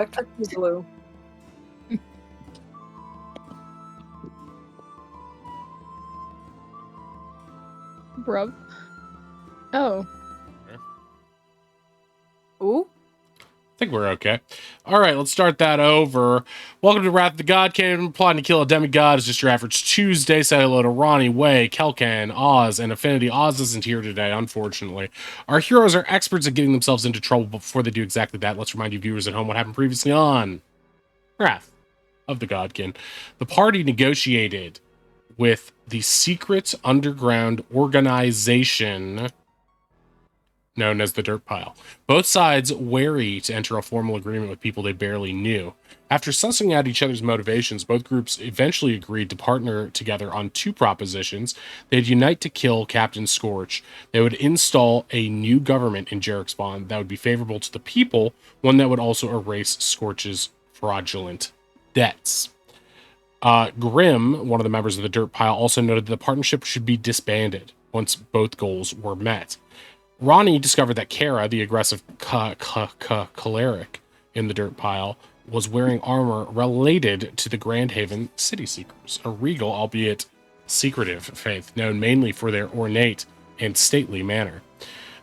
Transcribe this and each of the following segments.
Electric blue. Bruv. Oh. Ooh. I think we're okay. All right, let's start that over. Welcome to Wrath of the God King. Plotting to kill a demigod is just your average Tuesday. Say hello to Ronnie, Way, Kelkan, Oz, and Affinity. Oz isn't here today, unfortunately. Our heroes are experts at getting themselves into trouble, but before they do exactly that, let's remind you viewers at home what happened previously on Wrath of the God King. The party negotiated with the secret underground organization known as the Dirt Pile. Both sides wary to enter a formal agreement with people they barely knew. After sussing out each other's motivations, both groups eventually agreed to partner together on two propositions. They'd unite to kill Captain Scorch. They would install a new government in Jarexpawn that would be favorable to the people, one that would also erase Scorch's fraudulent debts. Grim, one of the members of the Dirt Pile, also noted that the partnership should be disbanded once both goals were met. Ronnie discovered that Kara, the aggressive choleric in the Dirt Pile, was wearing armor related to the Grand Haven City Seekers, a regal, albeit secretive faith, known mainly for their ornate and stately manner.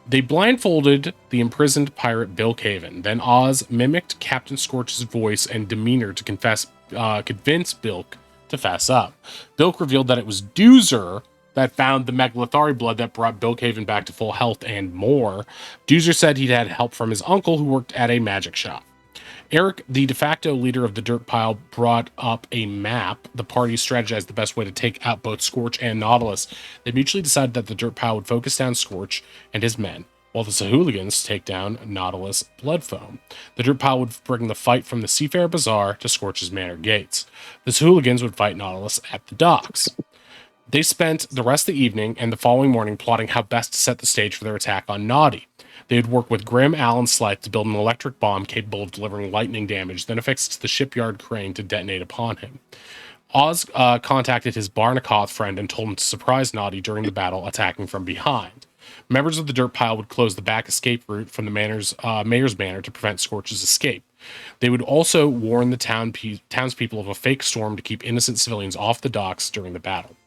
They blindfolded the imprisoned pirate Bilkhaven. Then Oz mimicked Captain Scorch's voice and demeanor to convince Bilk to fess up. Bilk revealed that it was Doozer that found the Megalothari blood that brought Bilkhaven back to full health and more. Doozer said he'd had help from his uncle who worked at a magic shop. Eric, the de facto leader of the Dirt Pile, brought up a map. The party strategized the best way to take out both Scorch and Nautilus. They mutually decided that the Dirt Pile would focus down Scorch and his men, while the Sahooligans take down Nautilus Bloodfoam. The Dirt Pile would bring the fight from the Seafair Bazaar to Scorch's Manor gates. The Sahooligans would fight Nautilus at the docks. They spent the rest of the evening and the following morning plotting how best to set the stage for their attack on Naughty. They would work with Grim, Al, and Slythe to build an electric bomb capable of delivering lightning damage, then affixed to the shipyard crane to detonate upon him. Oz contacted his Barnacoth friend and told him to surprise Naughty during the battle, attacking from behind. Members of the Dirt Pile would close the back escape route from the mayor's manor to prevent Scorch's escape. They would also warn the townspeople of a fake storm to keep innocent civilians off the docks during the battle.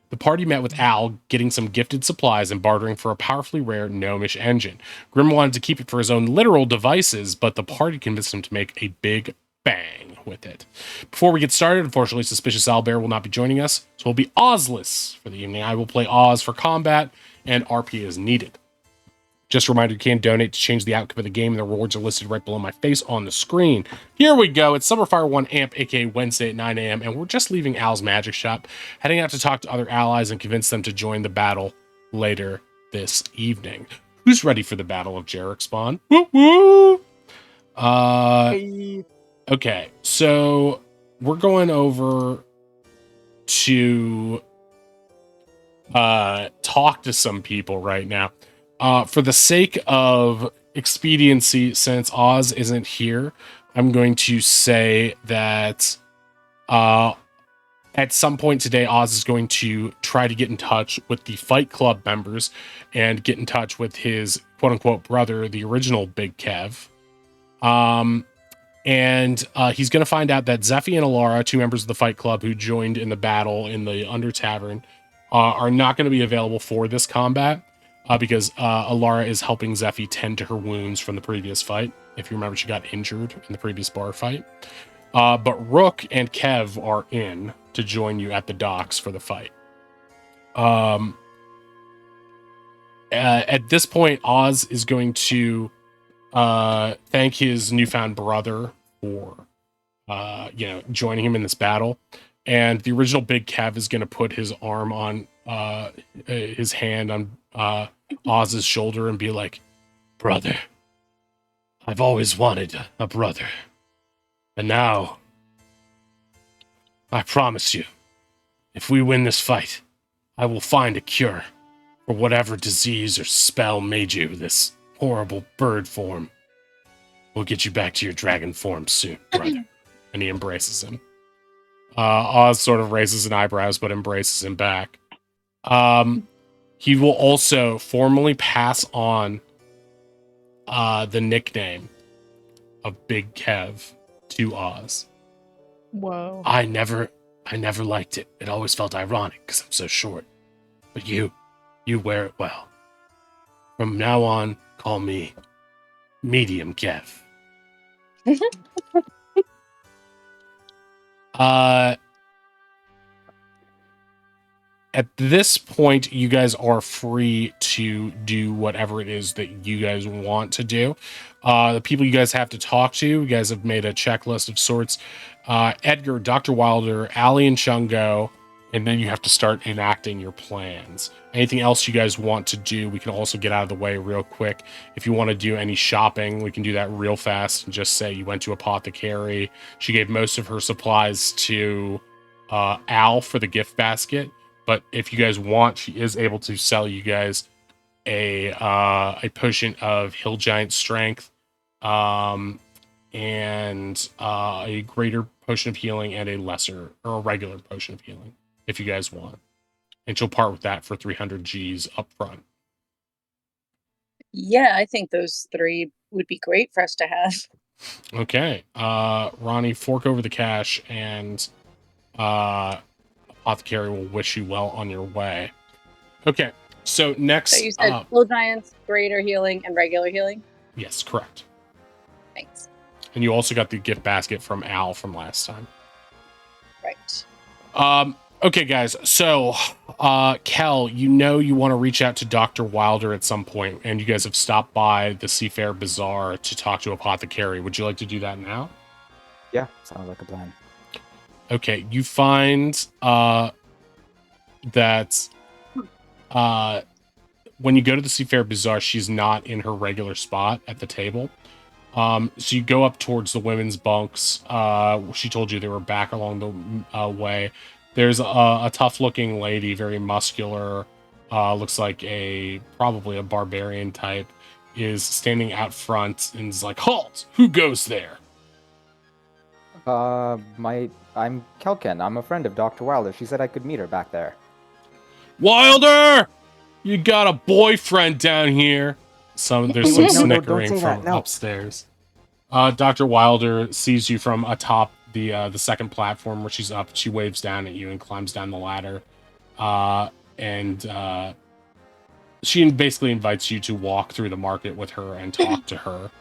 The party met with Al, getting some gifted supplies and bartering for a powerfully rare gnomish engine. Grim wanted to keep it for his own literal devices, but the party convinced him to make a big bang with it. Before we get started, unfortunately, Suspicious Owlbear will not be joining us, so we'll be Ozless for the evening. I will play Oz for combat, and RP as needed. Just a reminder, you can donate to change the outcome of the game, and the rewards are listed right below my face on the screen. Here we go. It's Summerfire 1 AMP, aka Wednesday at 9 a.m., and we're just leaving Al's magic shop, heading out to talk to other allies and convince them to join the battle later this evening. Who's ready for the Battle of Jarexpawn? Woo woo! Okay, so we're going over to talk to some people right now. For the sake of expediency, since Oz isn't here, I'm going to say that at some point today, Oz is going to try to get in touch with the Fight Club members and get in touch with his quote-unquote brother, the original Big Kev. And he's going to find out that Zephy and Alara, two members of the Fight Club who joined in the battle in the Under Tavern, are not going to be available for this combat. Because Alara is helping Zephy tend to her wounds from the previous fight. If you remember, she got injured in the previous bar fight. But Rook and Kev are in to join you at the docks for the fight. At this point, Oz is going to thank his newfound brother for joining him in this battle. And the original Big Kev is going to put his arm on his hand on Oz's shoulder and be like, "Brother, I've always wanted a brother. And now, I promise you, if we win this fight, I will find a cure for whatever disease or spell made you this horrible bird form. We'll get you back to your dragon form soon, brother." And he embraces him. Oz sort of raises an eyebrows, but embraces him back. He will also formally pass on the nickname of Big Kev to Oz. Whoa. I never liked it. It always felt ironic because I'm so short. But you wear it well. From now on, call me Medium Kev. At this point, you guys are free to do whatever it is that you guys want to do. The people you guys have to talk to, you guys have made a checklist of sorts. Edgar, Dr. Wilder, Allie, and Chungo, and then you have to start enacting your plans. Anything else you guys want to do, we can also get out of the way real quick. If you want to do any shopping, we can do that real fast and just say you went to Apothecary. She gave most of her supplies to Al for the gift basket. But if you guys want, she is able to sell you guys a potion of Hill Giant Strength, and a greater potion of healing and a lesser or a regular potion of healing if you guys want. And she'll part with that for 300 G's up front. Yeah, I think those 3 would be great for us to have. Okay. Ronnie, fork over the cash, and Apothecary will wish you well on your way. Okay, so next... So you said Hill Giants, greater healing, and regular healing? Yes, correct. Thanks. And you also got the gift basket from Al from last time. Right. Okay, guys. So, Kel, you want to reach out to Dr. Wilder at some point, and you guys have stopped by the Seafair Bazaar to talk to Apothecary. Would you like to do that now? Yeah, sounds like a plan. Okay, you find that when you go to the Seafair Bazaar, she's not in her regular spot at the table. So you go up towards the women's bunks. She told you they were back along the way. There's a tough-looking lady, very muscular, looks like probably a barbarian type, is standing out front and is like, "Halt! Who goes there?" I'm Kelken. I'm a friend of Dr. Wilder. She said I could meet her back there. Wilder! You got a boyfriend down here. There's some snickering from upstairs. Dr. Wilder sees you from atop the second platform where she's up. She waves down at you and climbs down the ladder. And she basically invites you to walk through the market with her and talk to her.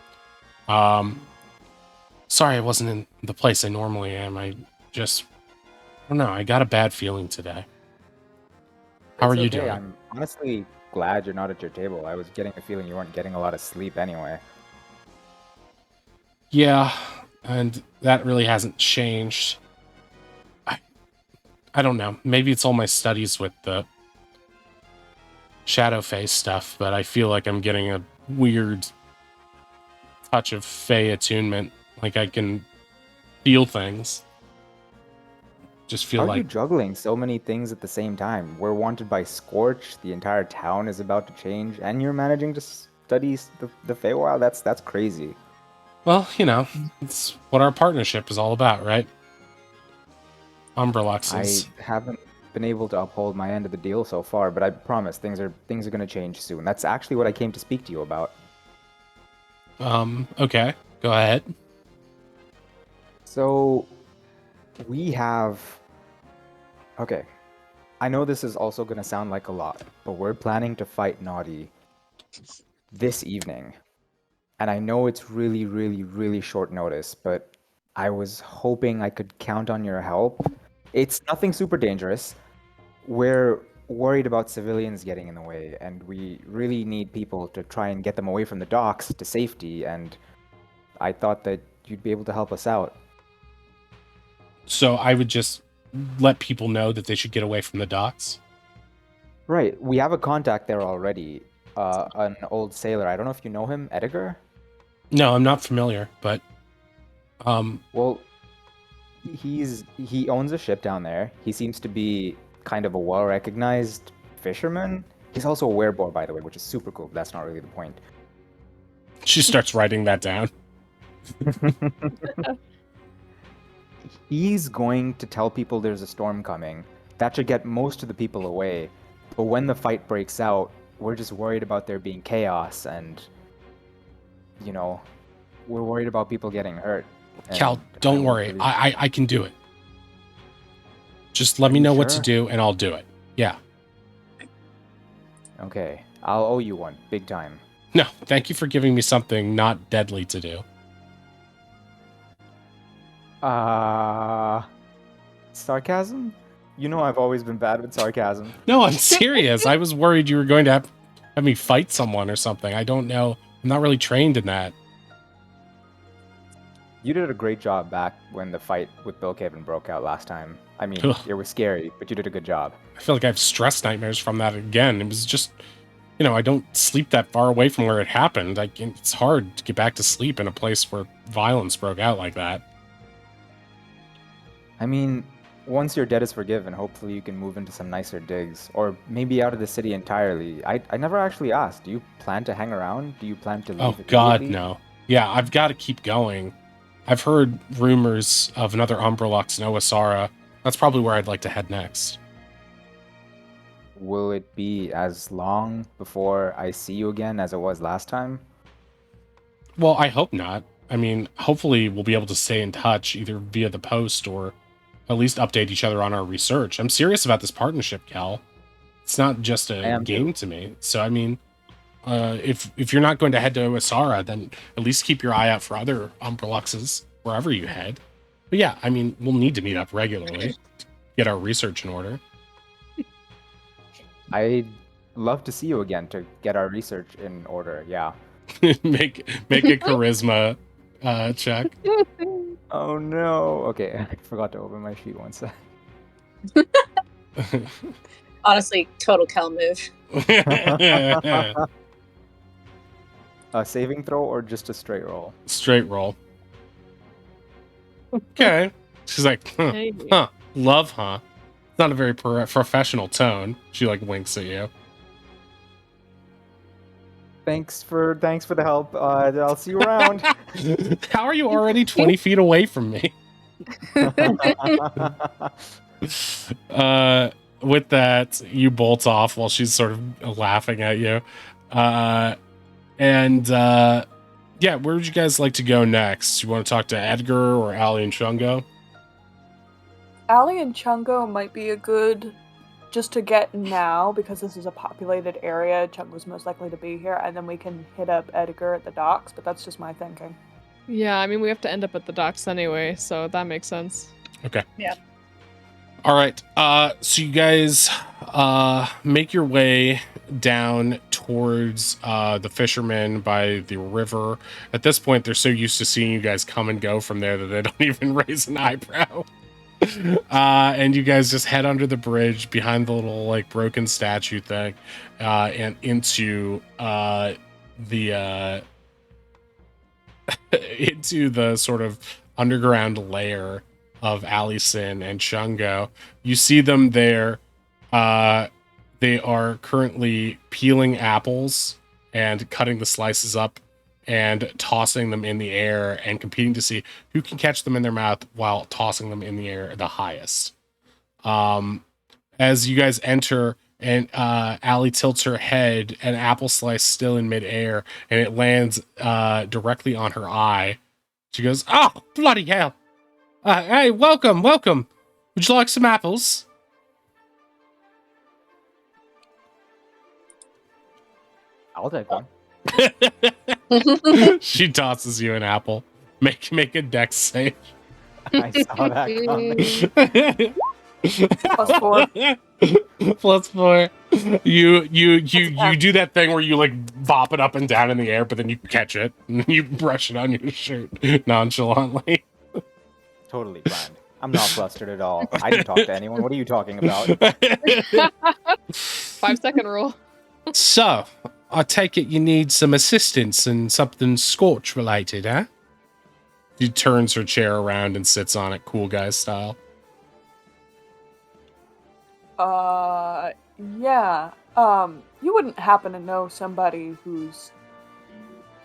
Sorry I wasn't in the place I normally am. I don't know. I got a bad feeling today. How are you doing? I'm honestly glad you're not at your table. I was getting the feeling you weren't getting a lot of sleep anyway. Yeah, and that really hasn't changed. I don't know. Maybe it's all my studies with the shadow face stuff, but I feel like I'm getting a weird touch of Fey attunement. Like I can feel things. Just feel How like... are you juggling so many things at the same time? We're wanted by Scorch, the entire town is about to change, and you're managing to study the Feywild? That's crazy. Well, it's what our partnership is all about, right? Umbraluxes. I haven't been able to uphold my end of the deal so far, but I promise things are going to change soon. That's actually what I came to speak to you about. Okay. Go ahead. So, we have... Okay. I know this is also going to sound like a lot, but we're planning to fight Naughty this evening. And I know it's really, really, really short notice, but I was hoping I could count on your help. It's nothing super dangerous. We're worried about civilians getting in the way, and we really need people to try and get them away from the docks to safety, and I thought that you'd be able to help us out. So I would just let people know that they should get away from the docks? Right. We have a contact there already. An old sailor. I don't know if you know him, Edgar? No, I'm not familiar, but... Well, he owns a ship down there. He seems to be kind of a well-recognized fisherman. He's also a werebore, by the way, which is super cool, but that's not really the point. She starts writing that down. He's going to tell people there's a storm coming. That should get most of the people away. But when the fight breaks out, we're just worried about there being chaos and, we're worried about people getting hurt. Cal, and I don't won't worry. really- I can do it. Just let Are me you know what to sure? do, and I'll do it. Yeah. Okay, I'll owe you one, big time. No, thank you for giving me something not deadly to do. Sarcasm? You know I've always been bad with sarcasm. No, I'm serious. I was worried you were going to have me fight someone or something. I don't know. I'm not really trained in that. You did a great job back when the fight with Bill Kevin broke out last time. I mean, Ugh. it was scary, but you did a good job. I feel like I have stress nightmares from that again. It was just, I don't sleep that far away from where it happened. It's hard to get back to sleep in a place where violence broke out like that. I mean, once your debt is forgiven, hopefully you can move into some nicer digs, or maybe out of the city entirely. I never actually asked. Do you plan to hang around? Do you plan to leave Oh, God, immediately? no. Yeah, I've got to keep going. I've heard rumors of another Umbralux in Oasara. That's probably where I'd like to head next. Will it be as long before I see you again as it was last time? Well, I hope not. I mean, hopefully we'll be able to stay in touch either via the post or at least update each other on our research. I'm serious about this partnership, Cal. It's not just I a am game too. to me. So, I mean, if you're not going to head to Oasara, then at least keep your eye out for other Umbreluxes wherever you head. But yeah, I mean, we'll need to meet up regularly, get our research in order. I'd love to see you again to get our research in order, yeah. make a charisma check. Oh no. Okay, I forgot to open my sheet once. Honestly, total Cal move. A saving throw or just a straight roll? Straight roll. Okay. She's like, Hey. love, huh? It's not a very professional tone. She like winks at you. Thanks for the help. I'll see you around. How are you already 20 feet away from me? With that, you bolt off while she's sort of laughing at you. Yeah, where would you guys like to go next? You want to talk to Edgar or Allie and Chungo? Allie and Chungo might be a good just to get now because this is a populated area. Chungo's most likely to be here, and then we can hit up Edgar at the docks. But that's just my thinking. Yeah, I mean, we have to end up at the docks anyway, so that makes sense. Okay. Yeah. All right. So you guys make your way down towards the fishermen by the river. At this point, they're so used to seeing you guys come and go from there that they don't even raise an eyebrow. And you guys just head under the bridge behind the little like broken statue thing, and into the into the sort of underground lair of Allison and Chungo. You see them there. They are currently peeling apples and cutting the slices up and tossing them in the air and competing to see who can catch them in their mouth while tossing them in the air the highest. As you guys enter, and Allie tilts her head, an apple slice still in midair, and it lands directly on her eye. She goes, "Oh, bloody hell! Hey, welcome. Would you like some apples?" I'll take one. She tosses you an apple. Make a dex save. I saw that coming. +4. +4. You do that thing where you like bop it up and down in the air, but then you catch it and you brush it on your shirt nonchalantly. Totally planned. I'm not flustered at all. I didn't talk to anyone. What are you talking about? 5-second rule. So, I take it you need some assistance and something Scorch related, huh? She turns her chair around and sits on it, cool guy style. Yeah. You wouldn't happen to know somebody who's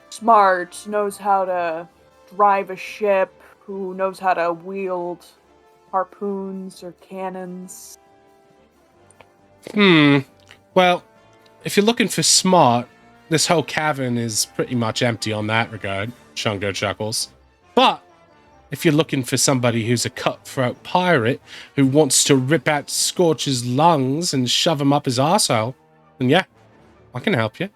smart, knows how to drive a ship, who knows how to wield harpoons or cannons? Well, if you're looking for smart, this whole cavern is pretty much empty on that regard, Chungo chuckles. But if you're looking for somebody who's a cutthroat pirate who wants to rip out Scorch's lungs and shove him up his arsehole, then yeah, I can help you.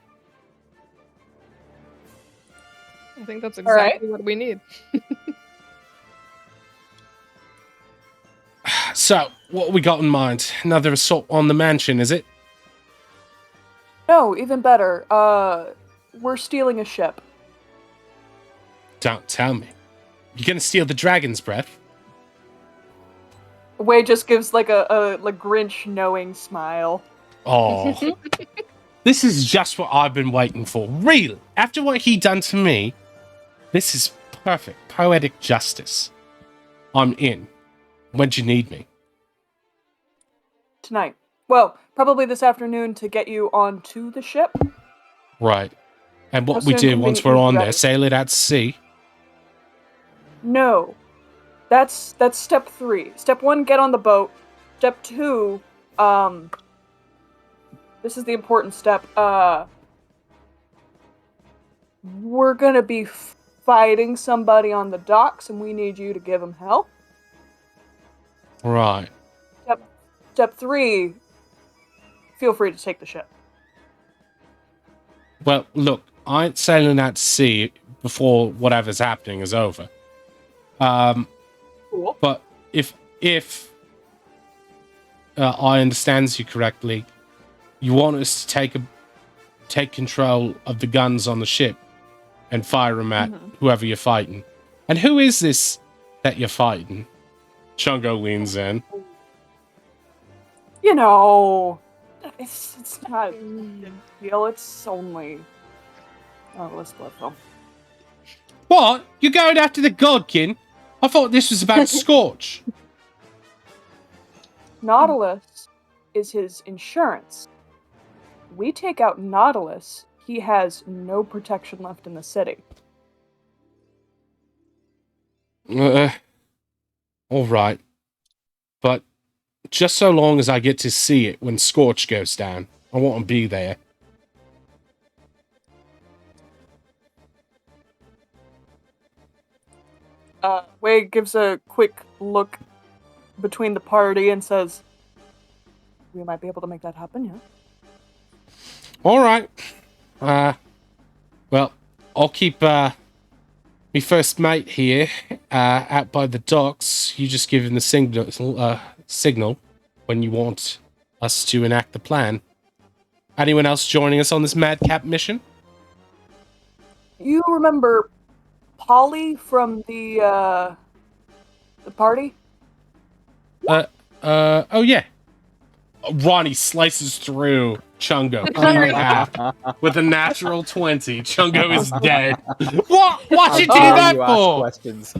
I think that's All right. exactly what we need. So, what we got in mind? Another assault on the mansion, is it? No, even better. We're stealing a ship. Don't tell me. You're gonna steal the dragon's breath? Wade just gives like a Grinch knowing smile. Oh. This is just what I've been waiting for. Really? After what he done to me, this is perfect. Poetic justice. I'm in. When'd you need me? Tonight. Well, probably this afternoon to get you onto the ship. Right. And what How we soon do can once we we're be on there, ready? sail it out to sea. No. That's step 3. Step 1, get on the boat. Step 2, this is the important step. We're gonna be fighting somebody on the docks, and we need you to give them help. Right. Step 3, feel free to take the ship. Well, look, I ain't sailing out to sea before whatever's happening is over. Cool. But if I understand you correctly, you want us to take control of the guns on the ship and fire them at whoever you're fighting. And who is this that you're fighting? Chungo leans in. You know, it's not a big deal. It's only let's split them. What? You're going after the Godkin? I thought this was about Scorch. Nautilus is his insurance. We take out Nautilus, he has no protection left in the city. All right. But just so long as I get to see it when Scorch goes down, I want to be there. Wade gives a quick look between the party and says, we might be able to make that happen, yeah? All right. Well, I'll keep me first mate here out by the docks. You just give him the signal when you want us to enact the plan. Anyone else joining us on this madcap mission? You remember Polly from the party? Oh yeah. Ronnie slices through Chungo clean in half with a natural 20. Chungo is dead. What'd you do that You ask for? questions.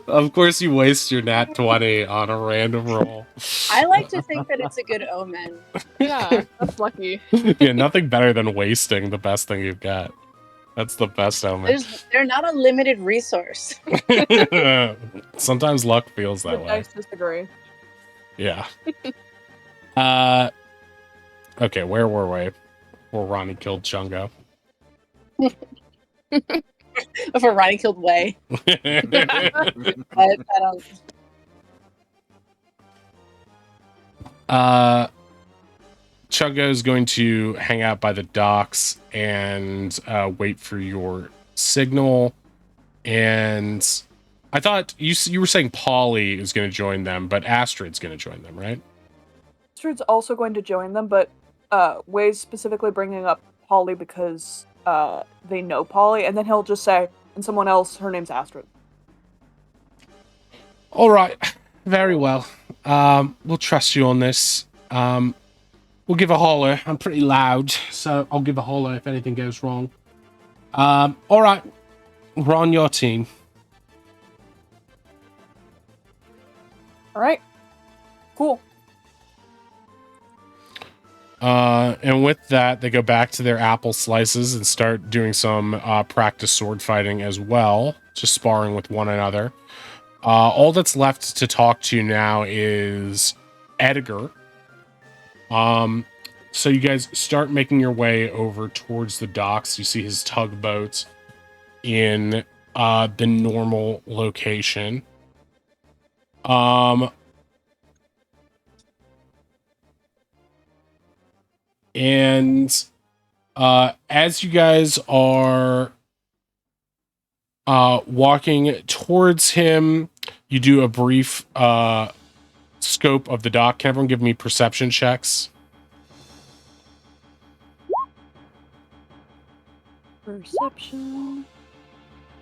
Of course you waste your nat 20 on a random roll. I like to think that it's a good omen. Yeah, that's lucky. Yeah, nothing better than wasting the best thing you've got. That's the best omen. They're not a limited resource. Sometimes luck feels that The way. dice disagree. Yeah. Okay, where were we? Before Ronnie killed Chungo. Before Ronnie killed Way. I don't. Chungo is going to hang out by the docks and wait for your signal. And I thought you were saying Polly is going to join them, but Astrid's going to join them, right? Astrid's also going to join them, but Way's specifically bringing up Polly because they know Polly, and then he'll just say, and someone else, her name's Astrid. All right. Very well. We'll trust you on this. We'll give a holler. I'm pretty loud, so I'll give a holler if anything goes wrong. All right. We're on your team. All right. Cool. And with that, they go back to their apple slices and start doing some practice sword fighting as well, just sparring with one another. All that's left to talk to now is Edgar. So you guys start making your way over towards the docks. You see his tugboat in the normal location. And as you guys are walking towards him, you do a brief scope of the dock. Can everyone give me perception checks? Perception.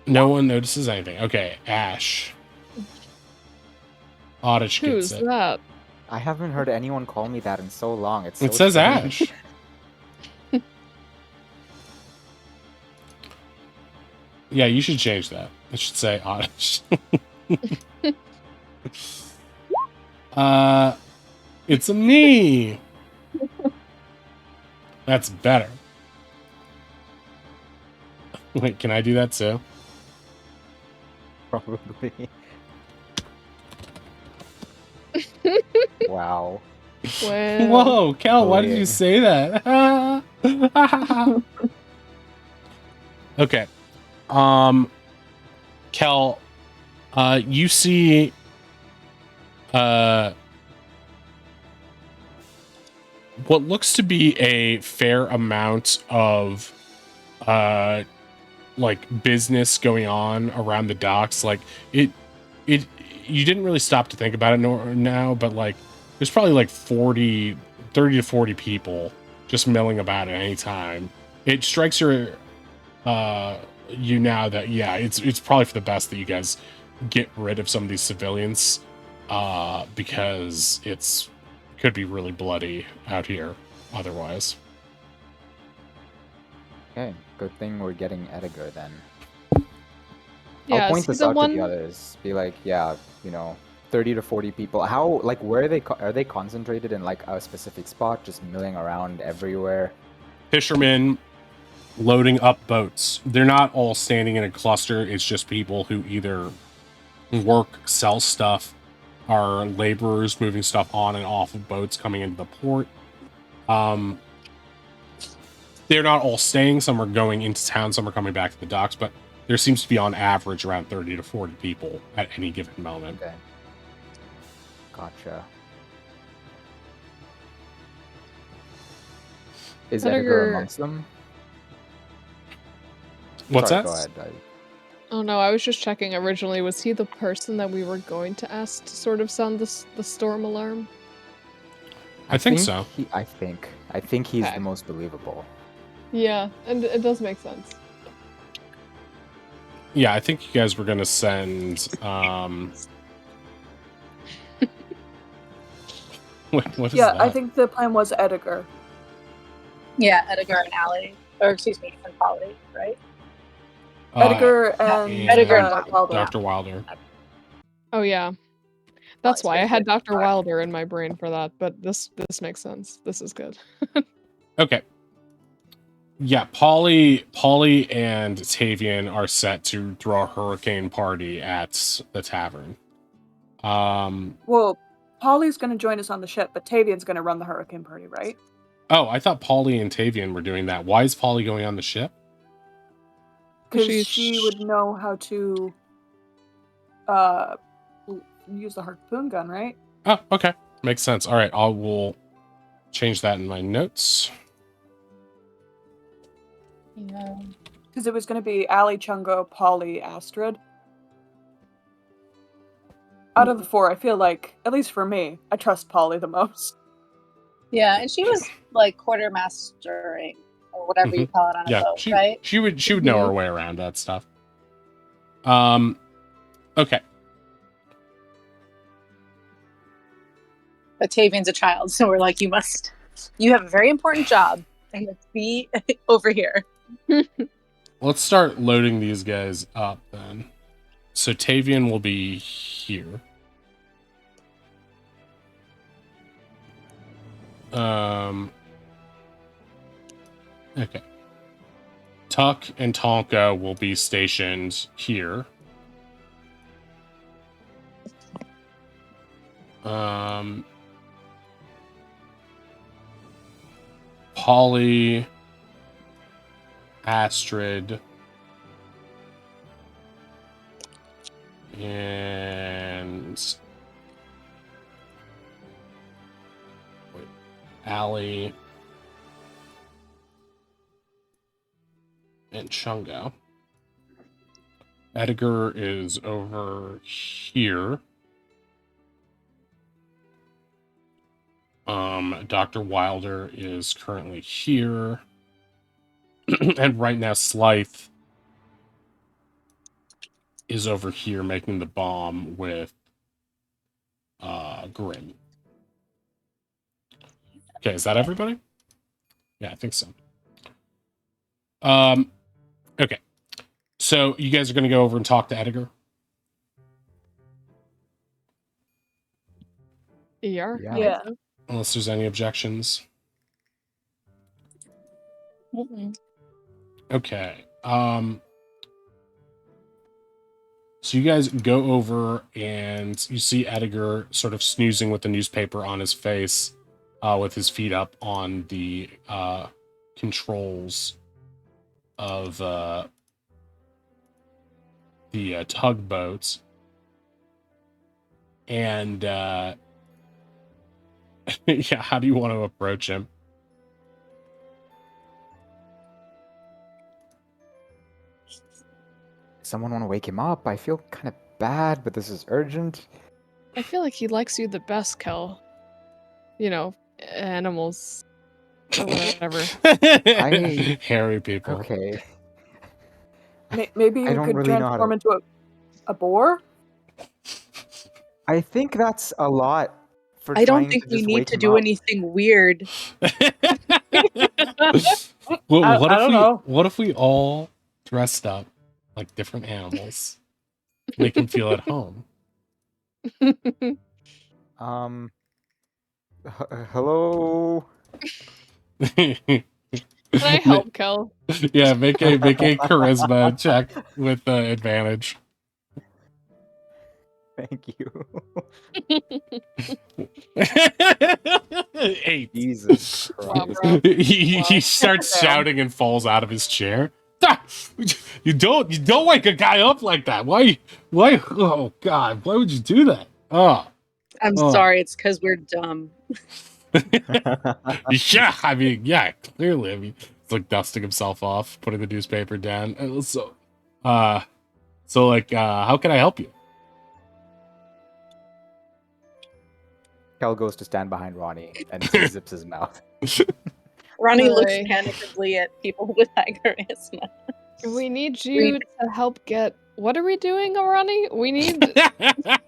No one notices anything. Okay, Ash. Oddich gets Who's it. that? I haven't heard anyone call me that in so long. It's so It says strange. Ash. Yeah, you should change that. It should say Oddish. It's a me. That's better. Wait, can I do that too? Probably. Wow. Well, Whoa, Kel, why did you Bullying. say that? Okay. Kel, you see what looks to be a fair amount of like business going on around the docks. Like it you didn't really stop to think about it now, but like there's probably like 30 to 40 people just milling about at any time. It strikes you now that yeah, it's probably for the best that you guys get rid of some of these civilians because it could be really bloody out here otherwise. Okay, good thing we're getting Edgar then. yeah, I'll point is he this the out to one? the others. Be like, yeah, 30 to 40 people. How, like, where are they concentrated in like a specific spot, just milling around everywhere? Fishermen loading up boats. They're not all standing in a cluster. It's just people who either work, sell stuff, are laborers moving stuff on and off of boats coming into the port. They're not all staying. Some are going into town. Some are coming back to the docks. But there seems to be on average around 30 to 40 people at any given moment. Okay. Gotcha. Is Edgar Edgar- amongst them? What's Sorry, that? Go ahead. Oh no, I was just checking. Originally, was he the person that we were going to ask to sort of sound the storm alarm? I think so. I think he's Okay. the most believable. Yeah, and it does make sense. Yeah, I think you guys were going to send... what is Yeah, that? I think the plan was Edgar. Yeah, Edgar and Allie, or excuse me, and Polly, right? Edgar and Edgar and Wilder. Dr. Wilder. Oh yeah, that's Polly's why I pretty had good. Dr. Wilder in my brain for that. But this makes sense. This is good. Okay. Yeah, Polly and Tavian are set to throw a hurricane party at the tavern. Well, Polly's going to join us on the ship, but Tavian's going to run the hurricane party, right? Oh, I thought Polly and Tavian were doing that. Why is Polly going on the ship? Because She's- she would know how to use the harpoon gun, right? Oh, okay. Makes sense. All right, I will change that in my notes. Yeah. Because it was going to be Allie, Chungo, Polly, Astrid. Out of the four, I feel like, at least for me, I trust Polly the most. Yeah, and she was like quartermastering or whatever you call it on a Yeah, boat, right? she would know her way around that stuff. Okay. But Tavian's a child, so we're like, you have a very important job, and let's be over here. Let's start loading these guys up then. So Tavian will be here. Okay. Tuck and Tonka will be stationed here. Polly, Astrid, And Allie and Chungo. Edgar is over here. Dr. Wilder is currently here. And right now Slythe is over here making the bomb with Grim. Okay, is that everybody? Yeah, I think so. Okay. So you guys are gonna go over and talk to Edgar? Yeah. Yeah. Unless there's any objections. Okay. So you guys go over and you see Edgar sort of snoozing with the newspaper on his face, with his feet up on the controls of the tugboats. And yeah, how do you want to approach him? Someone want to wake him up? I feel kind of bad, but this is urgent. I feel like he likes you the best, Kel. You know, animals or whatever. Hairy people. Okay. Maybe I you don't could really know how transform to- into a boar? I think that's a lot for I don't trying think to we just need wake to him do up. anything weird. Well, I what don't if know. what if we all dressed up like different animals? Make him feel at home. Hello? Can I help, Kel? Yeah, make a charisma check with advantage. Thank you. 8. Jesus Wow, Christ. bro. He starts Damn. shouting and falls out of his chair. Ah! You don't wake a guy up like that. Why? Oh God! Why would you do that? Oh, I'm Oh. sorry, it's because we're dumb. yeah. I mean, yeah. Clearly, I mean, it's like dusting himself off, putting the newspaper down. So like, how can I help you? Kel goes to stand behind Ronnie and zips his mouth. Ronnie looks Right. panickedly at people with high charisma. We need you to help get. What are we doing, Ronnie? We need.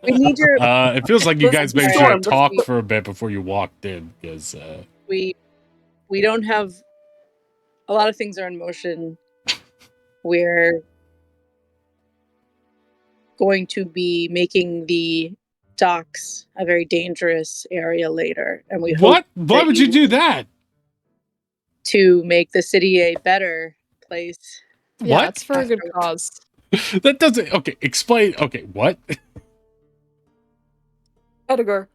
We need your. It feels like you This guys is the maybe should storm, have this is talked the- for a bit before you walked in, because We don't have. A lot of things are in motion. We're going to be making the docks a very dangerous area later, and we hope what? Why that would you do that? to make the city a better place. Yeah, What? it's for a good cause. That doesn't. Okay, explain. Okay, what? Edgar,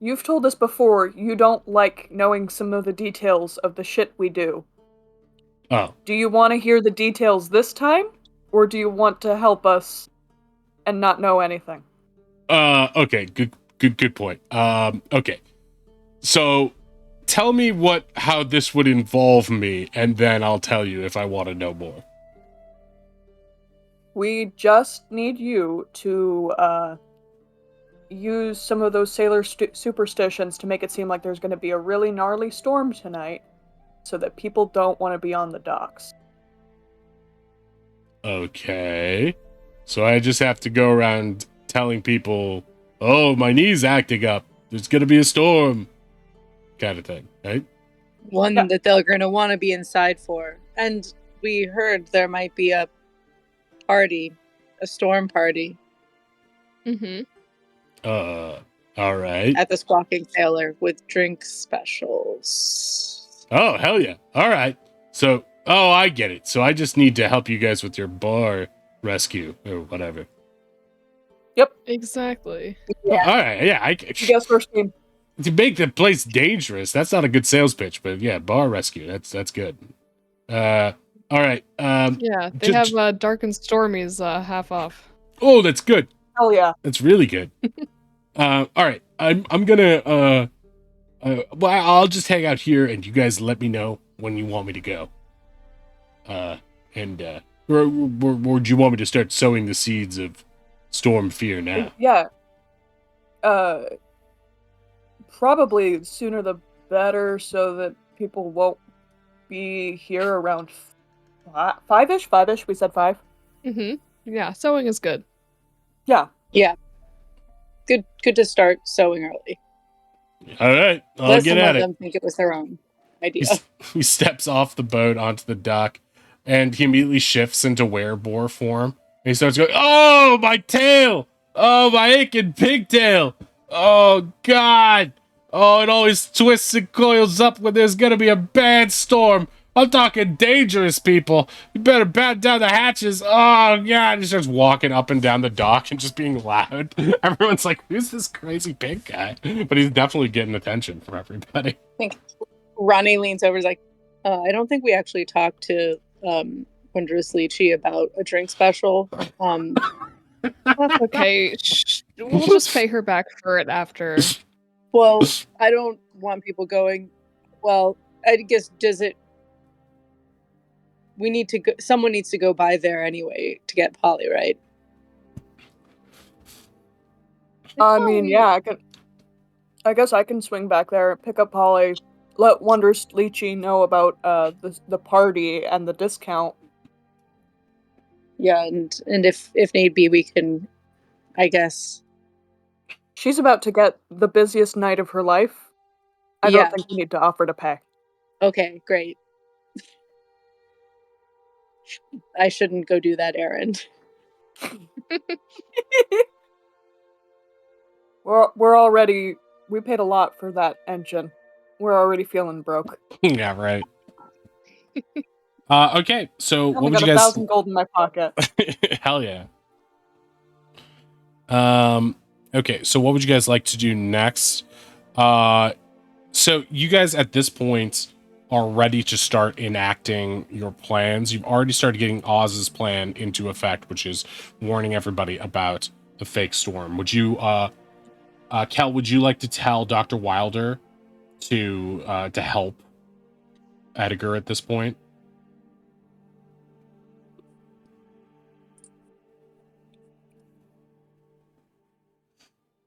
you've told us before you don't like knowing some of the details of the shit we do. Oh, Do you want to hear the details this time? Or do you want to help us and not know anything? okay. Good point. Okay. So, tell me how this would involve me, and then I'll tell you if I want to know more. We just need you to use some of those sailor superstitions to make it seem like there's going to be a really gnarly storm tonight, so that people don't want to be on the docks. Okay. So I just have to go around telling people, "Oh, my knee's acting up. There's gonna be a storm," kind of thing, right? One Yeah. that they're going to want to be inside for. And we heard there might be a party, a storm party Mm-hmm. All right. at the Squawking Sailor with drink specials. Oh, hell yeah. All right. So, I get it. So I just need to help you guys with your bar rescue or whatever. Exactly. Yeah. All right. Yeah. You guess first team. To make the place dangerous, that's not a good sales pitch, but yeah, bar rescue. That's good. All right. Yeah, they have Dark and Stormy's half off. Oh, that's good. Hell yeah. That's really good. All right. I'm gonna well, I'll just hang out here, and you guys let me know when you want me to go. And or do you want me to start sowing the seeds of storm fear now? Yeah. Probably sooner the better, so that people won't be here around five-ish. Five-ish. We said 5. Yeah, sewing is good. Yeah. Yeah. Good to start sewing early. All right, I'll Let get some at of it. them think it was their own idea. He steps off the boat onto the dock, and he immediately shifts into werebore form. And he starts going, "Oh, my tail! Oh, my aching pigtail! Oh, God! Oh, it always twists and coils up when there's gonna be a bad storm. I'm talking dangerous, people. You better batten down the hatches. Oh, God!" He starts walking up and down the dock and just being loud. Everyone's like, "Who's this crazy pig guy?" But he's definitely getting attention from everybody. I think Ronnie leans over and is like, I don't think we actually talked to Wondrous Lychee about a drink special. That's okay. We'll just pay her back for it after. Well, I don't want people going, well, I guess we need to go, someone needs to go by there anyway to get Polly, right? I mean, yeah, I guess I can swing back there, pick up Polly, let Wondrous Lychee know about the party and the discount. Yeah, and if need be, we can, I guess. She's about to get the busiest night of her life. I Yeah. don't think we need to offer to pay. Okay, great. I shouldn't go do that errand. We paid a lot for that engine. We're already feeling broke. Yeah, right. Okay, so I what only would got you guys? 1,000 gold in my pocket. Hell yeah. Okay, so what would you guys like to do next? So you guys at this point are ready to start enacting your plans. You've already started getting Oz's plan into effect, which is warning everybody about the fake storm. Would you, Kel, would you like to tell Dr. Wilder to help Edgar at this point?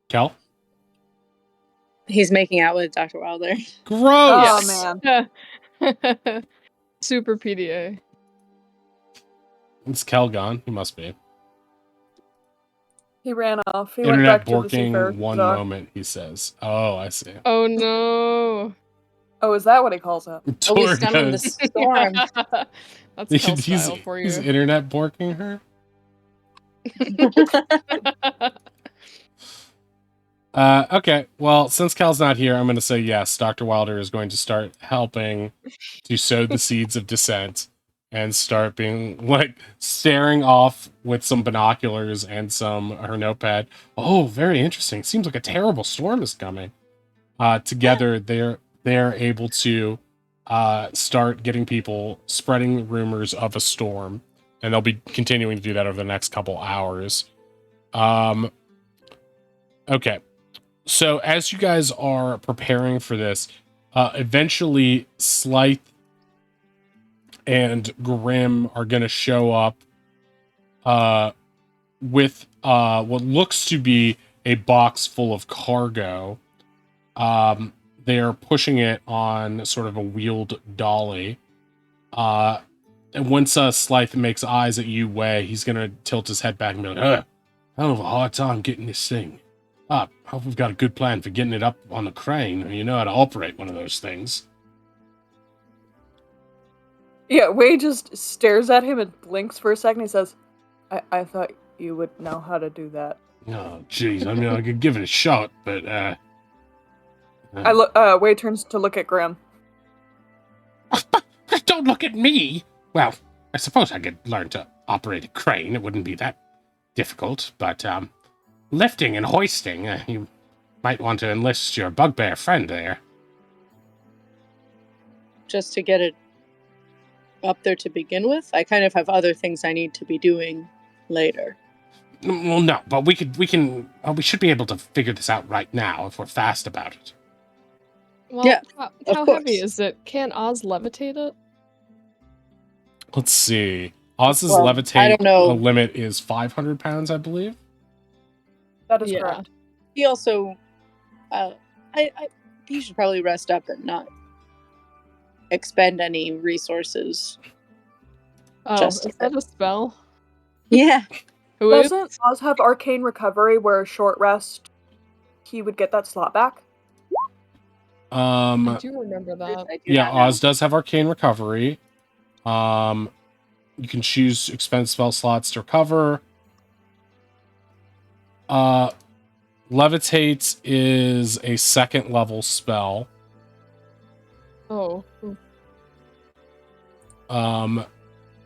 Kel? He's making out with Dr. Wilder. Gross! Oh man. Super PDA. Is Kel gone? He must be. He ran off. He went Internet back to the seafarer borking one dock. moment, he says. Oh, I see. Oh no. Oh, is that what he calls it? Oh, we Tor stemmed the goes, storm. That's Kel style for he's you. internet borking her? Okay, well, since Cal's not here, I'm going to say yes. Dr. Wilder is going to start helping to sow the seeds of dissent and start being like staring off with some binoculars and her notepad. Oh, very interesting. Seems like a terrible storm is coming. Together, they're able to start getting people spreading rumors of a storm, and they'll be continuing to do that over the next couple hours. Okay. So as you guys are preparing for this, eventually Slythe and Grim are going to show up with what looks to be a box full of cargo. They're pushing it on sort of a wheeled dolly. And once Slythe makes eyes at you, Way, he's going to tilt his head back and be like, I have a hard time getting this thing. I hope we've got a good plan for getting it up on the crane. You know how to operate one of those things. Yeah, Wei just stares at him and blinks for a second. He says, I thought you would know how to do that. Oh, jeez. I mean, I could give it a shot, but, Wei turns to look at Grim. Don't look at me! Well, I suppose I could learn to operate a crane. It wouldn't be that difficult, but, lifting and hoisting, you might want to enlist your bugbear friend there. Just to get it up there to begin with. I kind of have other things I need to be doing later. Well, no, but we should be able to figure this out right now if we're fast about it. Well, Yeah, of how heavy course. is it? Can Oz levitate it? Let's see. Oz's Well, I levitate don't know. limit is 500 pounds, I believe. That is Yeah. correct. He also, he should probably rest up and not expend any resources. Oh, Just is that a spell? Yeah. Who is? Doesn't Oz have arcane recovery where a short rest he would get that slot back? I do remember that. I do Yeah, not know. Oz does have arcane recovery. You can choose expend spell slots to recover. Levitate is a 2nd level spell. Oh.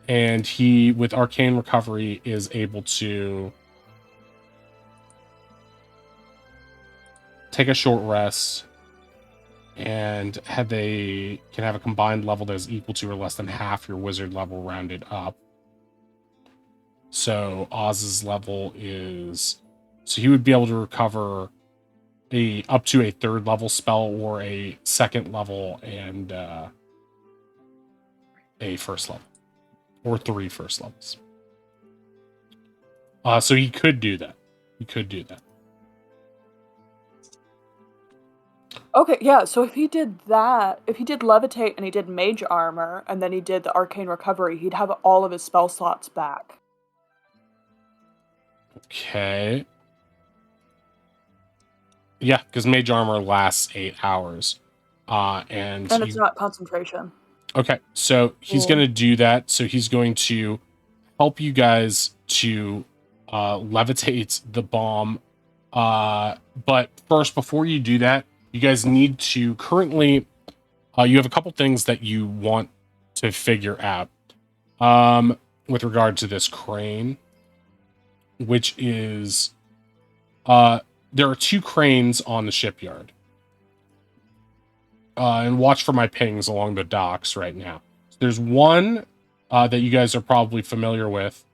And he, with arcane recovery, is able to take a short rest and can have a combined level that is equal to or less than half your wizard level rounded up. So Oz's level is, so he would be able to recover up to a 3rd level spell or a 2nd level and a 1st level, or 3 first levels. So he could do that. Okay, yeah, so if he did that, if he did levitate and he did mage armor, and then he did the arcane recovery, he'd have all of his spell slots back. Okay. Yeah, because mage armor lasts 8 hours. And it's not concentration. Okay, so he's Cool. going to do that. So he's going to help you guys to levitate the bomb. But first, before you do that, you guys need to currently, you have a couple things that you want to figure out with regard to this crane, which is there are 2 cranes on the shipyard. And watch for my pings along the docks right now. So there's one that you guys are probably familiar with,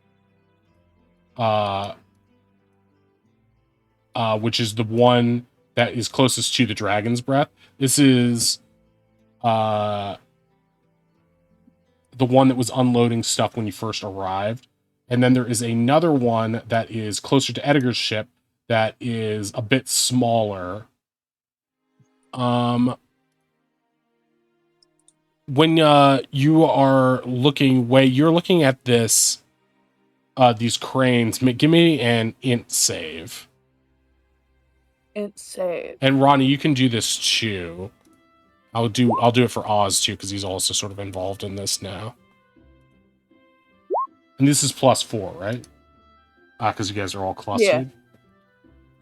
which is the one that is closest to the Dragon's Breath. This is the one that was unloading stuff when you first arrived. And then there is another one that is closer to Edgar's ship that is a bit smaller. When you are looking, you're looking at this, these cranes. Give me an int save. Int save. And Ronnie, you can do this too. I'll do it for Oz too, because he's also sort of involved in this now. And this is +4, right? Because you guys are all clustered.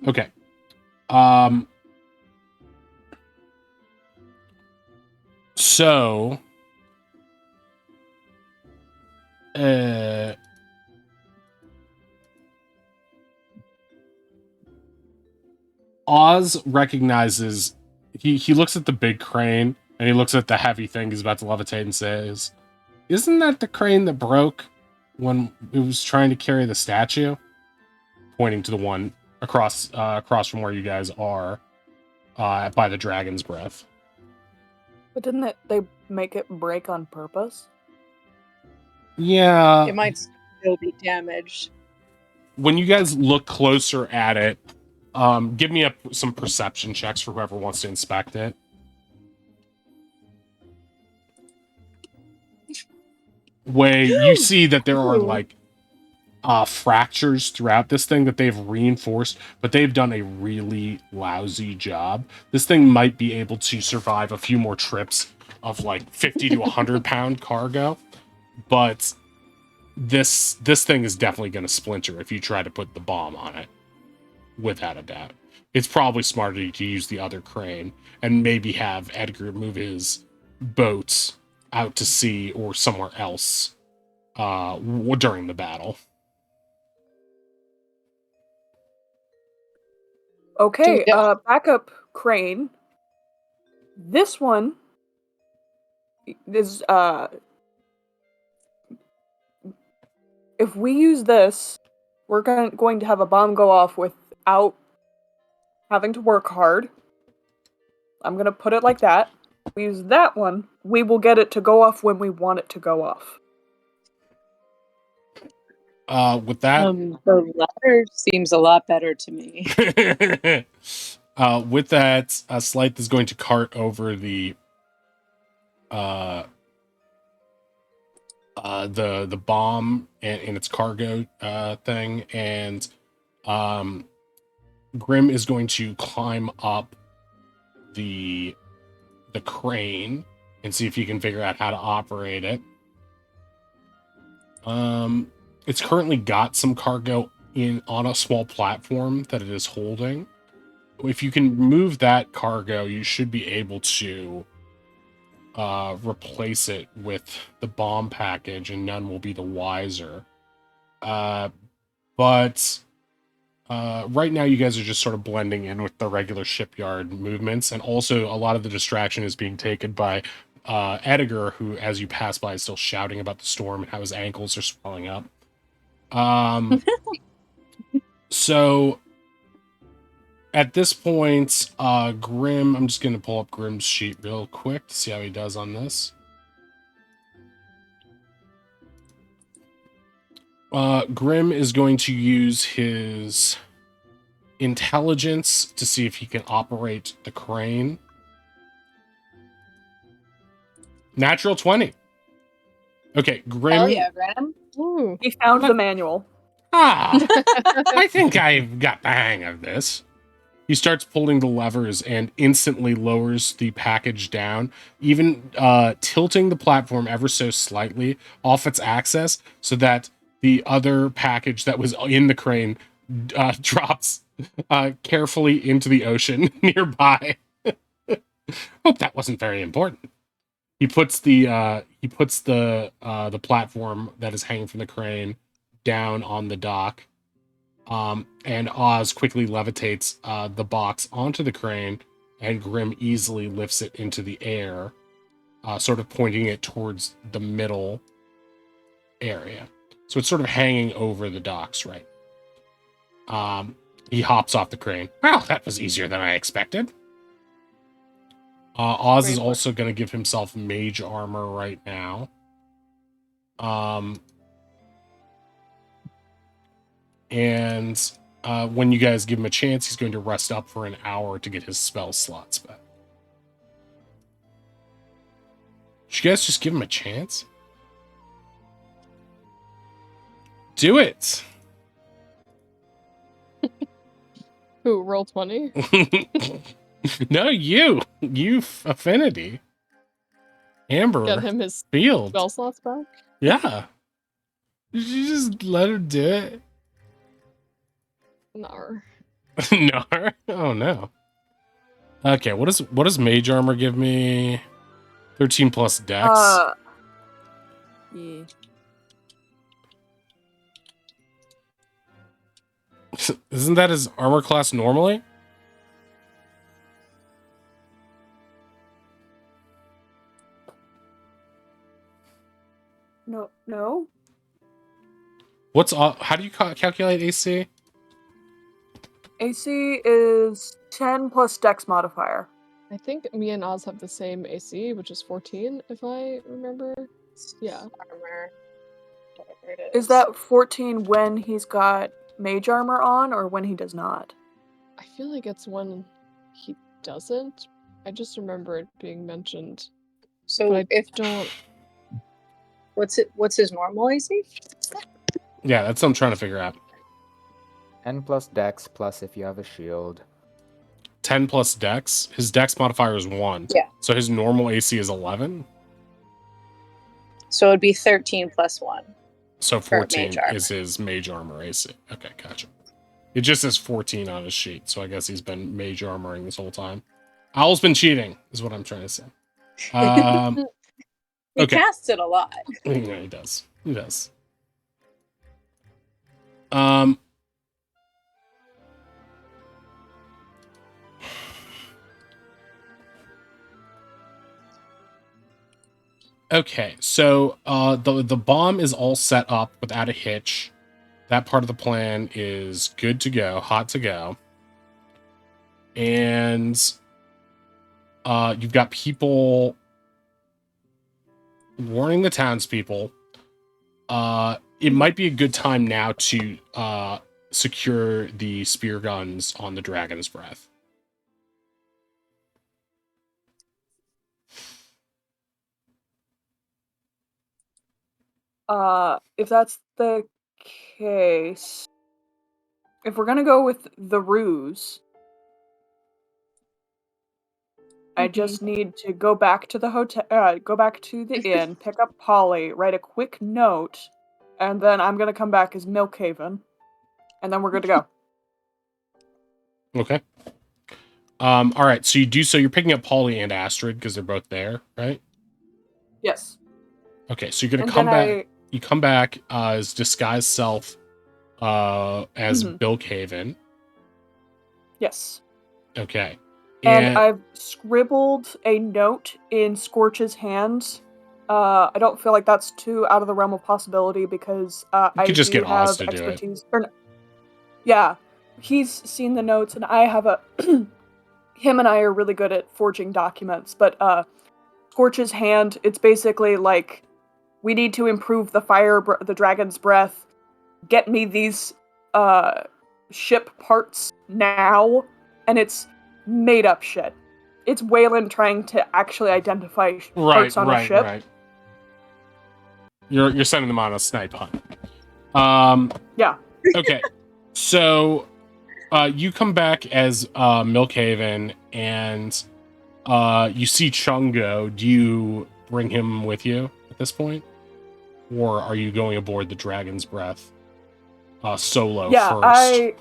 Yeah. Okay. So Oz recognizes, he looks at the big crane and he looks at the heavy thing he's about to levitate and says, "Isn't that the crane that broke when it was trying to carry the statue?" Pointing to the one across from where you guys are, by the Dragon's Breath. But didn't they make it break on purpose? Yeah. It might still be damaged. When you guys look closer at it, give me some perception checks for whoever wants to inspect it. Where you see that there are like fractures throughout this thing that they've reinforced, but they've done a really lousy job. This thing might be able to survive a few more trips of like 50 to 100 pound cargo, but this thing is definitely going to splinter if you try to put the bomb on it, without a doubt. It's probably smarter to use the other crane and maybe have Edgar move his boats out to sea or somewhere else during the battle. Okay, backup crane. This one is if we use this, we're going to have a bomb go off without having to work hard. I'm going to put it like that. We use that one, we will get it to go off when we want it to go off. With that, The latter seems a lot better to me. with that, Slythe is going to cart over the bomb and its cargo thing, and Grim is going to climb up the crane and see if you can figure out how to operate it. It's currently got some cargo on a small platform that it is holding. If you can move that cargo, you should be able to replace it with the bomb package, and none will be the wiser. But right now, you guys are just sort of blending in with the regular shipyard movements, and also a lot of the distraction is being taken by Edgar, who, as you pass by, is still shouting about the storm and how his ankles are swelling up. So at this point, Grim, I'm just going to pull up Grim's sheet real quick to see how he does on this. Grim is going to use his intelligence to see if he can operate the crane. Natural 20. Okay, Grim. Hell yeah, Grim. Ooh. He found the manual. I think I've got the hang of this. He starts pulling the levers and instantly lowers the package down, even tilting the platform ever so slightly off its axis so that the other package that was in the crane drops carefully into the ocean nearby. Hope that wasn't very important. He puts the platform that is hanging from the crane down on the dock. And Oz quickly levitates the box onto the crane, and Grim easily lifts it into the air, sort of pointing it towards the middle area. So it's sort of hanging over the docks, right? He hops off the crane. Well, that was easier than I expected. Oz is also going to give himself mage armor right now. And when you guys give him a chance, he's going to rest up for an hour to get his spell slots back. Should you guys just give him a chance? Do it! Who, roll 20? No, you Affinity. Amber. Get him his Field. spell slots back? Yeah. Did you just let her do it? No. No. Oh no. Okay, what does mage armor give me? 13 plus dex. Yeah. Isn't that his armor class normally? No. What's how do you calculate AC? AC is 10 plus dex modifier. I think me and Oz have the same AC, which is 14, if I remember. Yeah. Armor. Whatever it Is that 14 when he's got mage armor on, or when he does not? I feel like it's when he doesn't. I just remember it being mentioned. So But I if don't... what's his normal AC? Yeah, that's what I'm trying to figure out. 10 plus dex plus if you have a shield. 10 plus dex. His dex modifier is 1. Yeah. So his normal AC is 11. So it'd be 13 plus 1. So For 14 mage armor. is his mage armor AC. Okay, gotcha. It just says 14 on his sheet, so I guess he's been mage armoring this whole time. Owl's been cheating, is what I'm trying to say. He Okay. casts it a lot. Yeah, he does. He does. Okay, so the bomb is all set up without a hitch. That part of the plan is good to go, hot to go. And you've got people warning the townspeople. It might be a good time now to secure the spear guns on the Dragon's Breath. If that's the case, if we're gonna go with the ruse, I just need to go back to the hotel, go back to the inn, pick up Polly, write a quick note, and then I'm gonna come back as Milkhaven, and then we're good to go. Okay. All right. So you're picking up Polly and Astrid because they're both there, right? Yes. Okay. So you're gonna And come then back. You come back as disguised self, as Mhm. Bilkhaven. Yes. Okay. And I've scribbled a note in Scorch's hand. I don't feel like that's too out of the realm of possibility because you I could just do get Oz have to do it. expertise. Yeah, he's seen the notes, and I have a. Him and I are really good at forging documents, but Scorch's hand. It's basically like we need to improve the dragon's breath. Get me these ship parts now, and it's made up shit. It's Waylon trying to actually identify parts on a ship. Right. You're sending them on a snipe hunt. Yeah. Okay. So you come back as Milkhaven, and you see Chungo. Do you bring him with you at this point? Or are you going aboard the Dragon's Breath solo first?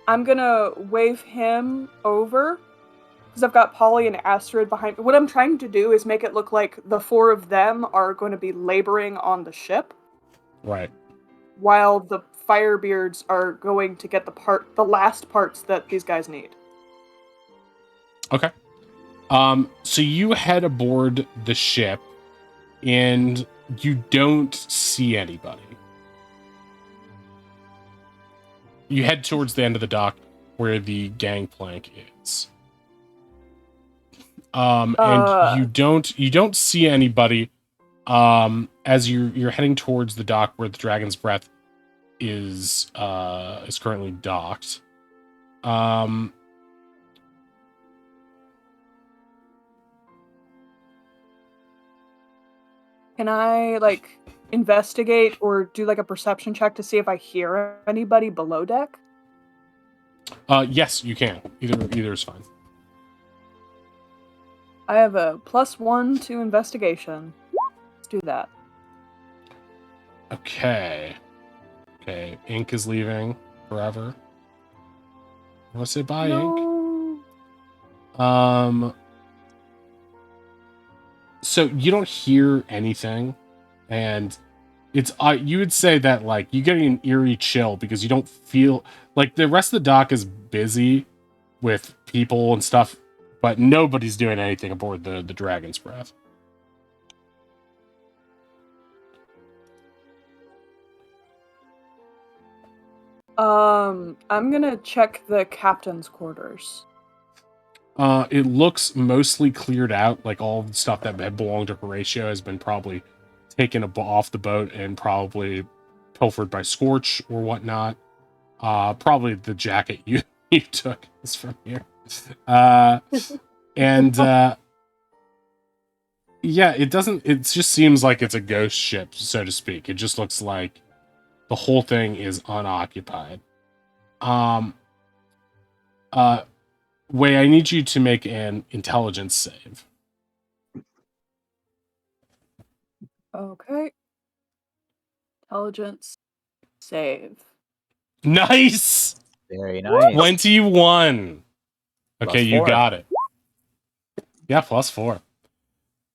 I'm gonna wave him over because I've got Polly and Astrid behind. What I'm trying to do is make it look like the four of them are going to be laboring on the ship. Right. While the Firebeards are going to get the last parts that these guys need. Okay. So you head aboard the ship, and you don't see anybody. You head towards the end of the dock where the gangplank is. And you don't see anybody as you're heading towards the dock where the Dragon's Breath is currently docked. Can I investigate or do a perception check to see if I hear anybody below deck? Yes, you can. Either is fine. I have a +1 to investigation. Let's do that. Okay. Ink is leaving forever. Want to say bye, No. Ink? So you don't hear anything, and it's you would say that you get an eerie chill because you don't feel like the rest of the dock is busy with people and stuff, but nobody's doing anything aboard the Dragon's Breath. I'm gonna check the captain's quarters. It looks mostly cleared out. Like all the stuff that had belonged to Horatio has been probably taken off the boat and probably pilfered by Scorch or whatnot. Probably the jacket you took is from here. Yeah, it just seems like it's a ghost ship, so to speak. It just looks like the whole thing is unoccupied. Wei, I need you to make an intelligence save. Okay. Intelligence save. Nice! Very nice. 21. Okay, you +4. got it. Yeah, +4.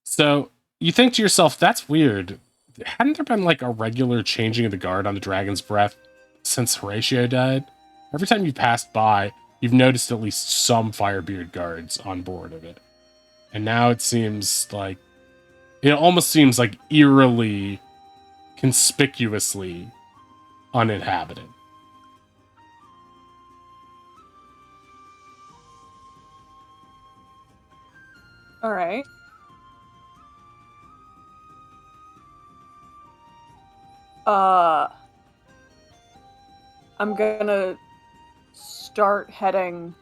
So you think to yourself, that's weird. Hadn't there been a regular changing of the guard on the Dragon's Breath since Horatio died? Every time you passed by, you've noticed at least some Firebeard guards on board of it. And now it almost seems like eerily, conspicuously uninhabited. All right. I'm gonna start heading.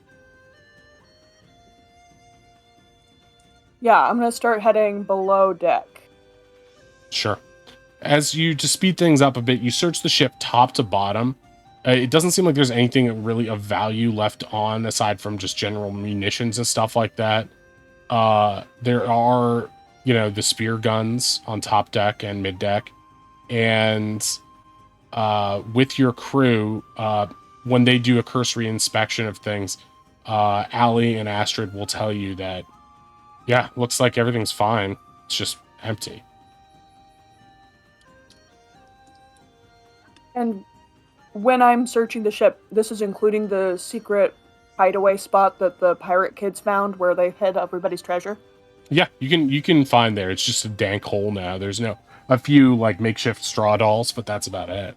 Yeah, I'm gonna start heading below deck. Sure. As you, to speed things up a bit, you search the ship top to bottom. It doesn't seem like there's anything really of value left on aside from just general munitions and stuff like that. There are, the spear guns on top deck and mid deck. And with your crew, when they do a cursory inspection of things, Allie and Astrid will tell you that, yeah, looks like everything's fine. It's just empty. And when I'm searching the ship, this is including the secret hideaway spot that the pirate kids found where they hid everybody's treasure. Yeah, you can find there. It's just a dank hole now. There's a few like makeshift straw dolls, but that's about it.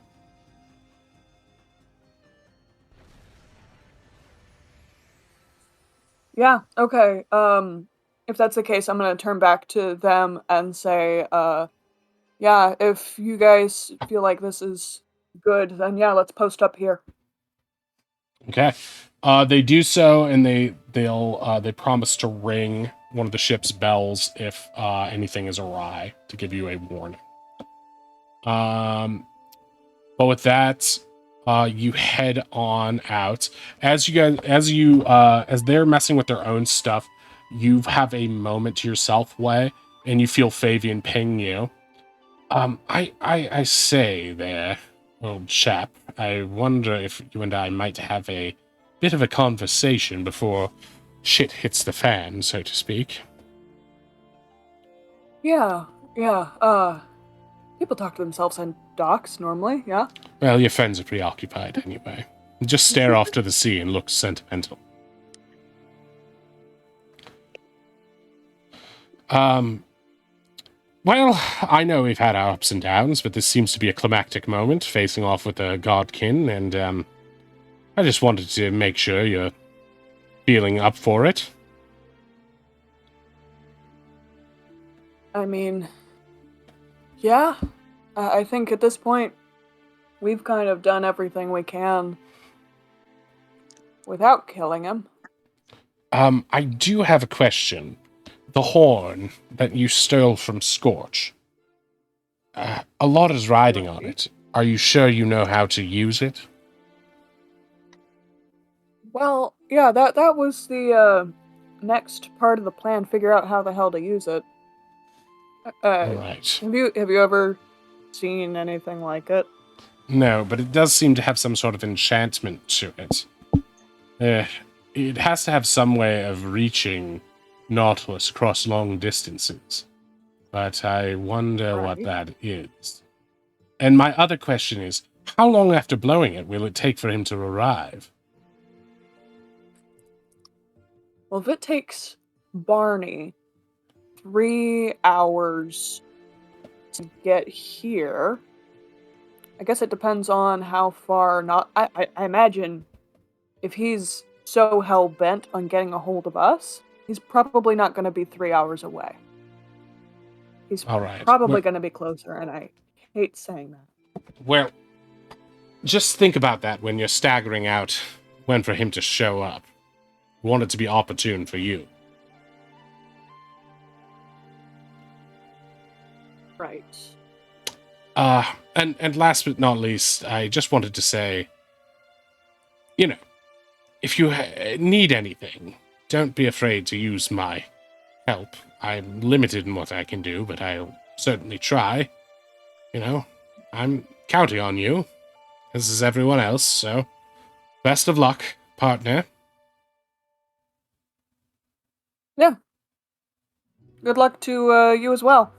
Yeah, okay. If that's the case, I'm gonna turn back to them and say, yeah, if you guys feel like this is good, then yeah, let's post up here. Okay. They do so, and they promise to ring one of the ship's bells if anything is awry to give you a warning. But with that, you head on out. As they're messing with their own stuff, you have a moment to yourself, Way, and you feel Fabian ping you. I say there, old chap, I wonder if you and I might have a bit of a conversation before shit hits the fan, so to speak. Yeah, people talk to themselves on docks normally, yeah? Well, your friends are preoccupied anyway. Just stare off to the sea and look sentimental. Well, I know we've had our ups and downs, but this seems to be a climactic moment, facing off with the Godkin, and I just wanted to make sure you're feeling up for it. I mean, yeah, I think at this point, we've kind of done everything we can without killing him. I do have a question. The horn that you stole from Scorch. A lot is riding on it. Are you sure you know how to use it? Well, yeah, that was the next part of the plan. Figure out how the hell to use it. All right. Have you ever seen anything like it? No, but it does seem to have some sort of enchantment to it. It has to have some way of reaching Nautilus across long distances. But I wonder what Right. that is. And my other question is, how long after blowing it will it take for him to arrive? Well, if it takes Barney 3 hours to get here, I guess it depends on how far. Not, I imagine if he's so hell bent on getting a hold of us, he's probably not going to be 3 hours away. He's All right. probably going to be closer, and I hate saying that. Well, just think about that when you're staggering out when for him to show up. You want it to be opportune for you. Right. And last but not least, I just wanted to say, if you need anything, don't be afraid to use my help. I'm limited in what I can do, but I'll certainly try. I'm counting on you, as is everyone else, so best of luck, partner. Yeah. Good luck to you as well.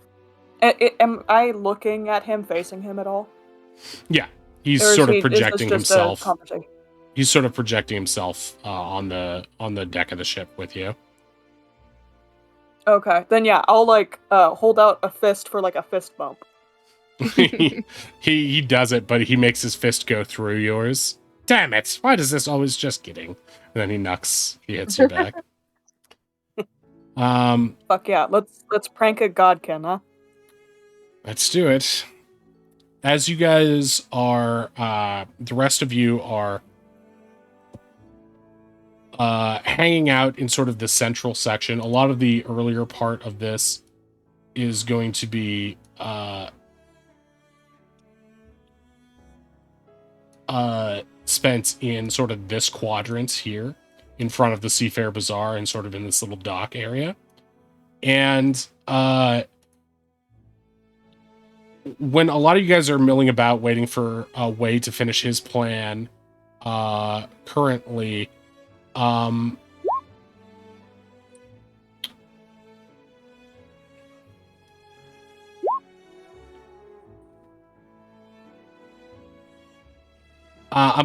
Am I looking at him, facing him at all? Yeah, he's Or is sort of is this projecting just himself. a conversation? He's sort of projecting himself on the deck of the ship with you. Okay, then yeah, I'll hold out a fist for a fist bump. he does it, but he makes his fist go through yours. Damn it! Why does this always just kidding? And then he knucks. He hits you back. Fuck yeah, let's prank a godkin, huh? Let's do it. As you guys are, the rest of you are hanging out in sort of the central section. A lot of the earlier part of this is going to be spent in sort of this quadrant here in front of the Seafair Bazaar and sort of in this little dock area. And when a lot of you guys are milling about waiting for a way to finish his plan, currently, I'm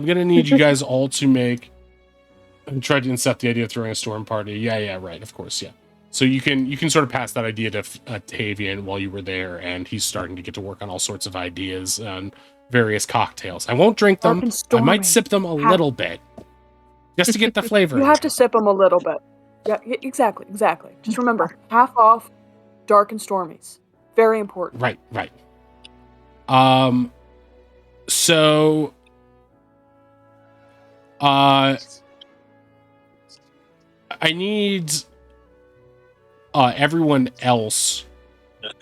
gonna need you guys all to make. I tried to incept the idea of throwing a storm party. Yeah, right. Of course, yeah. So you can sort of pass that idea to Tavian while you were there, and he's starting to get to work on all sorts of ideas on various cocktails. I won't drink them. I might sip them a little bit, just to get the flavor. You have to sip them a little bit. Yeah, exactly. Just remember, half off, dark and stormies. Very important. Right. So, I need everyone else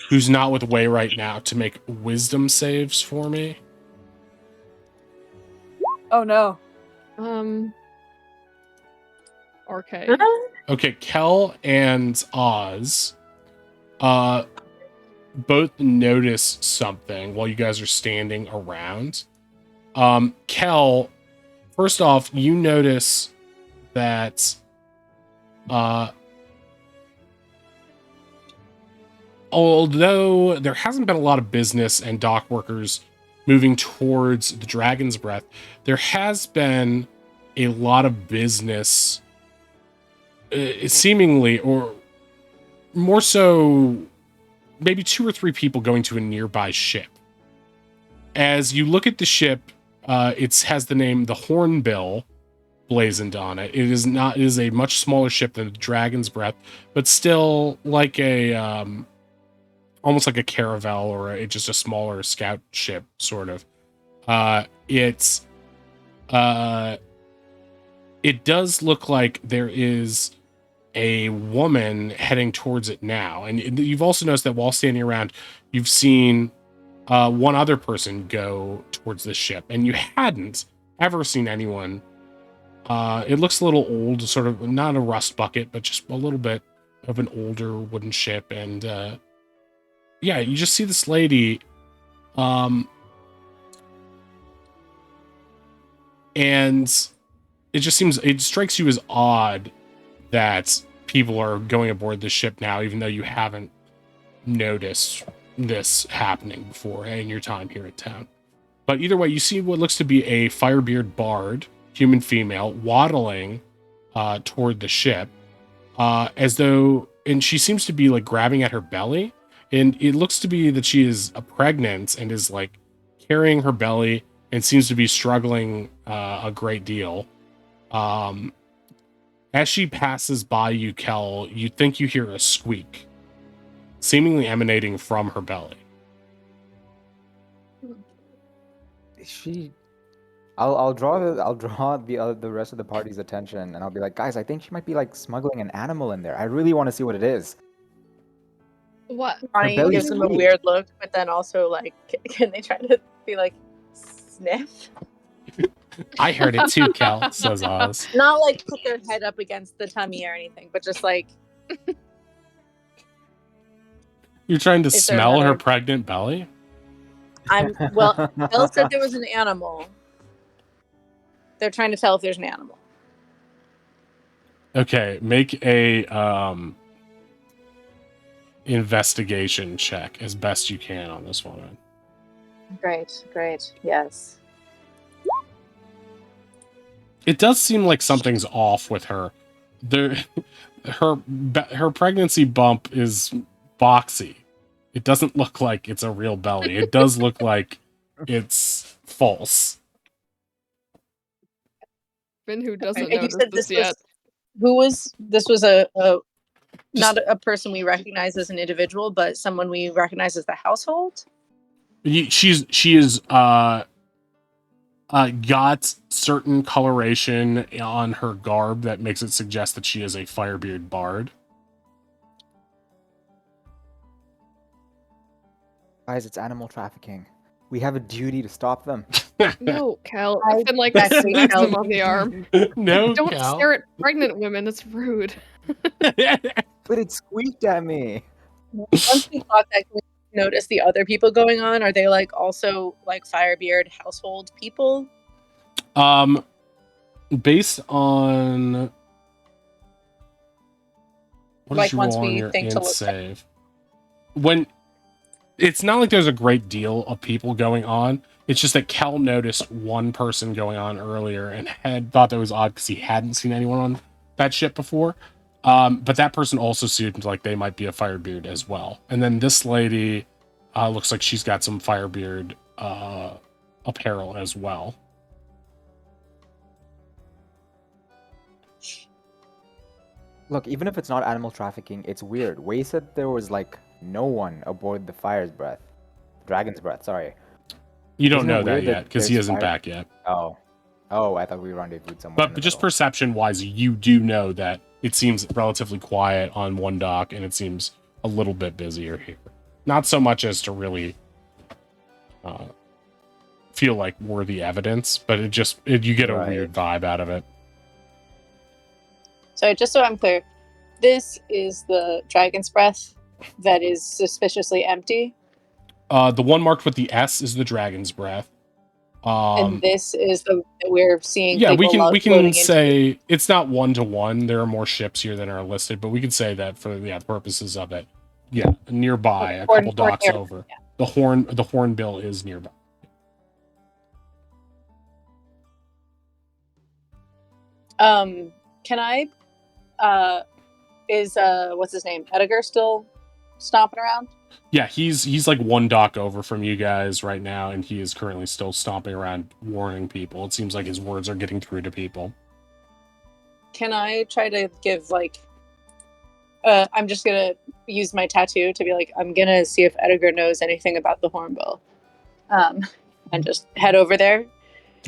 who's not with Way right now to make wisdom saves for me. Oh no. Okay. Okay, Kel and Oz both notice something while you guys are standing around. Kel, first off, you notice that although there hasn't been a lot of business and dock workers moving towards the Dragon's Breath, there has been a lot of business, seemingly, or more so, maybe 2 or 3 people going to a nearby ship. As you look at the ship, it has the name the Hornbill blazoned on it. It is a much smaller ship than the Dragon's Breath, but still like a almost like a caravel or just a smaller scout ship, sort of. It does look like there is a woman heading towards it now, and you've also noticed that while standing around, you've seen one other person go towards the ship, and you hadn't ever seen anyone. It looks a little old, sort of not a rust bucket, but just a little bit of an older wooden ship. And yeah, you just see this lady, and it strikes you as odd that people are going aboard this ship now, even though you haven't noticed this happening before in your time here at town. But either way, you see what looks to be a Firebeard bard, human female, waddling toward the ship, as though, and she seems to be like grabbing at her belly, and it looks to be that she is pregnant and is like carrying her belly and seems to be struggling a great deal. As she passes by you, Kel, you think you hear a squeak, seemingly emanating from her belly. I'll draw the rest of the party's attention, and I'll be like, guys, I think she might be like smuggling an animal in there. I really want to see what it is. What? Ronnie belly gives him a squeak. weird look, but then also like, can they try to be like sniff? I heard it too, Kel, says Oz. Not like put their head up against the tummy or anything, but just like You're trying to Is there smell her another- pregnant belly? Bill said there was an animal. They're trying to tell if there's an animal. Okay, make a investigation check as best you can on this one. Great, yes. It does seem like something's off with her. Her pregnancy bump is boxy. It doesn't look like it's a real belly. It does look like it's false. Finn, who doesn't And you notice said this yet. this was a not a person we recognize as an individual, but someone we recognize as the household? She is got certain coloration on her garb that makes it suggest that she is a Firebeard bard. Guys, it's animal trafficking. We have a duty to stop them. No, Cal. I- Finn, like, That's smacks Cal. him on the arm. No, Don't Cal. stare at pregnant women. It's rude. But it squeaked at me. Once we clock that, can we notice the other people going on? Are they like also like Firebeard household people? Based on what Like did you once roll on we your think to int look save? When it's not like there's a great deal of people going on. It's just that Kel noticed one person going on earlier and had thought that was odd because he hadn't seen anyone on that ship before. But that person also seemed like they might be a Firebeard as well. And then this lady looks like she's got some Firebeard apparel as well. Look, even if it's not animal trafficking, it's weird. Wei said there was like no one aboard the Dragon's Breath, sorry. You don't Isn't it know that weird that yet because he there's isn't fire- back yet. Oh, I thought we rendezvoused somewhere. in But the just middle. perception-wise, you do know that it seems relatively quiet on one dock, and it seems a little bit busier here. Not so much as to really feel like worthy evidence, but you get a Right. weird vibe out of it. So just so I'm clear, this is the Dragon's Breath that is suspiciously empty, The one marked with the S is the Dragon's Breath. and this is the that we're seeing. Yeah, we people can loading into. say it's not 1-to-1. There are more ships here than are listed, but we can say that for the purposes of it. Yeah, nearby, a couple docks near- over. Yeah. The hornbill is nearby. Can I? Is what's his name? Edgar still stomping around? Yeah, he's like one dock over from you guys right now, and he is currently still stomping around warning people. It seems like his words are getting through to people. Can I try to give like? I'm just gonna use my tattoo to be like, I'm gonna see if Edgar knows anything about the hornbill, and just head over there.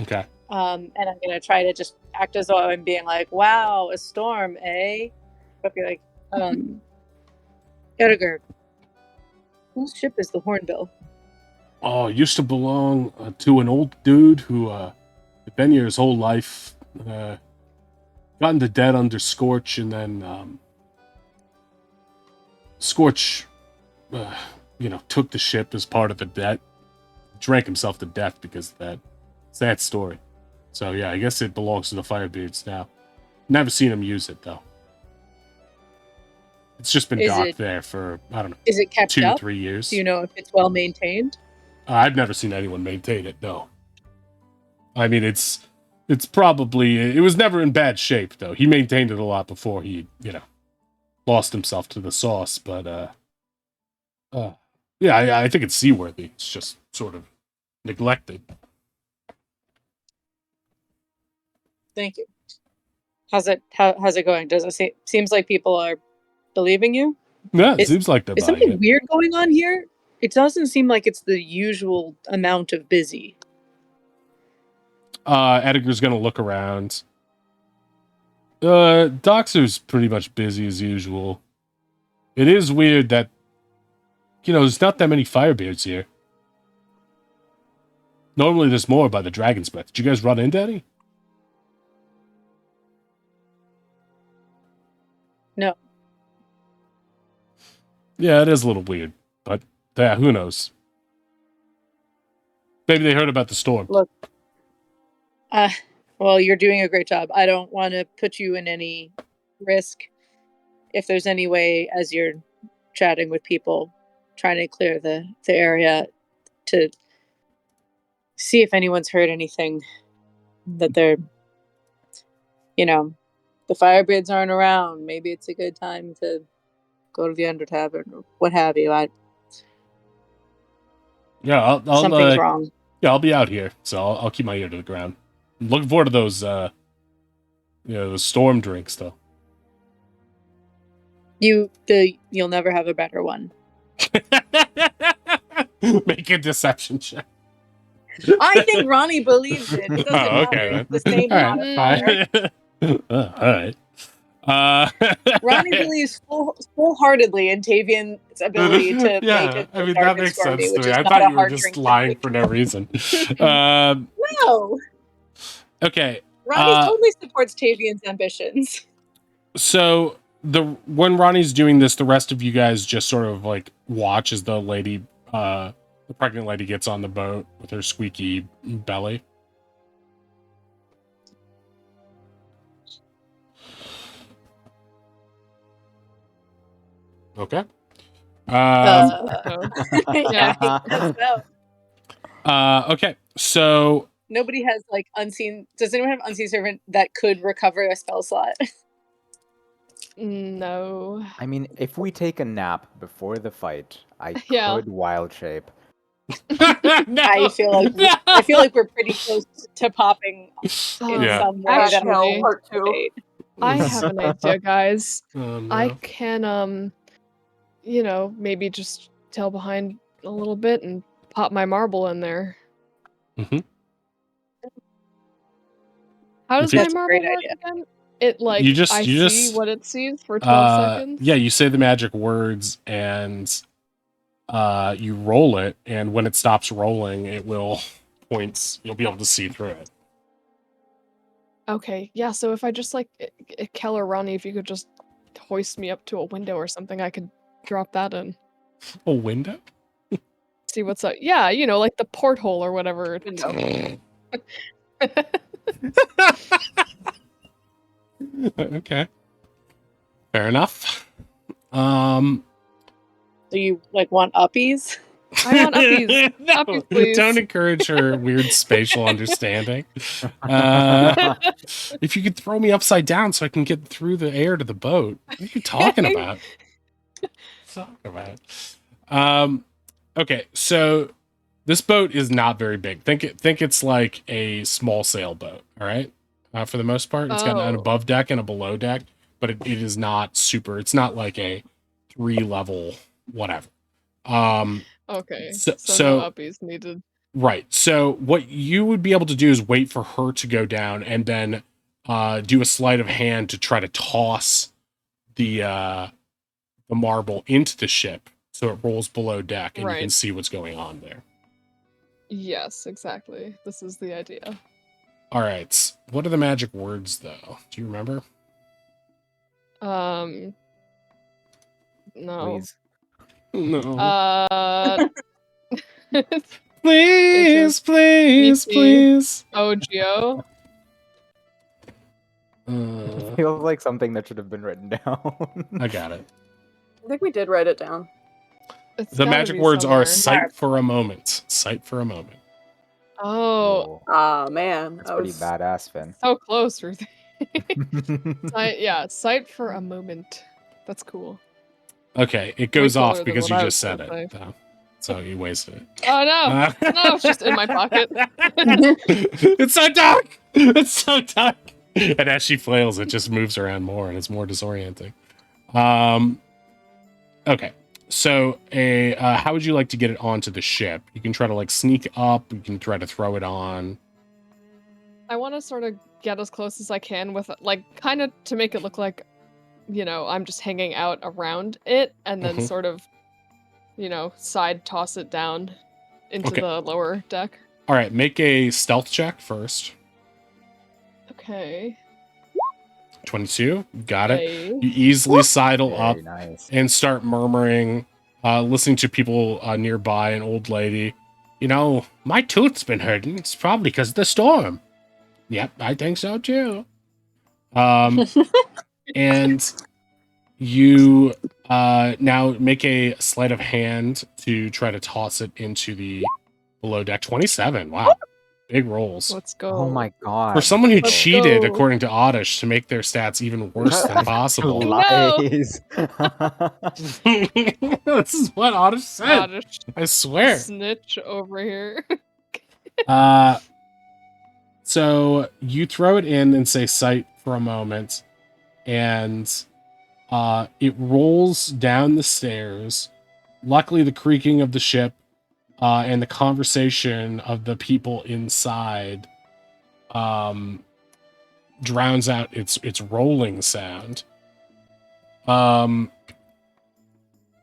Okay. And I'm gonna try to just act as though I'm being like, "Wow, a storm, eh?" But be like, Edgar, whose ship is the hornbill? Oh, it used to belong to an old dude who had been here his whole life. Got into debt under Scorch, and then Scorch, took the ship as part of the debt. Drank himself to death because of that. Sad story. So yeah, I guess it belongs to the Firebeards now. Never seen him use it though. It's just been Is docked it- there for, I don't know, Is it kept up? 2-3 years. Do you know if it's well maintained? I've never seen anyone maintain it, no. I mean, it's probably, it was never in bad shape, though. He maintained it a lot before he, lost himself to the sauce, but, yeah, I think it's seaworthy. It's just sort of neglected. Thank you. How's it going? Does it seems like people are believing you? Yeah, it Is- seems like they're Is buying something it. weird going on here? It doesn't seem like it's the usual amount of busy. Edgar's gonna look around. Doxer's pretty much busy as usual. It is weird that, there's not that many Firebeards here. Normally there's more by the Dragon's Breath. Did you guys run into any? No. Yeah, it is a little weird, but yeah, who knows? Maybe they heard about the storm. Look, well, you're doing a great job. I don't want to put you in any risk. If there's any way, as you're chatting with people, trying to clear the area, to see if anyone's heard anything that they're, the Firebeards aren't around. Maybe it's a good time to go to the Under Tavern or what have you. Yeah, I'll Something's wrong. yeah, I'll be out here, so I'll keep my ear to the ground. I'm looking forward to those those storm drinks though. You'll never have a better one. Make a deception check. I think Ronnie believes it. It doesn't Oh, okay, matter. then. It's the same All modifier. right. All right. Ronnie believes full-heartedly in Tavian's ability to make yeah, it I mean dark that and makes stormy, sense to which me. is I not thought a you were hard just drink to lying make. for no reason. No, Okay. Ronnie totally supports Tavian's ambitions. So when Ronnie's doing this, the rest of you guys just sort of like watch as the lady, the pregnant lady, gets on the boat with her squeaky belly. Okay. Yeah, I guess so. Okay. So Nobody has like unseen. Does anyone have unseen servant that could recover a spell slot? No. I mean, if we take a nap before the fight, I Yeah. could wild shape. no, I feel like we're pretty close to popping in Yeah. some way that Actually, will part two. debate. I have an idea, guys. Oh, no. I can, you know, maybe just tail behind a little bit and pop my marble in there. Mhm. How does you- my That's a marble great work idea. again? It like You just- I you see just, what it sees for 12 seconds. Yeah, you say the magic words and you roll it, and when it stops rolling, it will points. You'll be able to see through it. Okay, yeah. So if I just like Kel or Ronnie, if you could just hoist me up to a window or something, I could drop that in. A window? See what's up. Yeah, you know, like the porthole or whatever. Window. Okay. Fair enough. So you like want uppies? I want uppies. No, Uppies, please. don't encourage her weird spatial understanding. If you could throw me upside down so I can get through the air to the boat. What are you talking about? Okay, so this boat is not very big. Think it's like a small sailboat, all right? For the most part. It's got an Oh. above deck and a below deck, but it is not super. It's not like a 3-level whatever. Okay. So- So no uppies needed. Right. So what you would be able to do is wait for her to go down and then do a sleight of hand to try to toss the marble into the ship so it rolls below deck and you can Right. see what's going on there. Yes, exactly. This is the idea. All right. What are the magic words though? Do you remember? No. Please. No. Please, Please, please, me. please. OGO. Feels like something that should have been written down. I got it. I think we did write it down. It's The gotta magic be words are somewhere. sight for a moment. Sight for a moment. Oh, Whoa, Ah, man. that's I pretty was badass, Finn. so close, Ruthie. Sight for a moment. That's cool. Okay, it goes cooler off than because what you I just was said gonna it. Though. So you wasted it. Oh no! No, it's just in my pocket. It's so dark. It's so dark. And as she flails, it just moves around more, and it's more disorienting. Okay. So, how would you like to get it onto the ship? You can try to like sneak up. You can try to throw it on. I want to sort of get as close as I can with, like, kind of to make it look like, you know, I'm just hanging out around it, and then Mhm. sort of, you know, side toss it down into Okay. the lower deck. All right, make a stealth check first. Okay. 22. Got it. Hey. You easily sidle up Very nice. and start murmuring, listening to people nearby, an old lady. You know, my tooth's been hurting. It's probably because of the storm. Yep, I think so too. And you now make a sleight of hand to try to toss it into the below deck. 27. Wow. Big rolls. Let's go. Oh my god. For someone who Let's cheated, go. according to Oddish, to make their stats even worse than possible. Lies. This is what Oddish said. Oddish I swear. snitch over here. So you throw it in and say sight for a moment, and it rolls down the stairs. Luckily, the creaking of the ship and the conversation of the people inside drowns out its rolling sound.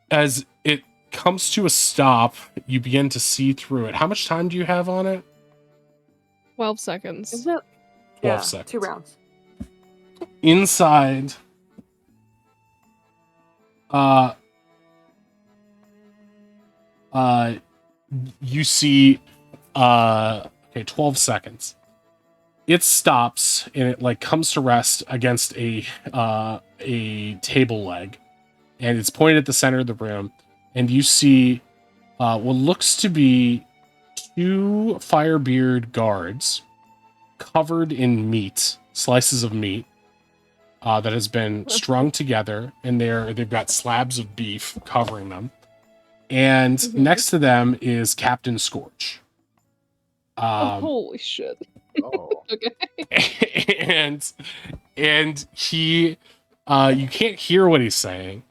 As it comes to a stop, you begin to see through it. How much time do you have on it? 12 seconds. Is it? 12 Yeah, seconds. 2 rounds. Inside, you see, okay, 12 seconds. It stops and it like comes to rest against a table leg, and it's pointed at the center of the room, and you see what looks to be 2 Firebeard guards covered in meat, slices of meat that has been strung together, and they've got slabs of beef covering them. And next to them is Captain Scorch. Oh, holy shit. Oh. Okay. and he you can't hear what he's saying,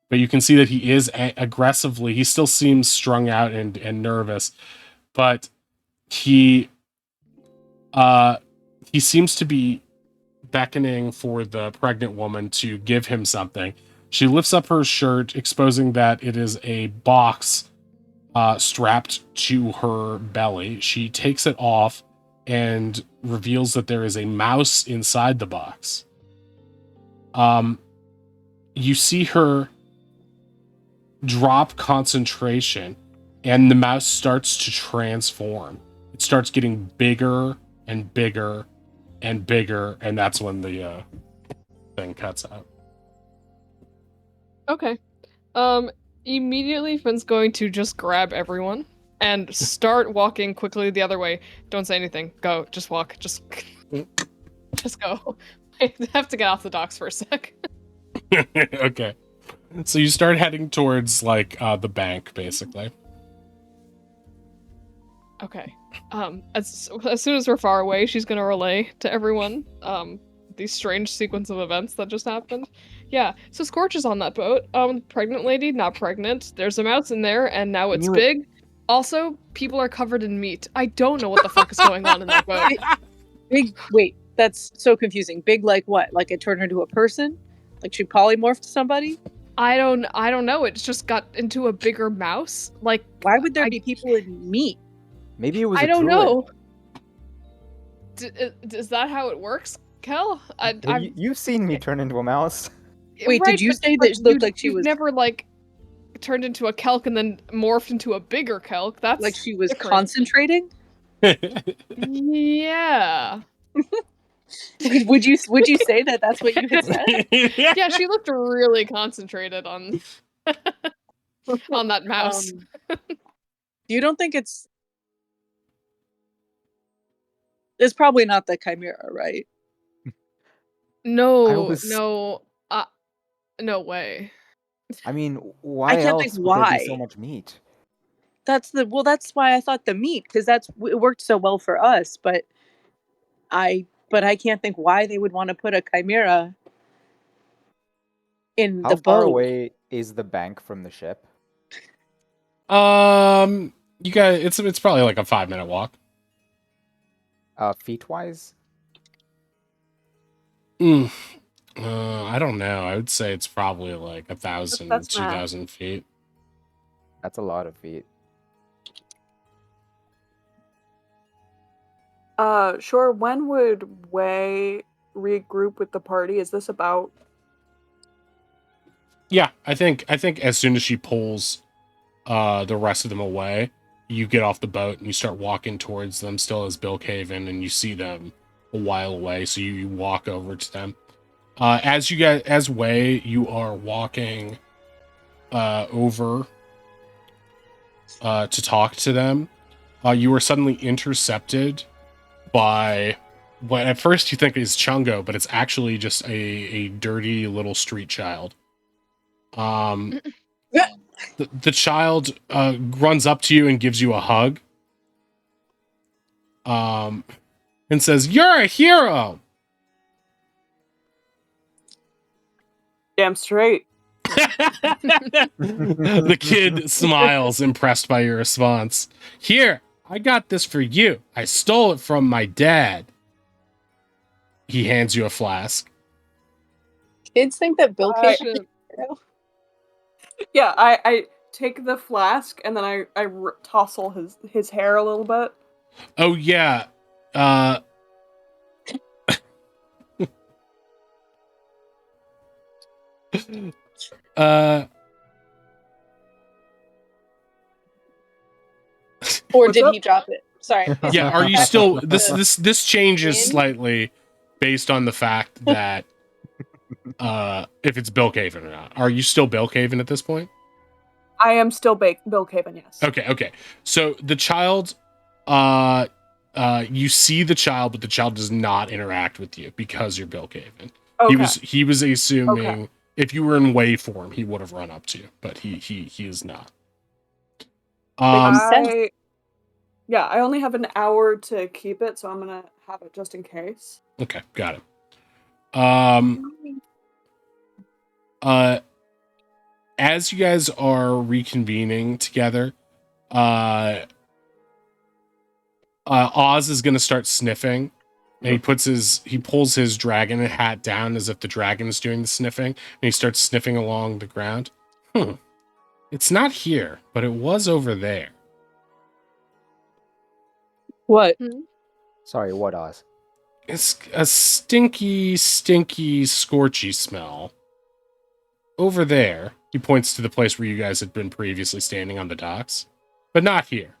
but you can see that he is aggressively, he still seems strung out and nervous, but he seems to be beckoning for the pregnant woman to give him something. She lifts up her shirt, exposing that it is a box strapped to her belly. She takes it off and reveals that there is a mouse inside the box. You see her drop concentration, and the mouse starts to transform. It starts getting bigger and bigger and bigger, and that's when the thing cuts out. Okay. Immediately Finn's going to just grab everyone and start walking quickly the other way. Don't say anything. Go. Just walk. Just go. I have to get off the docks for a sec. Okay. So you start heading towards like the bank, basically. Okay. As soon as we're far away, she's gonna relay to everyone these strange sequence of events that just happened. Yeah. So Scorch is on that boat. Pregnant lady, not pregnant. There's a mouse in there, and now it's big. Also, people are covered in meat. I don't know what the fuck is going on in that boat. Big. Wait, that's so confusing. Big like what? Like it turned her into a person? Like she polymorphed somebody? I don't know. It's just got into a bigger mouse. Like, why would there be people in meat? Maybe it was. I don't know. Is that how it works, Kel? You've seen me turn into a mouse. Wait, right, did you say that it looked like she was never like turned into a kelk and then morphed into a bigger kelk? That's like she was different. concentrating? Yeah. Would you say that that's what you had said? Yeah, she looked really concentrated on on that mouse. You don't think it's probably not the chimera, right? No, no way. I mean, why can't else think would there why. be so much meat? That's why I thought the meat, because it worked so well for us, but I can't think why they would want to put a chimera in How the far boat. away is the bank from the ship? You guys, it's probably like a 5-minute walk. Feet wise? I don't know. I would say it's probably like 1,000, That's 2,000 feet. That's a lot of feet. Sure, when would Wei regroup with the party? Is this about... Yeah, I think as soon as she pulls the rest of them away, you get off the boat and you start walking towards them still as Bill Caven, and you see them a while away, so you walk over to them. As Wei, you are walking over to talk to them. You are suddenly intercepted by what at first you think is Chungo, but it's actually just a dirty little street child. The child runs up to you and gives you a hug. And says, "You're a hero." Damn straight. The kid smiles, impressed by your response. "Here, I got this for you. I stole it from my dad." He hands you a flask. Kids think that Bill I- Cage is a hero. Yeah, I take the flask and then I tousle his hair a little bit. Oh yeah. Uh Or What's did up? he drop it? Sorry. Is yeah, he are you back still to this changes in? slightly based on the fact that if it's Bill Caven or not. Are you still Bill Caven at this point? I am still Bill Caven, yes. Okay. So the child you see the child, but the child does not interact with you because you're Bill Caven. Okay. He was assuming Okay. if you were in way form, he would have run up to you, but he is not. I only have an hour to keep it, so I'm gonna have it just in case. Okay, got it. As you guys are reconvening together, Oz is gonna start sniffing, and he pulls his dragon hat down as if the dragon is doing the sniffing, and he starts sniffing along the ground. It's not here, but it was over there. What? Sorry, what, Oz? It's a stinky, scorchy smell. Over there, he points to the place where you guys had been previously standing on the docks, but not here.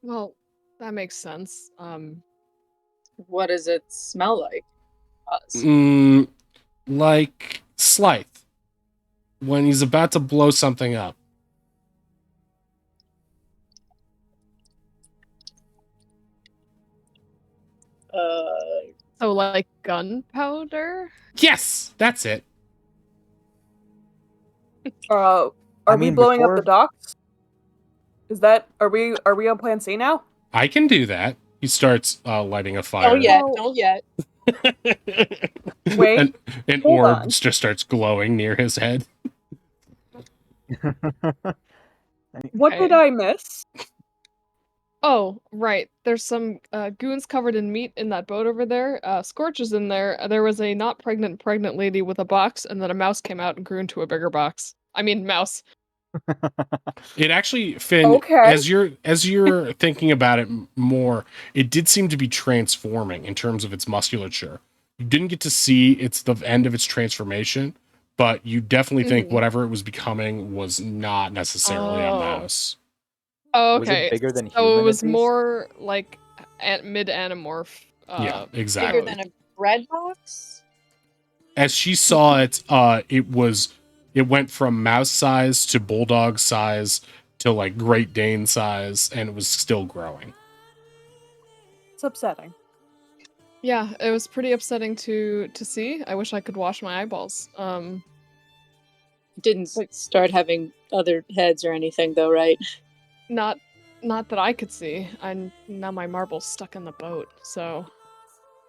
Well, that makes sense. What does it smell like? Us. Like Slythe, when he's about to blow something up. So like gunpowder? Yes, that's it. Are I we mean, blowing up before- the docks? Are we on plan C now? I can do that. He starts lighting a fire. Oh yeah, Well- don't yet. Wait, an hold orb on. just starts glowing near his head. What did Okay. I miss? Oh, right. There's some goons covered in meat in that boat over there. Scorch is in there. There was a not pregnant lady with a box, and then a mouse came out and grew into a bigger box. I mean, mouse. It actually, Finn, Okay. as you're thinking about it more, it did seem to be transforming in terms of its musculature. You didn't get to see the end of its transformation, but you definitely think whatever it was becoming was not necessarily a Oh. mouse. Oh, Was it okay. bigger than So human, it at was least? more like mid-anamorph. Yeah, Bigger exactly. than a bread box? As she saw it, it went from mouse size to bulldog size to like Great Dane size, and it was still growing. It's upsetting. Yeah, it was pretty upsetting to see. I wish I could wash my eyeballs. Didn't start having other heads or anything though, right? Not that I could see. Now my marble's stuck in the boat. So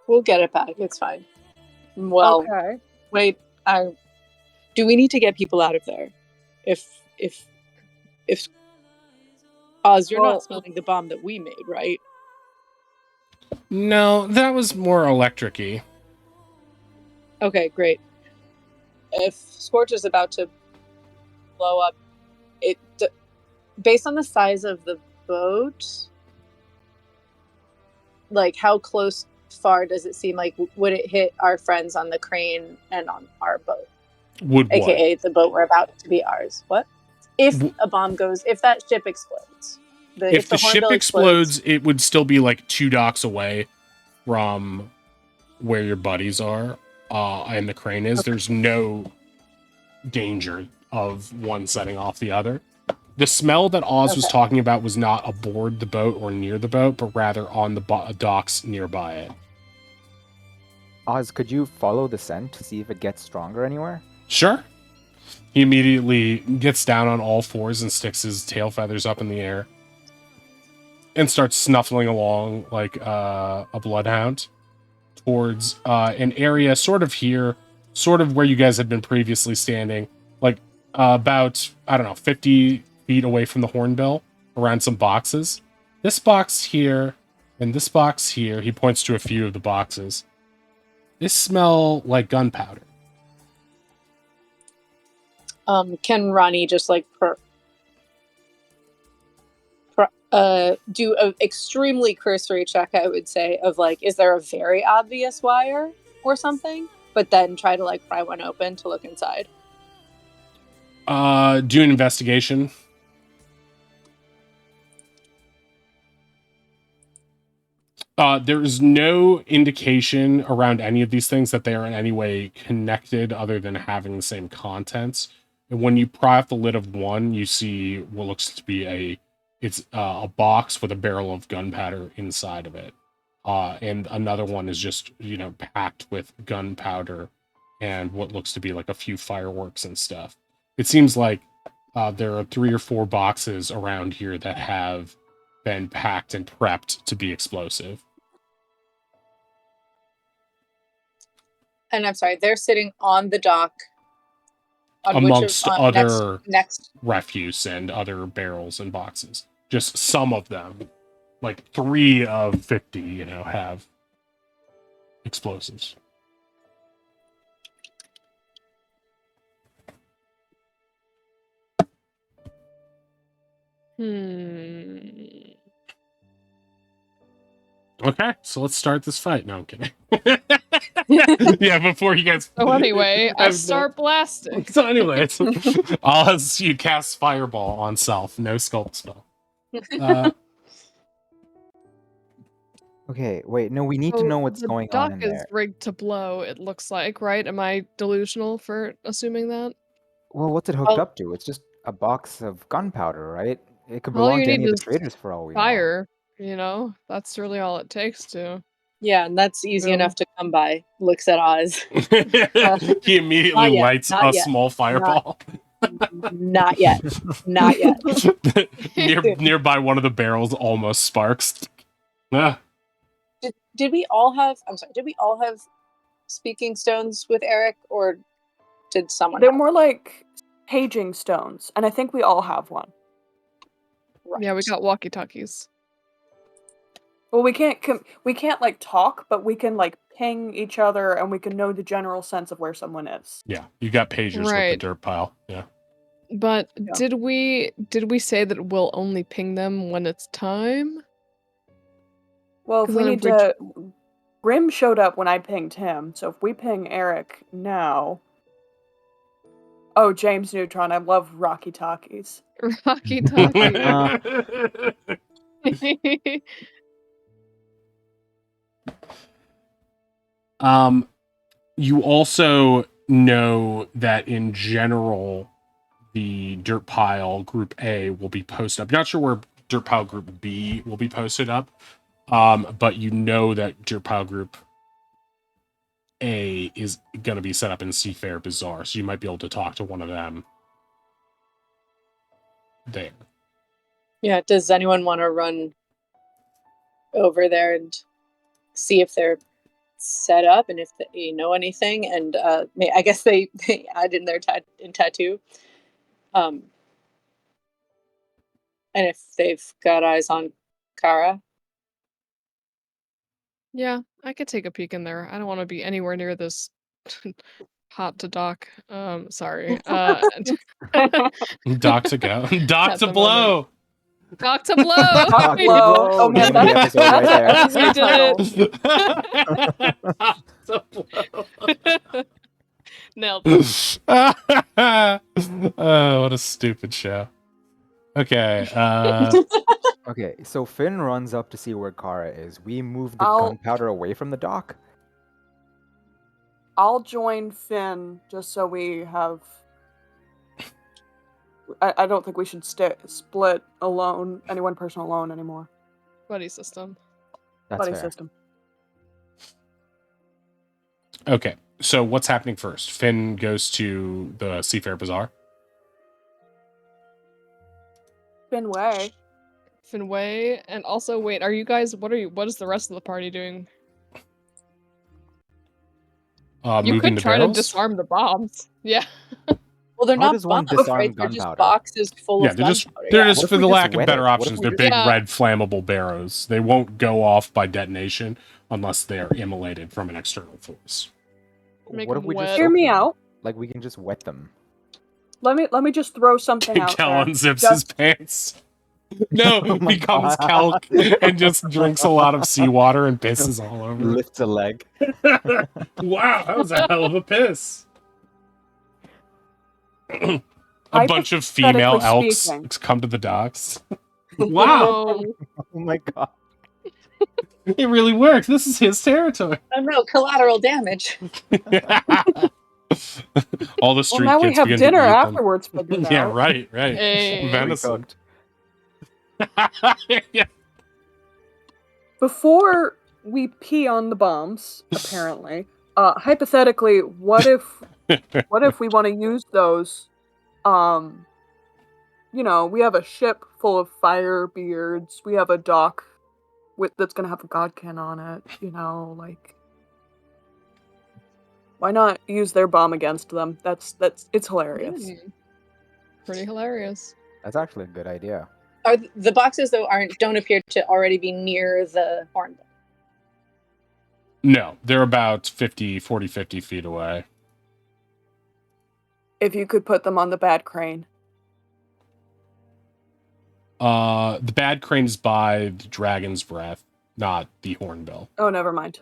We'll get it back. It's fine. Well, Okay. wait. Do we need to get people out of there? If Oz, you're Well- not smelling the bomb that we made, right? No, that was more electric-y. Okay, great. If Scorch is about to blow up, based on the size of the boat, like how far does it seem like would it hit our friends on the crane and on our boat, Would what? aka the boat we're about to be ours? What if W- a bomb goes? If that ship explodes? If the ship hornbill explodes, it would still be like 2 docks away from where your buddies are, and the crane is. Okay. There's no danger of one setting off the other. The smell that Oz was Okay. talking about was not aboard the boat or near the boat, but rather on the docks nearby it. Oz, could you follow the scent to see if it gets stronger anywhere? Sure. He immediately gets down on all fours and sticks his tail feathers up in the air and starts snuffling along like a bloodhound towards an area sort of here, sort of where you guys had been previously standing, like about, I don't know, 50 feet away from the hornbill, around some boxes. This box here and this box here, he points to a few of the boxes. They smell like gunpowder. Can Ronnie just like do an extremely cursory check, I would say, of like, is there a very obvious wire or something? But then try to like pry one open to look inside. Do an investigation. There is no indication around any of these things that they are in any way connected other than having the same contents. And when you pry off the lid of one, you see what looks to be a box with a barrel of gunpowder inside of it. And another one is just, packed with gunpowder and what looks to be like a few fireworks and stuff. It seems like there are 3 or 4 boxes around here that have been packed and prepped to be explosive. And I'm sorry, they're sitting on the dock. Amongst other next refuse and other barrels and boxes. Just some of them, like 3 of 50, have explosives. Okay, so let's start this fight. No, I'm kidding. Yeah, before you guys. So anyway, I start blasting. So anyway, Oz, you cast Fireball on self. No sculpt spell. Okay, wait, no, we need to know what's going on in The dock there. is rigged to blow, it looks like, right? Am I delusional for assuming that? Well, what's it hooked up to? It's just a box of gunpowder, right? It could All belong you to any need of the is traders for all we know. fire, That's really all it takes to. Yeah, and that's easy enough to come by. Looks at Oz. He immediately Not yet, lights not a yet, small fireball. Not yet. Not yet. Nearby one of the barrels almost sparks. Ah. Did we all have? I'm sorry. Did we all have speaking stones with Eric, or did someone? They're more like paging stones, and I think we all have one. Right. Yeah, we got walkie-talkies. Well, we can't like talk, but we can like ping each other, and we can know the general sense of where someone is. Yeah, you got pagers with the dirt pile. Yeah. But did we say that we'll only ping them when it's time? Well, if we need to, Grim showed up when I pinged him, so if we ping Eric now. Oh, James Neutron, I love Rocky Talkies. Rocky Talkies. You also know that in general, the dirt pile group A will be posted up. Not sure where dirt pile group B will be posted up, but you know that dirt pile group A is going to be set up in Seafair Bazaar, so you might be able to talk to one of them there. Yeah, does anyone want to run over there and see if they're set up and if they know anything? And I guess they add in their tattoo. And if they've got eyes on Kara. Yeah, I could take a peek in there. I don't want to be anywhere near this hot to dock. Sorry. Dock to go. Dock to blow. Dock to blow. Dock blow. Oh man, that's right easy title. Nailed it. Oh, what a stupid show. Okay. Okay, so Finn runs up to see where Kara is. We move the gunpowder away from the dock. I'll join Finn just so we I don't think we should split alone, any one person alone anymore. Buddy system. That's Buddy fair. system. Okay, so what's happening first? Finn goes to the Seafair Bazaar. Finway. Finway, and also wait, are you guys? What is the rest of the party doing? You Moving could the try barrels. to disarm the bombs. Yeah. Well, they're How not does one bombs, disarm right? They're just gunpowder? boxes full Yeah, of they're just gunpowder. they're Yeah. just What if for we the just lack of wet better it? What if options. we They're just- big Yeah. red flammable barrows. They won't go off by detonation unless they are immolated from an external force. Make What if them we just wet. Hear soak me them? out. Like we can just wet them. Let me just throw something out Cal there. unzips his Just pants. No, Oh my becomes God. Calc and drinks a lot of seawater and pisses all over. Lifts a leg. Wow, that was a hell of a piss. A bunch of female Hypothetically elks speaking. come to the docks. Wow, No. Oh my God. it really worked. This is his territory. Oh no, collateral damage. All the Well, street now we kids have begin dinner to eat them. afterwards figured Yeah, out. right. Hey. Venison. Recooked. Yeah. Before we pee on the bombs, apparently, hypothetically, what if we want to use those? We have a ship full of fire beards. We have a dock that's gonna have a godkin on it. Why not use their bomb against them? It's hilarious. Pretty hilarious. That's actually a good idea. Are the boxes though don't appear to already be near the hornbill? No, they're about 50 feet away. If you could put them on the bad crane. The bad crane is by the dragon's breath, not the hornbill. Oh, never mind.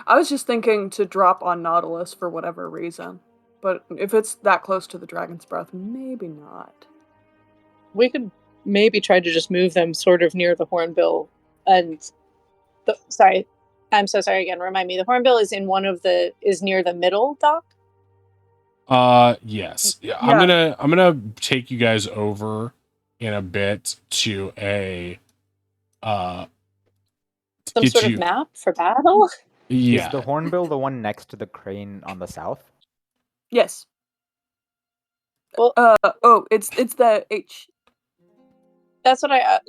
I was just thinking to drop on Nautilus for whatever reason. But if it's that close to the dragon's breath, maybe not. We could maybe try to just move them sort of near the hornbill. And sorry, I'm so sorry again. Remind me, the hornbill is is near the middle dock. Yes. Yeah. Yeah. I'm gonna take you guys over in a bit to a Some get sort you- of map for battle. Yeah. Is the hornbill the one next to the crane on the south? Yes. Well- it's the H. That's what I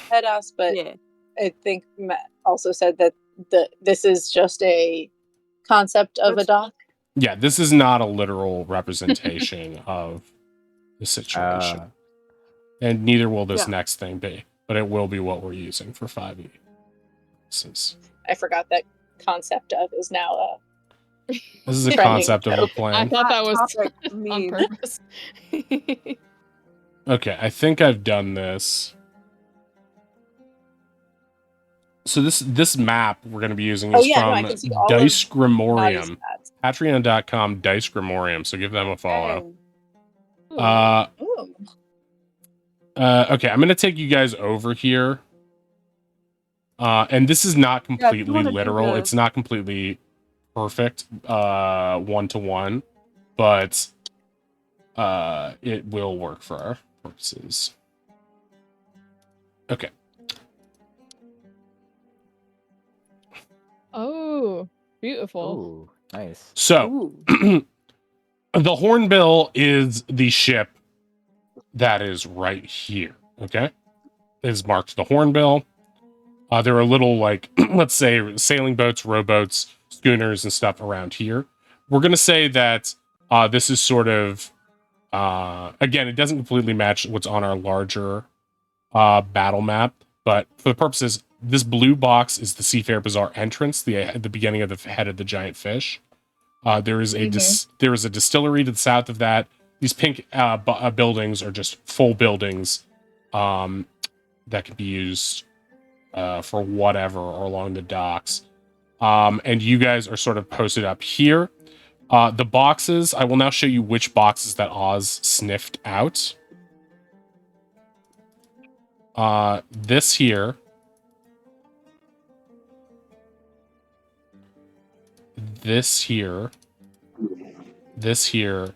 had asked, but Yeah. I think Matt also said that this is just a concept of a dock. Yeah, this is not a literal representation of the situation. And neither will this Yeah. next thing be, but it will be what we're using for 5e. I forgot that concept of is now This is a Trending. concept of a I plan. thought that was topic on meme. purpose. Okay, I think I've done this. So this map we're going to be using is I from can see all Dice of Grimorium. Naughty's Patreon.com, Dice Grimorium. So give them a follow. stats. Ooh. Okay, I'm going to take you guys over here. And this is not if you completely wanna do literal. the- It's not completely perfect one-to-one, but it will work for our purposes. Okay. Oh, beautiful. Ooh, nice. So Ooh. the Hornbill is the ship that is right here. Okay. It is marked the Hornbill. There are little, like, let's say, sailing boats, rowboats, schooners, and stuff around here. We're going to say that this is sort of, again, it doesn't completely match what's on our larger battle map, but for the purposes, this blue box is the Seafair Bazaar entrance, the beginning of the head of the giant fish. There is a there is a distillery to the south of that. These pink buildings are just full buildings that can be used for whatever or along the docks. And you guys are sort of posted up here. The boxes, I will now show you which boxes that Oz sniffed out. This here. This here. This here.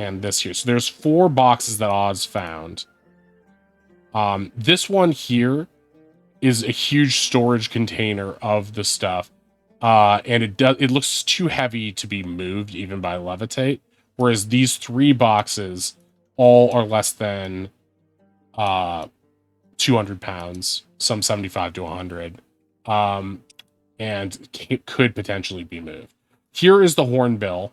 and this here. So there's 4 boxes that Oz found. This one here is a huge storage container of the stuff. And it looks too heavy to be moved even by levitate. Whereas these 3 boxes all are less than 200 pounds, some 75 to 100. And could potentially be moved. Here is the hornbill.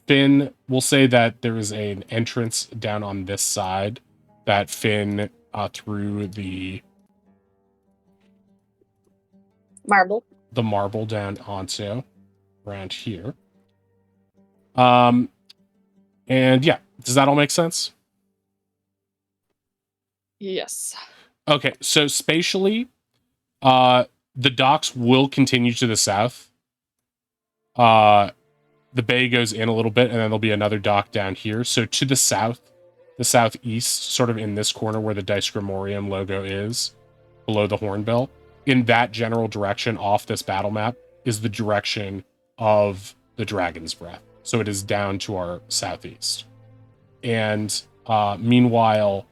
Finn will say that there is an entrance down on this side that Finn through the marble down onto around here. And yeah, does that all make sense? Yes. Okay, so spatially, the docks will continue to the south. The bay goes in a little bit, and then there'll be another dock down here. So to the south, the southeast, sort of in this corner where the Dice Grimorium logo is, below the hornbill, in that general direction off this battle map is the direction of the Dragon's Breath. So it is down to our southeast. And meanwhile,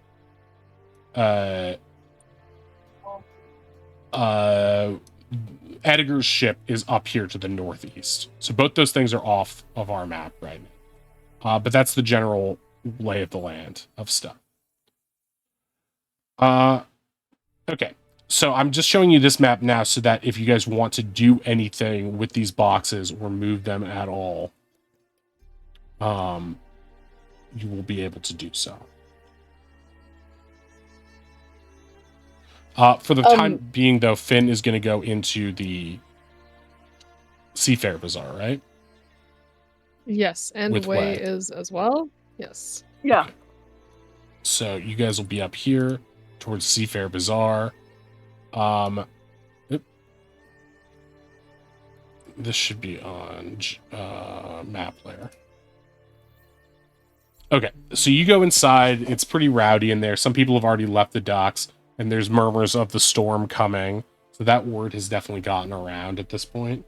Edgar's ship is up here to the northeast. So both those things are off of our map right now. But that's the general lay of the land of stuff. Okay. So I'm just showing you this map now so that if you guys want to do anything with these boxes or move them at all, you will be able to do so. For the time being, though, Finn is going to go into the Seafair Bazaar, right? Yes, and With Way Way. is as well. Yes. Yeah. So you guys will be up here towards Seafair Bazaar. This should be on map layer. Okay, so you go inside. It's pretty rowdy in there. Some people have already left the docks, and there's murmurs of the storm coming. So that word has definitely gotten around at this point.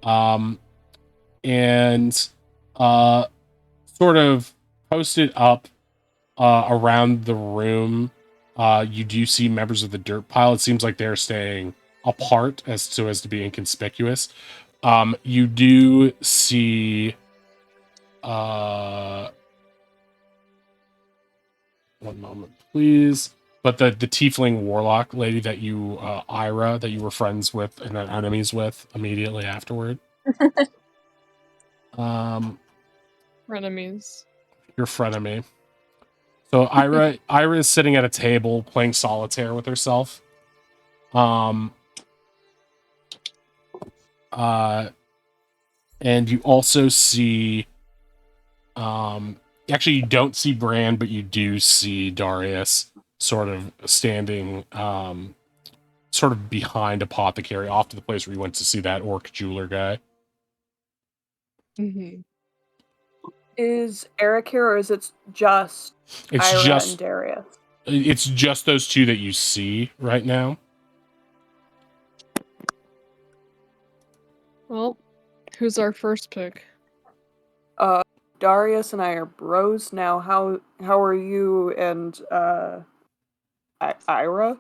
Sort of posted up around the room, you do see members of the dirt pile. It seems like they're staying apart as to be inconspicuous. You do see one moment, please. But the tiefling warlock lady that you, Ira, that you were friends with and then enemies with immediately afterward. Frenemies. Your frenemy. So Ira is sitting at a table playing solitaire with herself. And you also see, actually you don't see Bran, but you do see Darius sort of standing, sort of behind Apothecary, off to the place where you went to see that orc jeweler guy. Mm-hmm. Is Eric here, or is it just Ira and Darius? It's just those two that you see right now. Well, who's our first pick? Darius and I are bros now. How are you and Ira?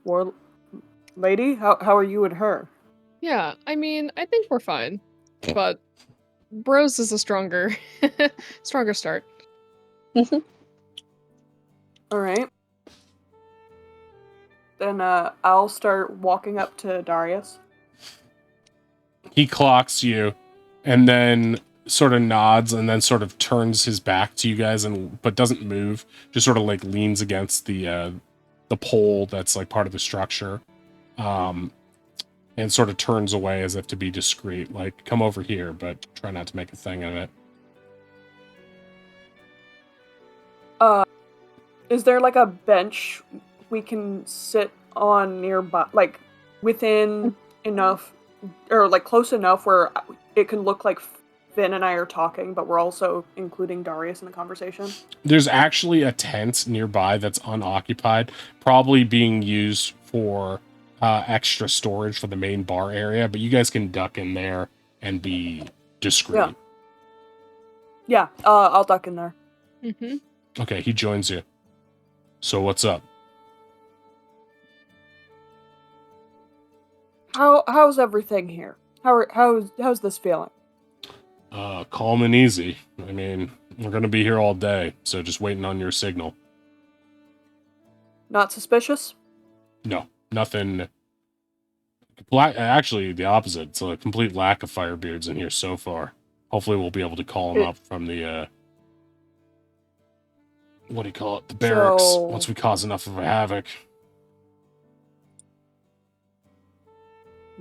War lady? How are you and her? Yeah, I mean, I think we're fine. But bros is a stronger start. Alright. Then I'll start walking up to Darius. He clocks you and then sort of nods and then sort of turns his back to you guys but doesn't move, just sort of like leans against the pole that's like part of the structure, and sort of turns away as if to be discreet, like, come over here, but try not to make a thing of it. Is there like a bench we can sit on nearby, like within enough, or like close enough where it can look like Finn and I are talking, but we're also including Darius in the conversation? There's actually a tent nearby that's unoccupied, probably being used for extra storage for the main bar area, but you guys can duck in there and be discreet. Yeah. Yeah, I'll duck in there. Mm-hmm. Okay, he joins you. So what's up? How's everything here? How's this feeling? Calm and easy. I mean, we're gonna be here all day, so just waiting on your signal. Not suspicious? No, nothing. Actually, the opposite. It's a complete lack of firebeards in here so far. Hopefully, we'll be able to call them up from the, what do you call it? The barracks, once we cause enough of a havoc.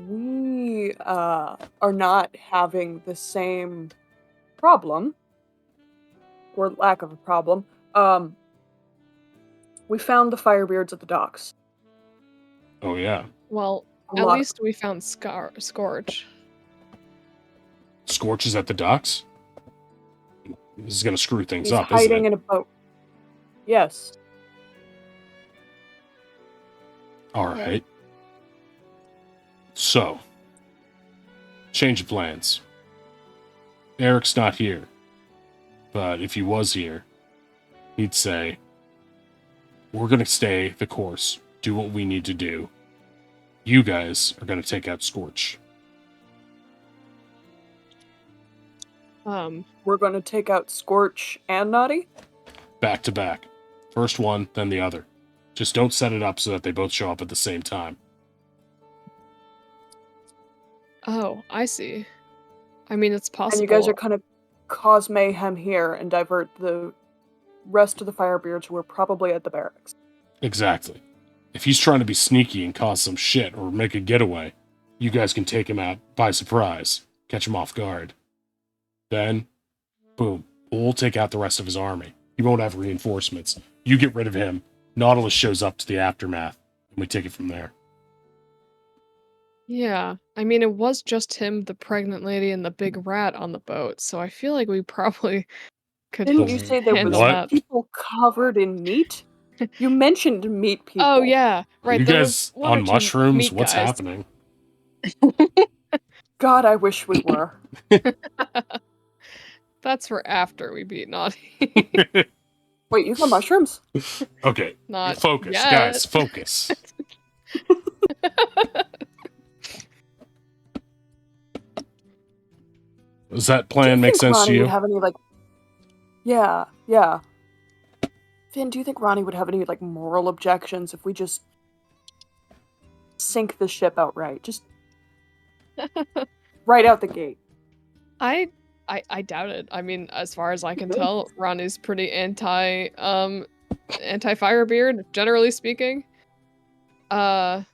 We are not having the same problem, or lack of a problem. We found the firebeards at the docks. Oh, yeah. Well, A at lot. least we found Scorch. Scorch is at the docks? This is gonna screw things He's up, isn't hiding it? in a boat. Yes. Alright. So, change of plans. Eric's not here. But if he was here, he'd say, we're gonna stay the course, do what we need to do. You guys are gonna take out Scorch. We're gonna take out Scorch and Naughty? Back to back. First one, then the other. Just don't set it up so that they both show up at the same time. Oh, I see. I mean, it's possible. And you guys are gonna cause mayhem here and divert the rest of the firebeards who are probably at the barracks. Exactly. If he's trying to be sneaky and cause some shit or make a getaway, you guys can take him out by surprise, catch him off guard. Then, boom, we'll take out the rest of his army. He won't have reinforcements. You get rid of him, Nautilus shows up to the aftermath, and we take it from there. Yeah, I mean, it was just him, the pregnant lady, and the big rat on the boat, so I feel like we probably could Didn't you say there handle was that. people covered in meat? You mentioned meat people. Oh, yeah, Are right, you there guys was one or on two mushrooms? meat What's guys. happening? God, I wish we were. That's for after we beat Naughty. Wait, you got mushrooms? Okay, Not focus, yet. guys, focus. Does that plan make sense Ronnie to you? would have any, like... Yeah. Finn, do you think Ronnie would have any, like, moral objections if we just sink the ship outright? Just right out the gate. I doubt it. I mean, as far as I can tell, Ronnie's pretty anti Firebeard, generally speaking. But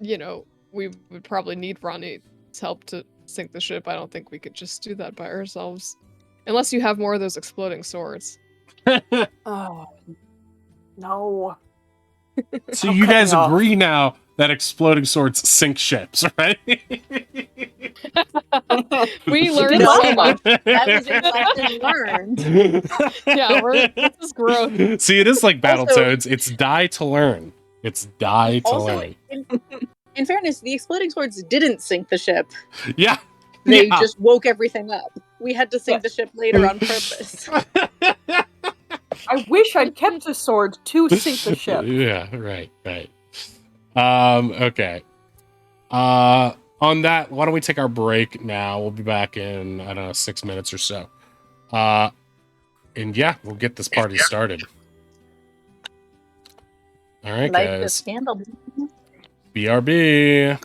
you know, we would probably need Ronnie's help to sink the ship. I don't think we could just do that by ourselves. Unless you have more of those exploding swords. Oh, no. So I'm you guys cutting off. agree now that exploding swords sink ships, right? We did learned not. so much. That was a lesson learned. Yeah, this is growth. See, it is like Also- Battletoads. It's die to learn. It's die to Also, learn. in fairness, the exploding swords didn't sink the ship. Yeah. They Yeah. just woke everything up. We had to sink Yes. the ship later on purpose. I wish I'd kept a sword to sink the ship. Yeah, right. Okay. On that, why don't we take our break now? We'll be back in, I don't know, 6 minutes or so. And yeah, we'll get this party started. All right, Light the guys. candle. BRB.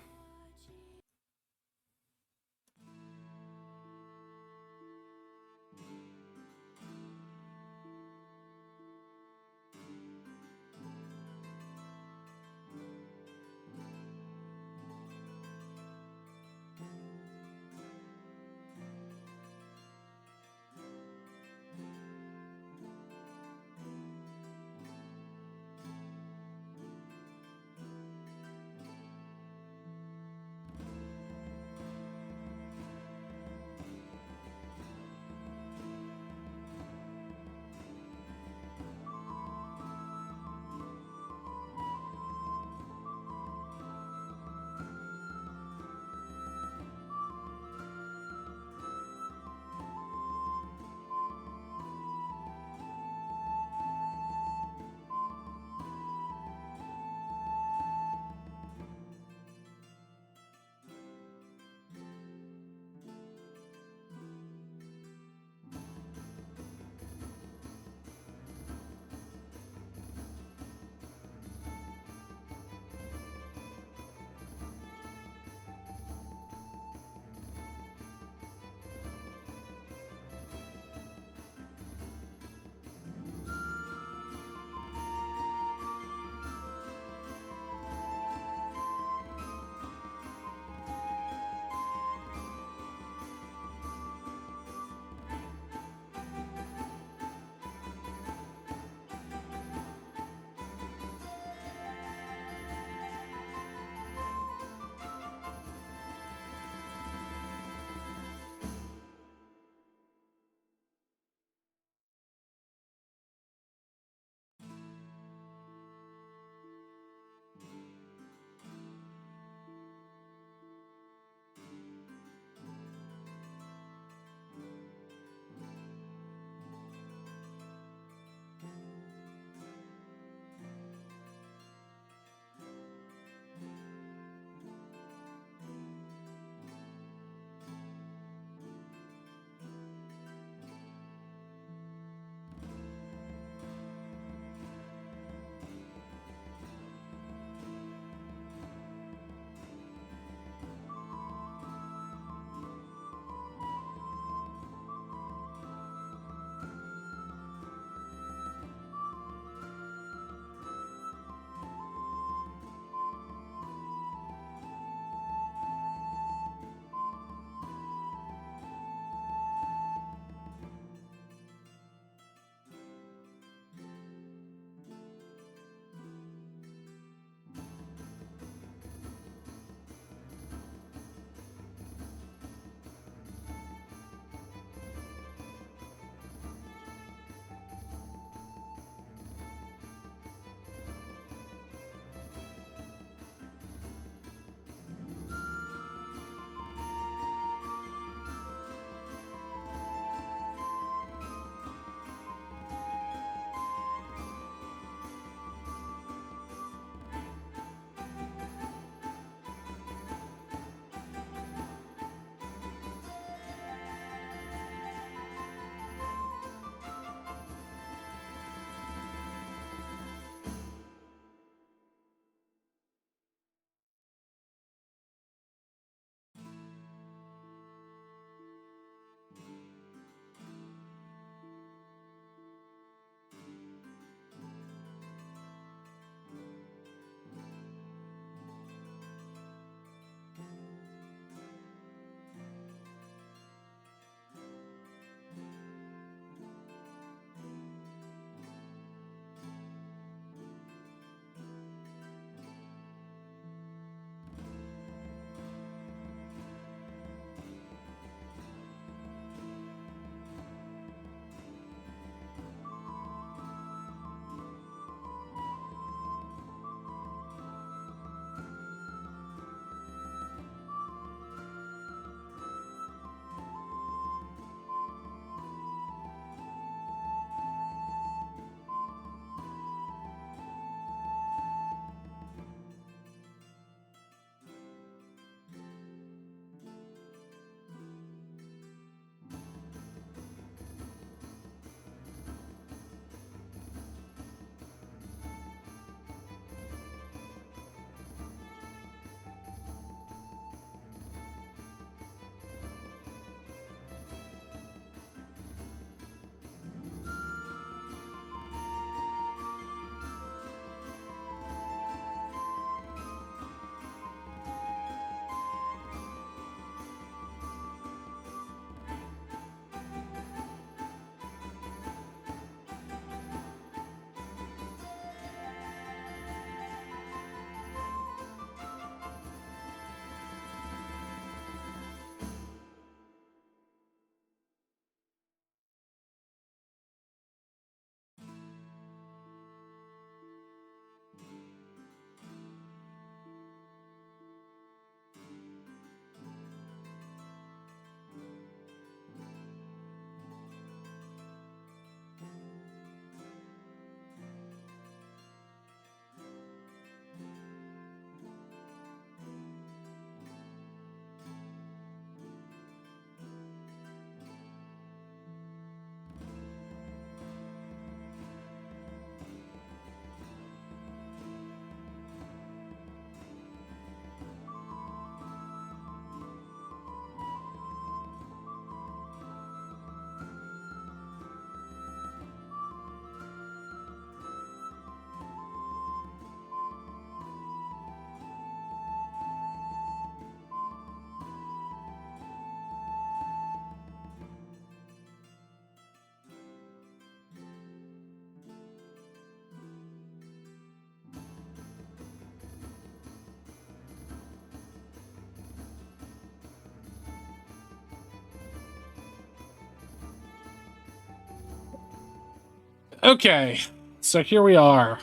Okay, so here we are,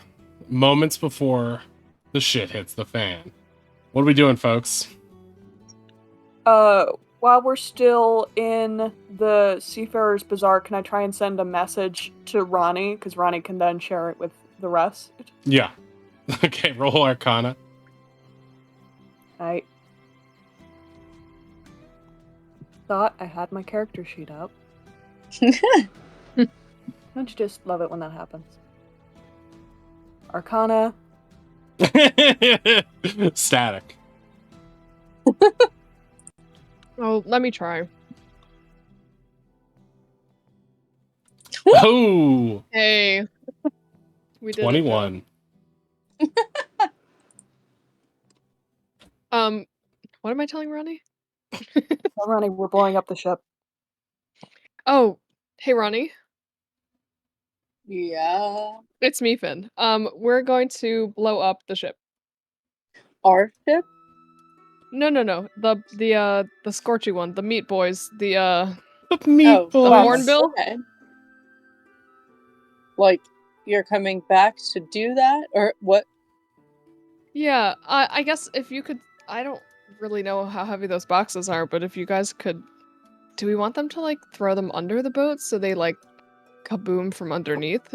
moments before the shit hits the fan. What are we doing, folks? While we're still in the Seafarer's Bazaar, can I try and send a message to Ronnie? Because Ronnie can then share it with the rest. Yeah. Okay, roll Arcana. I thought I had my character sheet up. Don't you just love it when that happens? Arcana. Static. Oh, let me try. Oh, Hey. We did 21. it, though. What am I telling Ronnie? Oh, Ronnie, we're blowing up the ship. Oh, hey Ronnie. Yeah. It's me, Finn. We're going to blow up the ship. Our ship? No. The scorchy one, the meat boys, the Meat Oh, the boys. hornbill. okay. Like, you're coming back to do that? Or what? Yeah, I guess if you could, I don't really know how heavy those boxes are, but if you guys could, do we want them to like throw them under the boat so they like kaboom from underneath?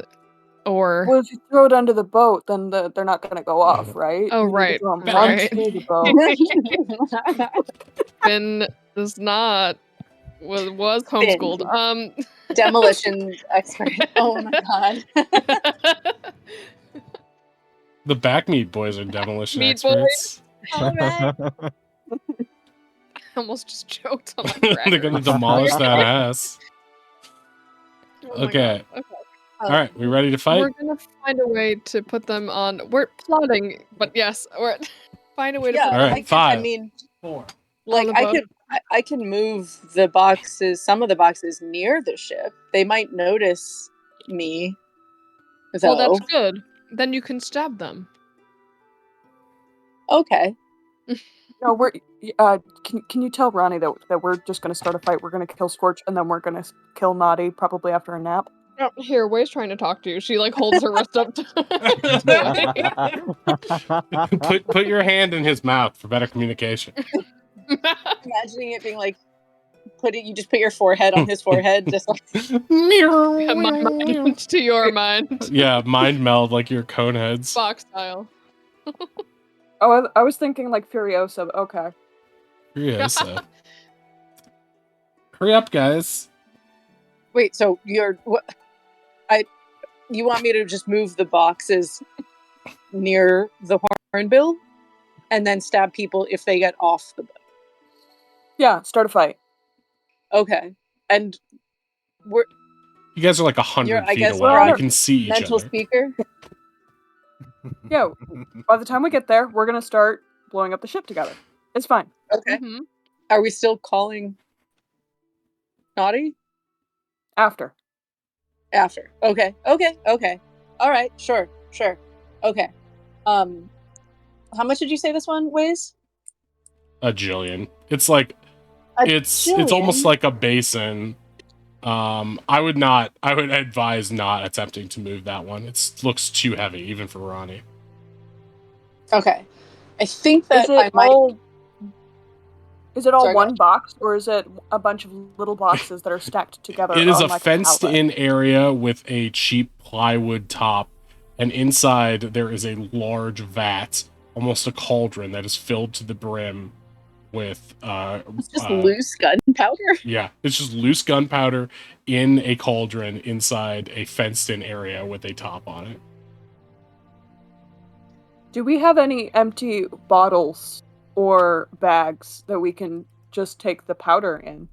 Or Well, if you throw it under the boat, then they're not going to go off, right? Oh, You need to right, throw 'em right. onto the boat. Finn does not was homeschooled. Demolition expert. Oh my god. The back meat boys are demolition Meat experts. All right. I almost just choked on my cracker. They're gonna demolish that ass. Oh my Okay. God. Okay. All right, we ready to fight? We're gonna find a way to put them on. We're plotting, but yes, we're find a way to Yeah, put All them. right, I 5, mean, 4. like the boat? I can move the boxes, some of the boxes near the ship. They might notice me, though. Well, that's good. Then you can stab them. Okay. No, can you tell Ronnie that we're just going to start a fight? We're going to kill Scorch, and then we're going to kill Naughty, probably after a nap. Oh, here, Way's trying to talk to you. She like holds her wrist up to Put your hand in his mouth for better communication. Imagining it being like you just put your forehead on his forehead, just like My mind to your mind. Yeah, mind meld like your cone heads. Box style. Oh, I was thinking like Furiosa. But okay. Furiosa. Hurry up, guys. wait, so you want me to just move the boxes near the hornbill and then stab people if they get off the boat? Yeah, start a fight. Okay. And we're You guys are like 100 I feet guess away. we're on You a can see each mental other. speaker. Yeah, by the time we get there, we're going to start blowing up the ship together. It's fine. Okay. Mhm. Are we still calling Naughty? After. After. Okay. All right. Sure. Okay. How much did you say this one weighs? A jillion. It's like it's jillion? almost like a basin. I would advise not attempting to move that one. It looks too heavy, even for Ronnie. Okay. I think that Is I it might. all? Is it all Sorry, go one ahead. box, or is it a bunch of little boxes that are stacked together? It is on a like fenced-in area with a cheap plywood top, and inside there is a large vat, almost a cauldron that is filled to the brim with It's just loose gunpowder. yeah, it's just loose gunpowder in a cauldron inside a fenced-in area with a top on it. Do we have any empty bottles or bags that we can just take the powder in?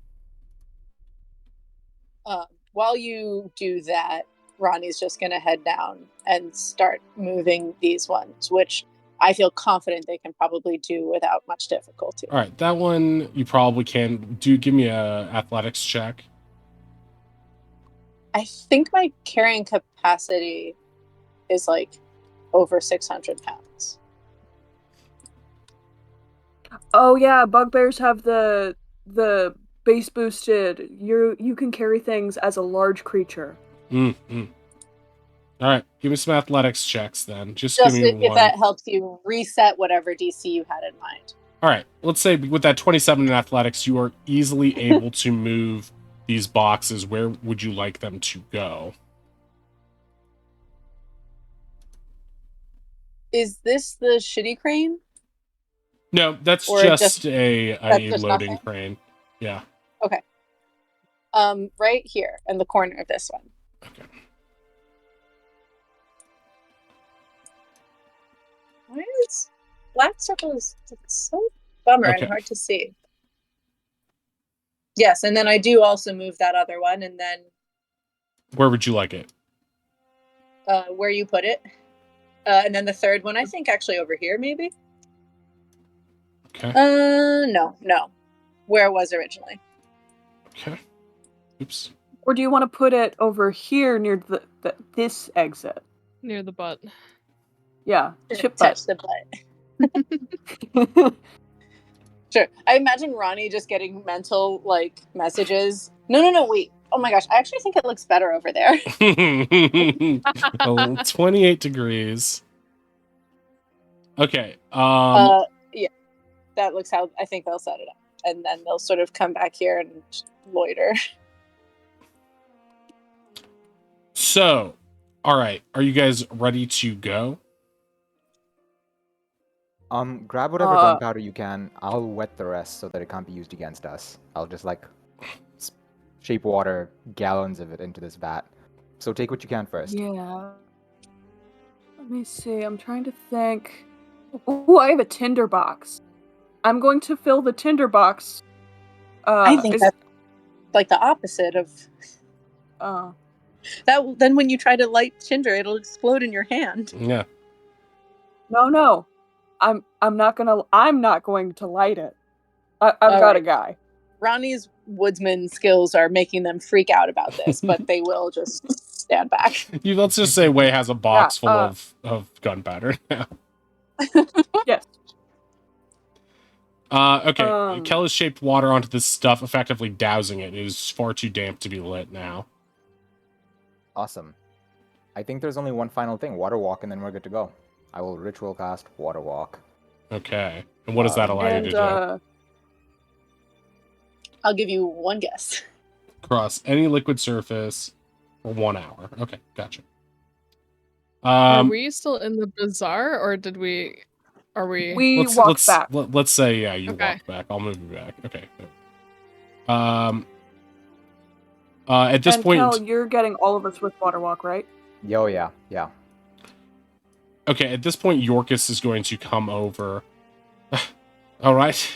While you do that, Ronnie's just going to head down and start moving these ones, which I feel confident they can probably do without much difficulty. All right, that one you probably can do. Give me a athletics check. I think my carrying capacity is like over 600 pounds. Oh yeah, bugbears have the base boosted. You can carry things as a large creature. All right, give me some athletics checks then. Just give Just me if one. that helps you reset whatever DC you had in mind. All right, let's say with that 27 in athletics, you are easily able to move these boxes. Where would you like them to go? Is this the shitty crane? No, that's Or just just- a that's just loading nothing? crane. Yeah. Okay. Right here in the corner of this one. Okay. Why is black circles so bummer Okay. and hard to see? Yes, and then I do also move that other one, and then Where would you like it? where you put it. And then the third one, I think actually over here, maybe? Okay. No. Where it was originally. Okay. Oops. Or do you want to put it over here near this exit? Near the butt. Yeah, chip Touch butt. the butt. Sure. I imagine Ronnie just getting mental like messages. No, wait. Oh my gosh, I actually think it looks better over there. Well, 28 degrees. Okay. Yeah. That looks how I think they'll set it up. And then they'll sort of come back here and loiter. So, all right. Are you guys ready to go? Grab whatever gunpowder you can. I'll wet the rest so that it can't be used against us. I'll just like shape water gallons of it into this vat. So take what you can first. Yeah. Let me see. I'm trying to think. Oh, I have a tinder box. I'm going to fill the tinder box. I think that's like the opposite of that. Then when you try to light tinder, it'll explode in your hand. Yeah. No. I'm not going to light it. I've got a guy. Ronnie's woodsman skills are making them freak out about this, but they will just stand back. Let's just say Wei has a box full of gunpowder now. Yes. Okay. Kel has shaped water onto this stuff, effectively dousing it. It is far too damp to be lit now. Awesome. I think there's only one final thing. Water walk, and then we're good to go. I will ritual cast water walk. Okay. And what does that allow you to do? I'll give you one guess. Cross any liquid surface for 1 hour. Okay, gotcha. Are we still in the bazaar, or did we? Are we? We walked back. Let's say you walk back. I'll move you back. Okay. At this point, Kel, you're getting all of us with water walk, right? Yo, yeah. Okay, at this point, Yorkus is going to come over. All right.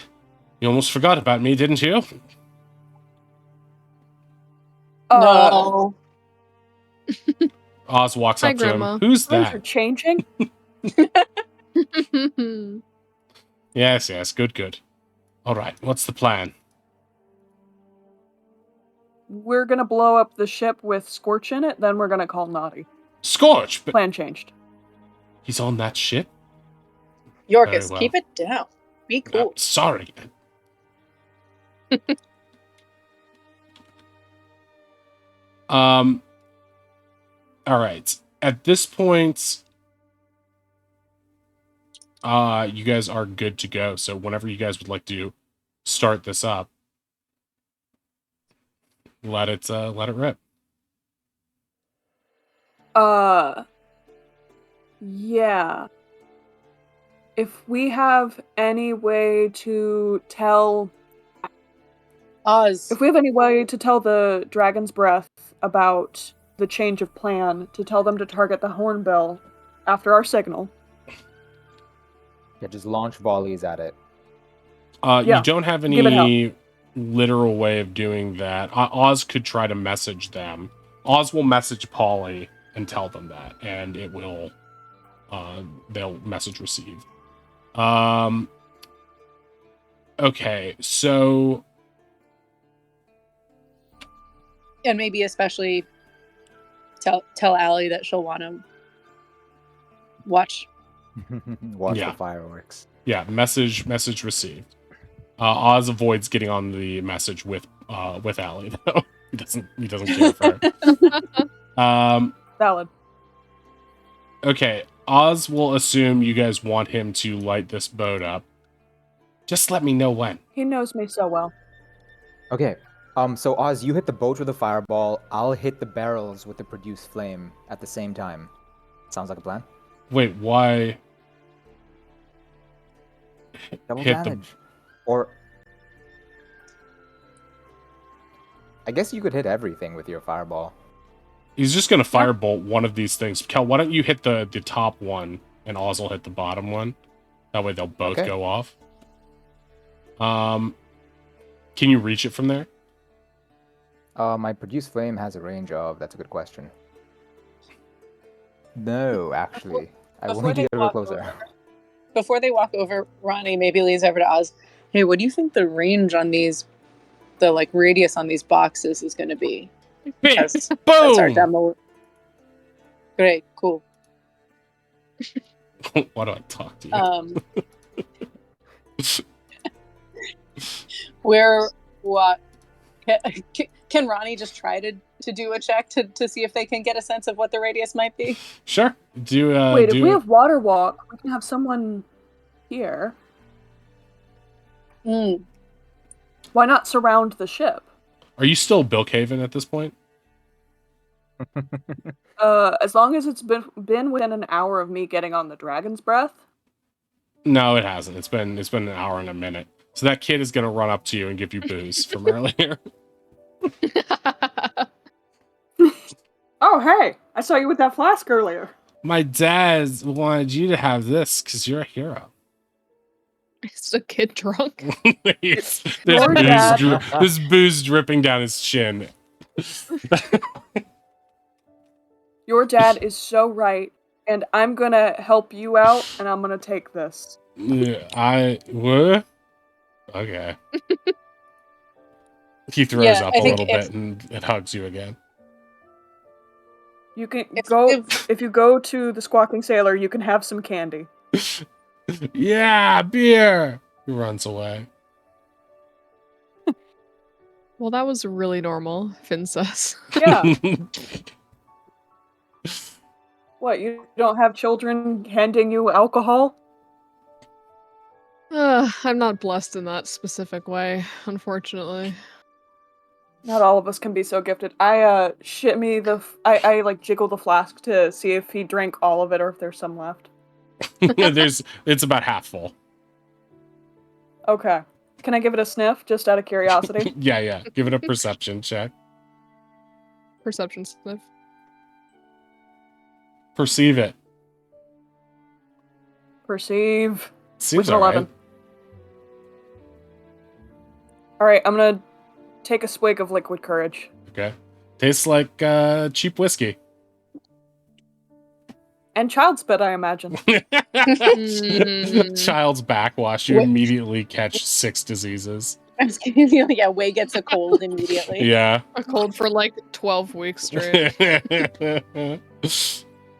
You almost forgot about me, didn't you? No. Oz walks Hi, up to Grandma. him. Who's Things that? are changing. Yes, good. All right, what's the plan? We're gonna blow up the ship with Scorch in it, then we're gonna call Naughty. Scorch! But Plan changed. he's on that ship? Yorkus, Very well. keep it down. Be cool. Sorry. All right. At this point, you guys are good to go. So whenever you guys would like to start this up, let it rip. Yeah. If we have any way to tell Oz. If we have any way to tell the Dragon's Breath about the change of plan, to tell them to target the Hornbill after our signal. Yeah, just launch volleys at it. You don't have any literal way of doing that. Oz could try to message them. Oz will message Polly and tell them that, and it will they'll message received. Okay, so And maybe especially tell Allie that she'll want to watch. Watch the fireworks. Yeah, message received. Oz avoids getting on the message with Allie though. He doesn't care for her. Valid. Okay, Oz will assume you guys want him to light this boat up. Just let me know when. He knows me so well. Okay. So Oz, you hit the boat with a fireball. I'll hit the barrels with the produced flame at the same time. Sounds like a plan. Wait, why? Double Hit the- damage. Or I guess you could hit everything with your fireball. He's just gonna firebolt one of these things. Kel, why don't you hit the top one, and Oz will hit the bottom one. That way they'll both Okay. go off. Can you reach it from there? My produced flame has a range of. That's a good question. No, actually, I will Before need to they get a little walk closer. over- Before they walk over, Ronnie maybe leads over to Oz. Hey, what do you think the range on these, the like radius on these boxes is going to be? That's our Boom! demo. Great, cool. Why do I talk to you? Where what? Can Ronnie just try to do a check to see if they can get a sense of what the radius might be? Sure. Wait, if we have water walk, we can have someone here. Mm. Why not surround the ship? Are you still Bilkhaven at this point? As long as it's been within an hour of me getting on the dragon's breath. No, it hasn't. It's been an hour and a minute. So that kid is gonna run up to you and give you booze from earlier. Oh, hey! I saw you with that flask earlier. My dad wanted you to have this because you're a hero. Is a kid drunk? there's, Your dad- there's booze dripping down his chin. Your dad is so right, and I'm gonna help you out, and I'm gonna take this. Yeah, what? Okay. He throws Yeah, up I a think little if- bit and hugs you again. You can If- if you go to the Squawking Sailor, you can have some candy. Yeah, beer. He runs away. Well, that was really normal, Finn says. Yeah. What, you don't have children handing you alcohol? I'm not blessed in that specific way, unfortunately. Not all of us can be so gifted. I shimmy I like jiggle the flask to see if he drank all of it or if there's some left. It's about half full. Okay. Can I give it a sniff just out of curiosity? Yeah. Give it a perception check. Perception sniff. Perceive it. Perceive. Seems With an alright. 11. Alright, I'm gonna take a swig of liquid courage. Okay. Tastes like cheap whiskey. And child spit, I imagine. Mm. Child's backwash. You Wait. immediately catch 6 diseases. I was gonna be like, yeah, Wei gets a cold immediately. Yeah. A cold for like 12 weeks straight.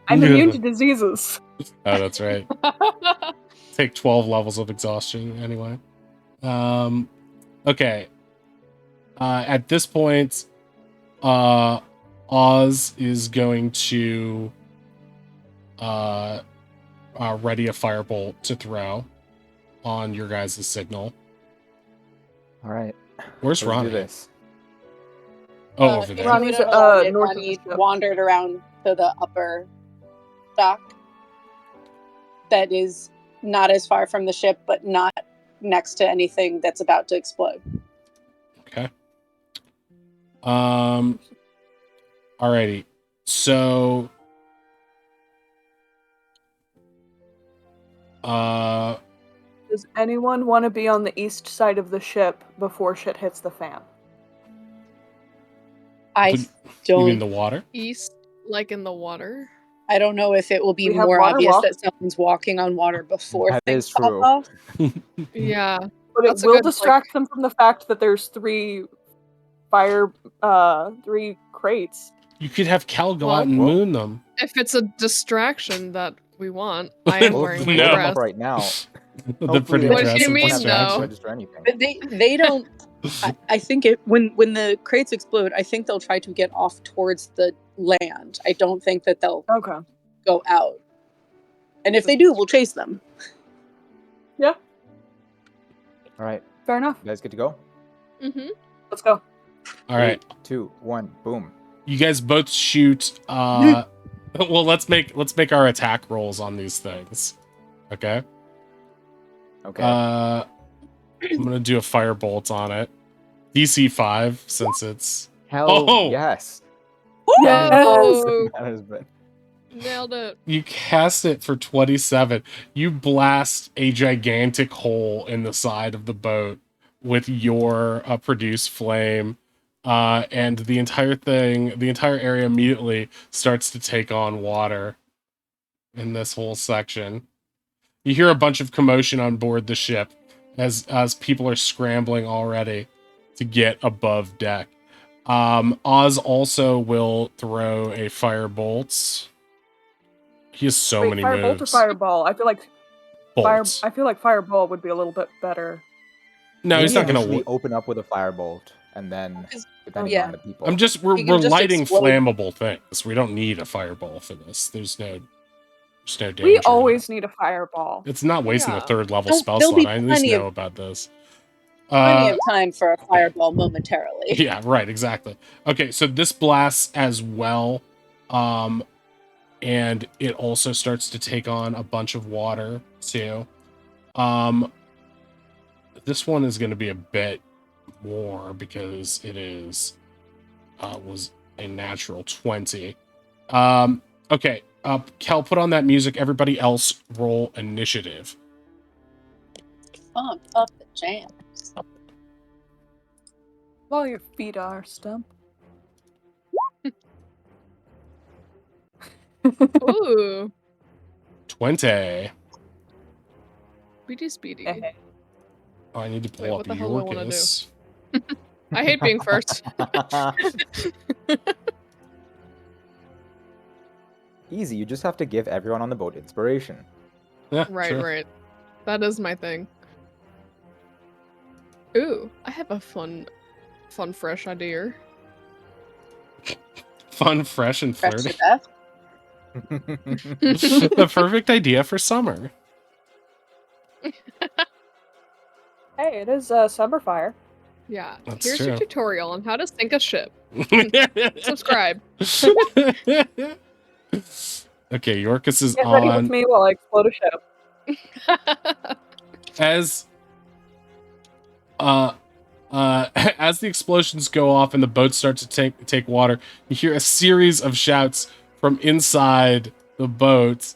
I'm immune to diseases. Oh, that's right. Take 12 levels of exhaustion anyway. Okay. At this point, Oz is going to ready a firebolt to throw on your guys' signal. All right. Where's Let's Ronnie? do this. Oh, over there. Ronnie's, We don't know why north of Ronnie the ship. wandered around to the upper dock. That is not as far from the ship, but not next to anything that's about to explode. Okay. Alrighty. So Does anyone want to be on the east side of the ship before shit hits the fan? I you mean don't. the water? East, like in the water. I don't know if it will be We have more water obvious walk. that someone's walking on water before That things is pop true. off. Yeah. But it That's a will good, like- distract them from the fact that there's three crates. You could have Cal go Well- out and Well- moon them. If it's a distraction that we want, I am Well, wearing no. a Blow them up dress. right now. The Hopefully pretty they What do dress you and mean, won't have distraction. though? to register anything. But they don't. I think it when the crates explode, I think they'll try to get off towards the land. I don't think that they'll Okay. go out. And if they do, we'll chase them. Yeah, All right, fair enough. you guys good to go? Mm-hmm. Let's go. All right. 3, 2, 1, boom. You guys both shoot. Well, let's make our attack rolls on these things. Okay. Okay. I'm gonna do a firebolt on it. DC 5 since it's. Hell Oh! yes. Yes. Whoa! That has been. Nailed it. You cast it for 27. You blast a gigantic hole in the side of the boat with your produce flame. And the entire area immediately starts to take on water in this whole section. You hear a bunch of commotion on board the ship as people are scrambling already to get above deck. Oz also will throw a firebolt. He has so many firebolt moves. or fireball? I feel like Bolts. I feel like fireball would be a little bit better. No, We he's not usually gonna. open up with a firebolt, and then depending yeah. on the people. We're You can just lighting explode. flammable things. We don't need a fireball for this. There's no danger. We in it. always need a fireball. It's not wasting a Yeah. 3rd level spell There'll be slot. I at least plenty know of- about this. Plenty of time for a fireball momentarily. Yeah, right, exactly. Okay, so this blasts as well. And it also starts to take on a bunch of water too. This one is going to be a bit more because it is was a natural 20. Okay, Kel, put on that music. Everybody else roll initiative. Pump up the jams. While your feet are stump. Ooh. 20. Speedy, speedy. Oh, I need to pull Wait, up what the hell do I wanna do? Yorkus. I hate being first. Easy. You just have to give everyone on the boat inspiration. Yeah, Right, sure. right. That is my thing. Ooh, I have a fun, fresh idea. Fun, fresh, and Fresh flirty. to death. The perfect idea for summer. Hey, it is summer fire. Yeah, That's here's true. your tutorial on how to sink a ship. Subscribe. Okay, Yorkus is Get ready with on. me while I explode a ship. As as the explosions go off and the boat starts to take water, you hear a series of shouts from inside the boat.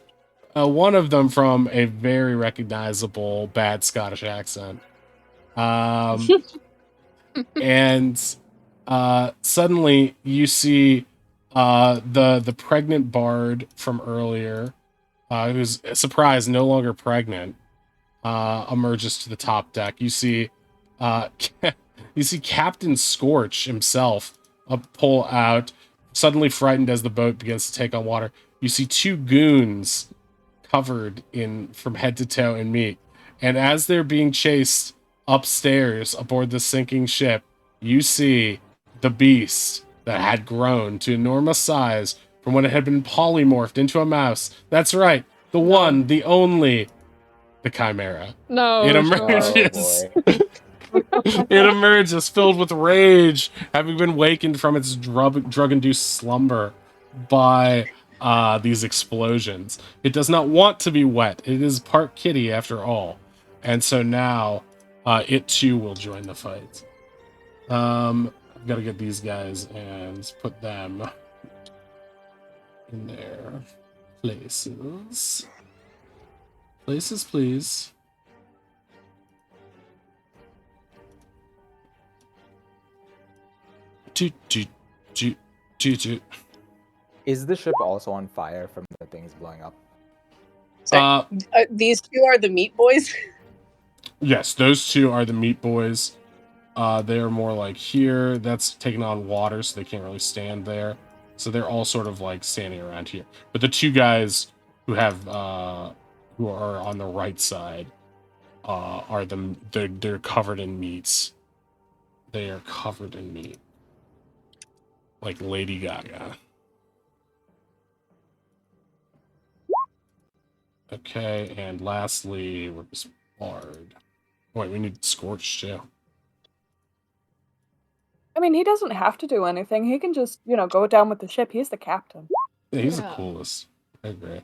One of them from a very recognizable bad Scottish accent. And suddenly you see the pregnant bard from earlier, who's surprised no longer pregnant, emerges to the top deck. You see you see Captain Scorch himself pull out, suddenly frightened as the boat begins to take on water. You see 2 goons covered in from head to toe in meat, and as they're being chased upstairs aboard the sinking ship, you see the beast that had grown to enormous size from when it had been polymorphed into a mouse. That's right, the one, the only, the Chimera. No, It sure. emerges. Oh, boy. It emerges filled with rage, having been wakened from its drug-induced slumber by these explosions. It does not want to be wet. It is part kitty after all. And so now it too will join the fight. I've got to get these guys and put them in their places. Places, please. Is the ship also on fire from the things blowing up? So, these 2 are the meat boys. Yes, those 2 are the meat boys. They are more like here. That's taking on water, so they can't really stand there. So they're all sort of like standing around here. But the 2 guys who have who are on the right side are they're covered in meats. They are covered in meat, like Lady Gaga. Okay, and lastly, we're Bard. Wait, we need Scorch too. I mean, he doesn't have to do anything. He can just, go down with the ship. He's the captain. Yeah, he's Yeah. the coolest. I agree.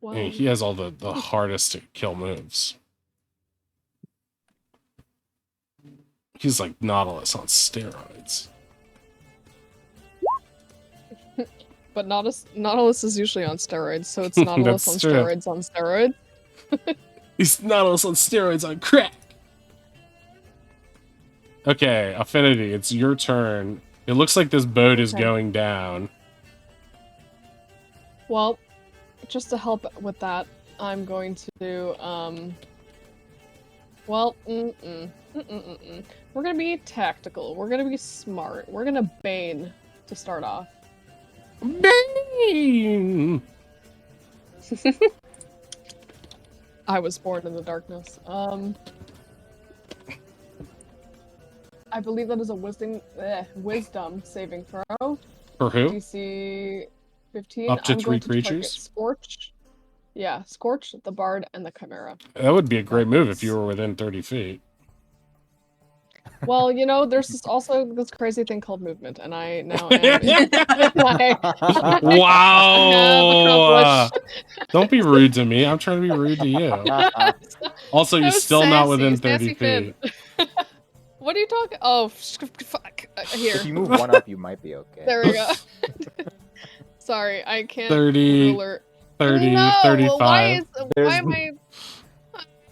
Well, And he has all the hardest to kill moves. He's like Nautilus on steroids. but Nautilus is usually on steroids, so it's Nautilus That's on true. steroids on steroids. He's Nautilus on steroids on crack. Okay, Affinity, it's your turn. It looks like this boat is Okay. going down. Well, just to help with that, I'm going to do, well, we're gonna be tactical. We're gonna be smart. We're gonna Bane to start off. Bang! I was born in the darkness. I believe that is a wisdom saving throw. For who? DC 15. Up to I'm 3 going to target creatures? Scorch. Yeah, Scorch, the Bard, and the Chimera. That would be a great move if you were within 30 feet. Well, there's also this crazy thing called movement, and I now am. Wow! Don't be rude to me. I'm trying to be rude to you. Also, you're That was still not sassy, within sassy 30 feet. Finn. What are you talking? Oh, fuck. Here. If you move one up, you might be okay. There we go. Sorry, I can't. 30, ruler. 30, No, 35. why am I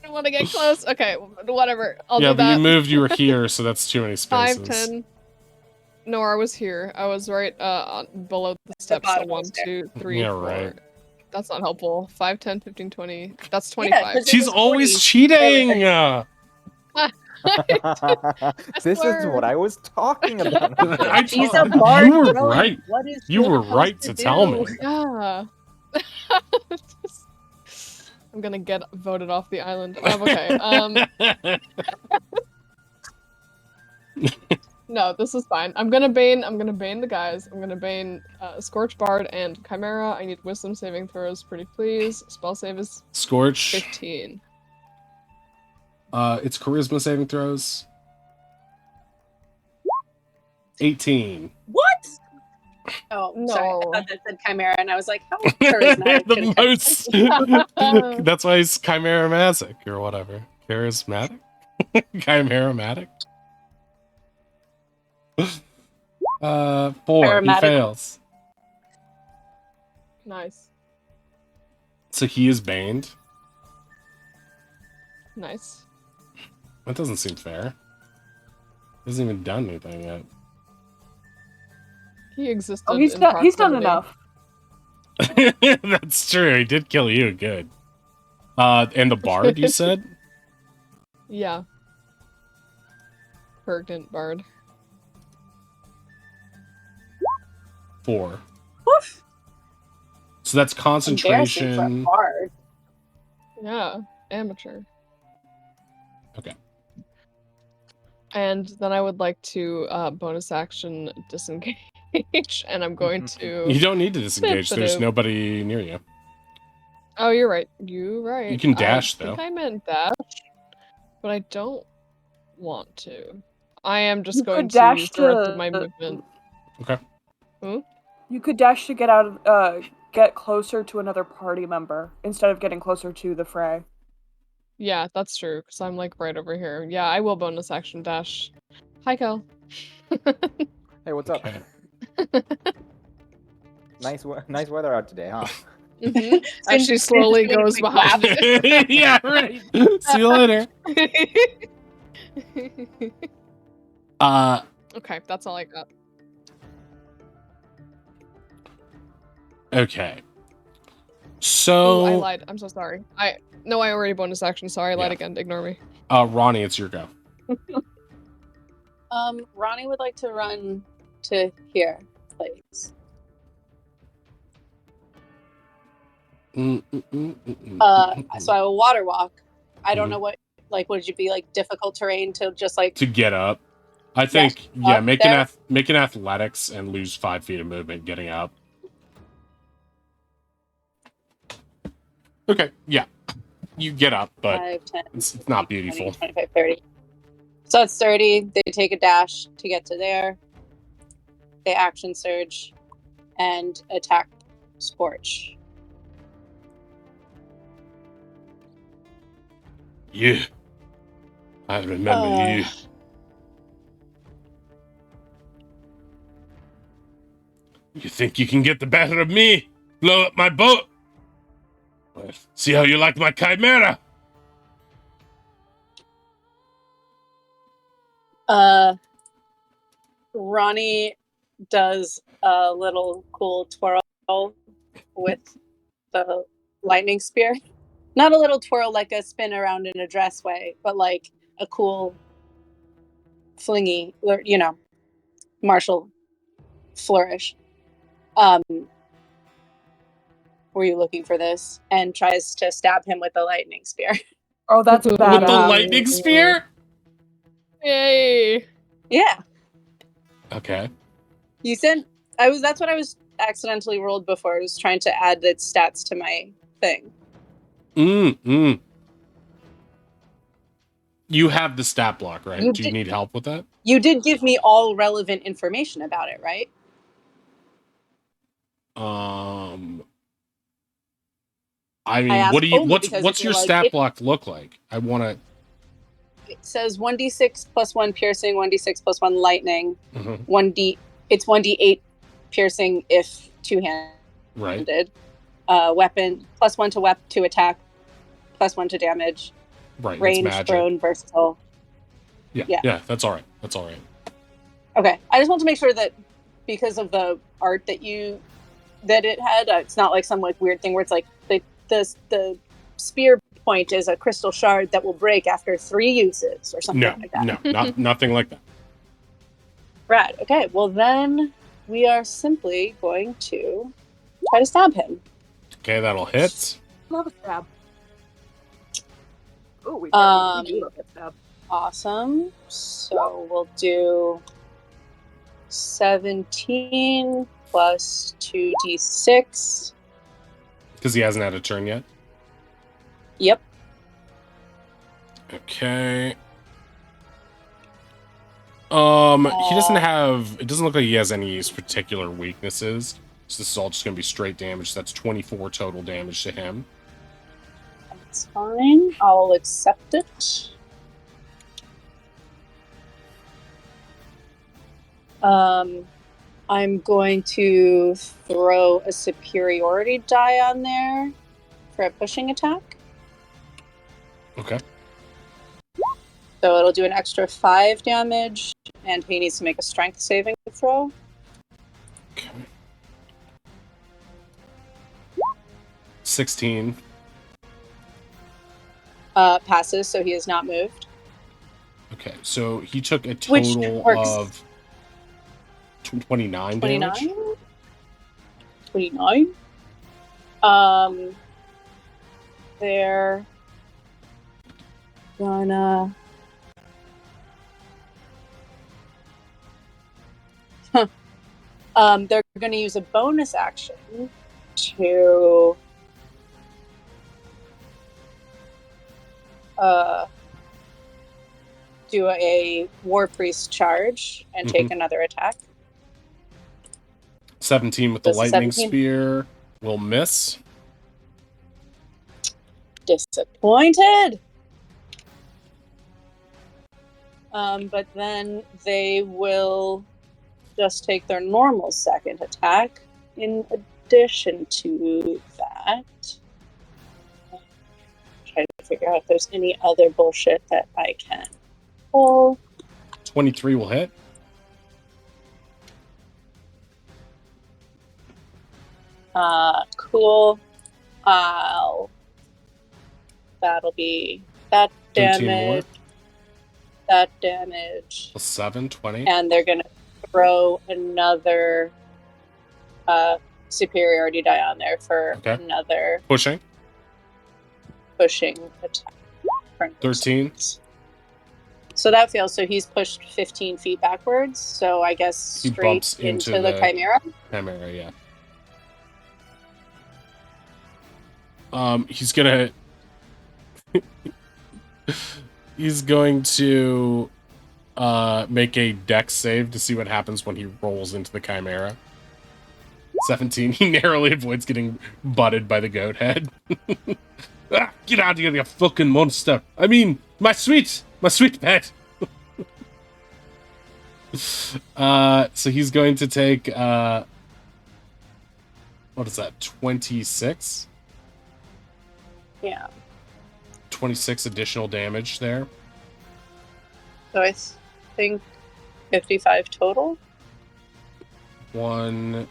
don't want to get close? Okay, whatever. I'll Yeah, do but that. you moved, you were here, so that's too many spaces. 5, 10. No, I was here. I was right below the steps. So bottom 1, of the 2, 3, Yeah, 4. right. That's not helpful. 5, 10, 15, 20. That's 25. 'cause She's was always 40. cheating! This is swear. what I was talking about. I He's told- a bard. you were bro. right. What is You she were supposed right to tell me. Yeah. I'm gonna get voted off the island. Okay. No, this is fine. I'm gonna bane the guys. I'm gonna bane Scorch, Bard, and Chimera. I need wisdom saving throws, pretty please. Spell save is Scorch. 15. It's charisma saving throws. 18. What? Oh, No. sorry. I thought that said chimera, and I was like, how charismatic The could most. That's why he's chimera-matic or whatever. Charismatic? Chimera-matic? 4. He Charismatic. fails. Nice. So he is baned. Nice. That doesn't seem fair. He hasn't even done anything yet. He existed. Oh, he's in done proximity. enough. That's true. He did kill you. Good. And the bard, you said? Yeah. Pregnant Bard. 4. Woof. So that's Embarrassing for a concentration. bard. Yeah. Amateur. Okay. And then I would like to bonus action disengage, and I'm going to. You don't need to disengage. There's Sensitive. nobody near you. Oh, you're right. You're right. You can dash, I think though. I meant dash, but I don't want to. I am just You going could to dash use the rest of to- my movement. Okay. You could dash to get out of, get closer to another party member instead of getting closer to the fray. Yeah, that's true, because I'm like right over here. Yeah, I will bonus action dash. Hi, Kel. Hey, what's up? Okay. Nice weather out today, huh? As she slowly goes behind it. Yeah, right. See you later. Okay, that's all I got. Okay. Oh, So, I lied. I'm so sorry. I already bonus action. Sorry, I lied Yeah. again. Ignore me. Ronnie, it's your go. Ronnie would like to run to here, please. So I will water walk. I don't know what would you be like difficult terrain to just like To get up. I think, yeah, up make there. make an athletics and lose 5 feet of movement getting up. Okay, yeah. You get up, but 5, 10, it's not 20, beautiful. 25, 30. So it's 30. They take a dash to get to there. They action surge and attack Scorch. You. I remember you. You think you can get the better of me? Blow up my boat? Well, see how you like my chimera? Ronnie does a little cool twirl with the lightning spear. Not a little twirl like a spin around in a dress way, but like a cool flingy, martial flourish. Were you looking for this? And tries to stab him with the lightning spear. Oh, that's With the badass. lightning spear? Yay! Yeah. Okay. You said that's what I was accidentally rolled before. I was trying to add the stats to my thing. You have the stat block, right? You Do you did- need help with that? You did give me all relevant information about it, right? I mean, asked only because what's if your you're like, stat block look like? I want to. It says 1d6 plus 1 piercing, 1d6 plus 1 lightning, Mhm. 1d. It's 1d8 piercing if two-handed. Right. Weapon plus 1 to attack, plus 1 to damage. Right. Range, It's magic. thrown, versatile. Yeah. That's all right. That's all right. Okay, I just want to make sure that because of the art that it had, it's not like some like weird thing where it's like the spear point is a crystal shard that will break after 3 uses or something like that. No, nothing like that. Right. Okay. Well, then we are simply going to try to stab him. Okay, that'll hit. Love a stab. Oh, we do love a stab. Awesome. So we'll do 17 plus 2d6. Because he hasn't had a turn yet. Yep. Okay. He doesn't have. It doesn't look like he has any particular weaknesses. So this is all just going to be straight damage. So that's 24 total damage to him. That's fine. I'll accept it. I'm going to throw a superiority die on there for a pushing attack. Okay. So it'll do an extra 5 damage, and he needs to make a strength saving throw. Okay. 16. Passes, so he is not moved. Okay, so he took a Which total works. of 29 damage. 29? They're gonna... they're gonna use a bonus action to... do a War Priest charge and take another attack. 17 with the Does a lightning 17? spear will miss. Disappointed! But then they will just take their normal second attack in addition to that. Trying to figure out if there's any other bullshit that I can pull. 23 will hit. Cool. That'll be that 13 more. damage. That damage. Plus 7, 20. And they're gonna throw another superiority die on there for another Pushing. pushing attack. 13. So that fails. So he's pushed 15 feet backwards. So I guess He straight bumps into the Chimera. Chimera, yeah. He's gonna he's going to make a dex save to see what happens when he rolls into the chimera. 17. He narrowly avoids getting butted by the goat head. Get out of here, you fucking monster! I mean, my sweet pet. So he's going to take what is that? 26. Yeah. 26 additional damage there. So I think 55 total. One.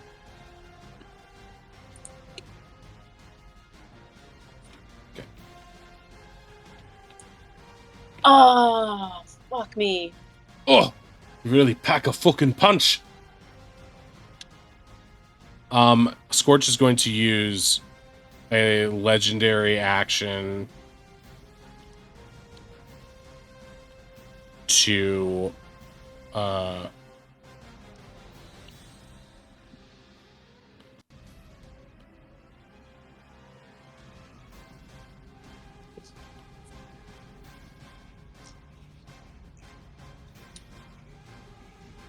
Okay. Oh, fuck me. Oh, you really pack a fucking punch. Scorch is going to use a legendary action to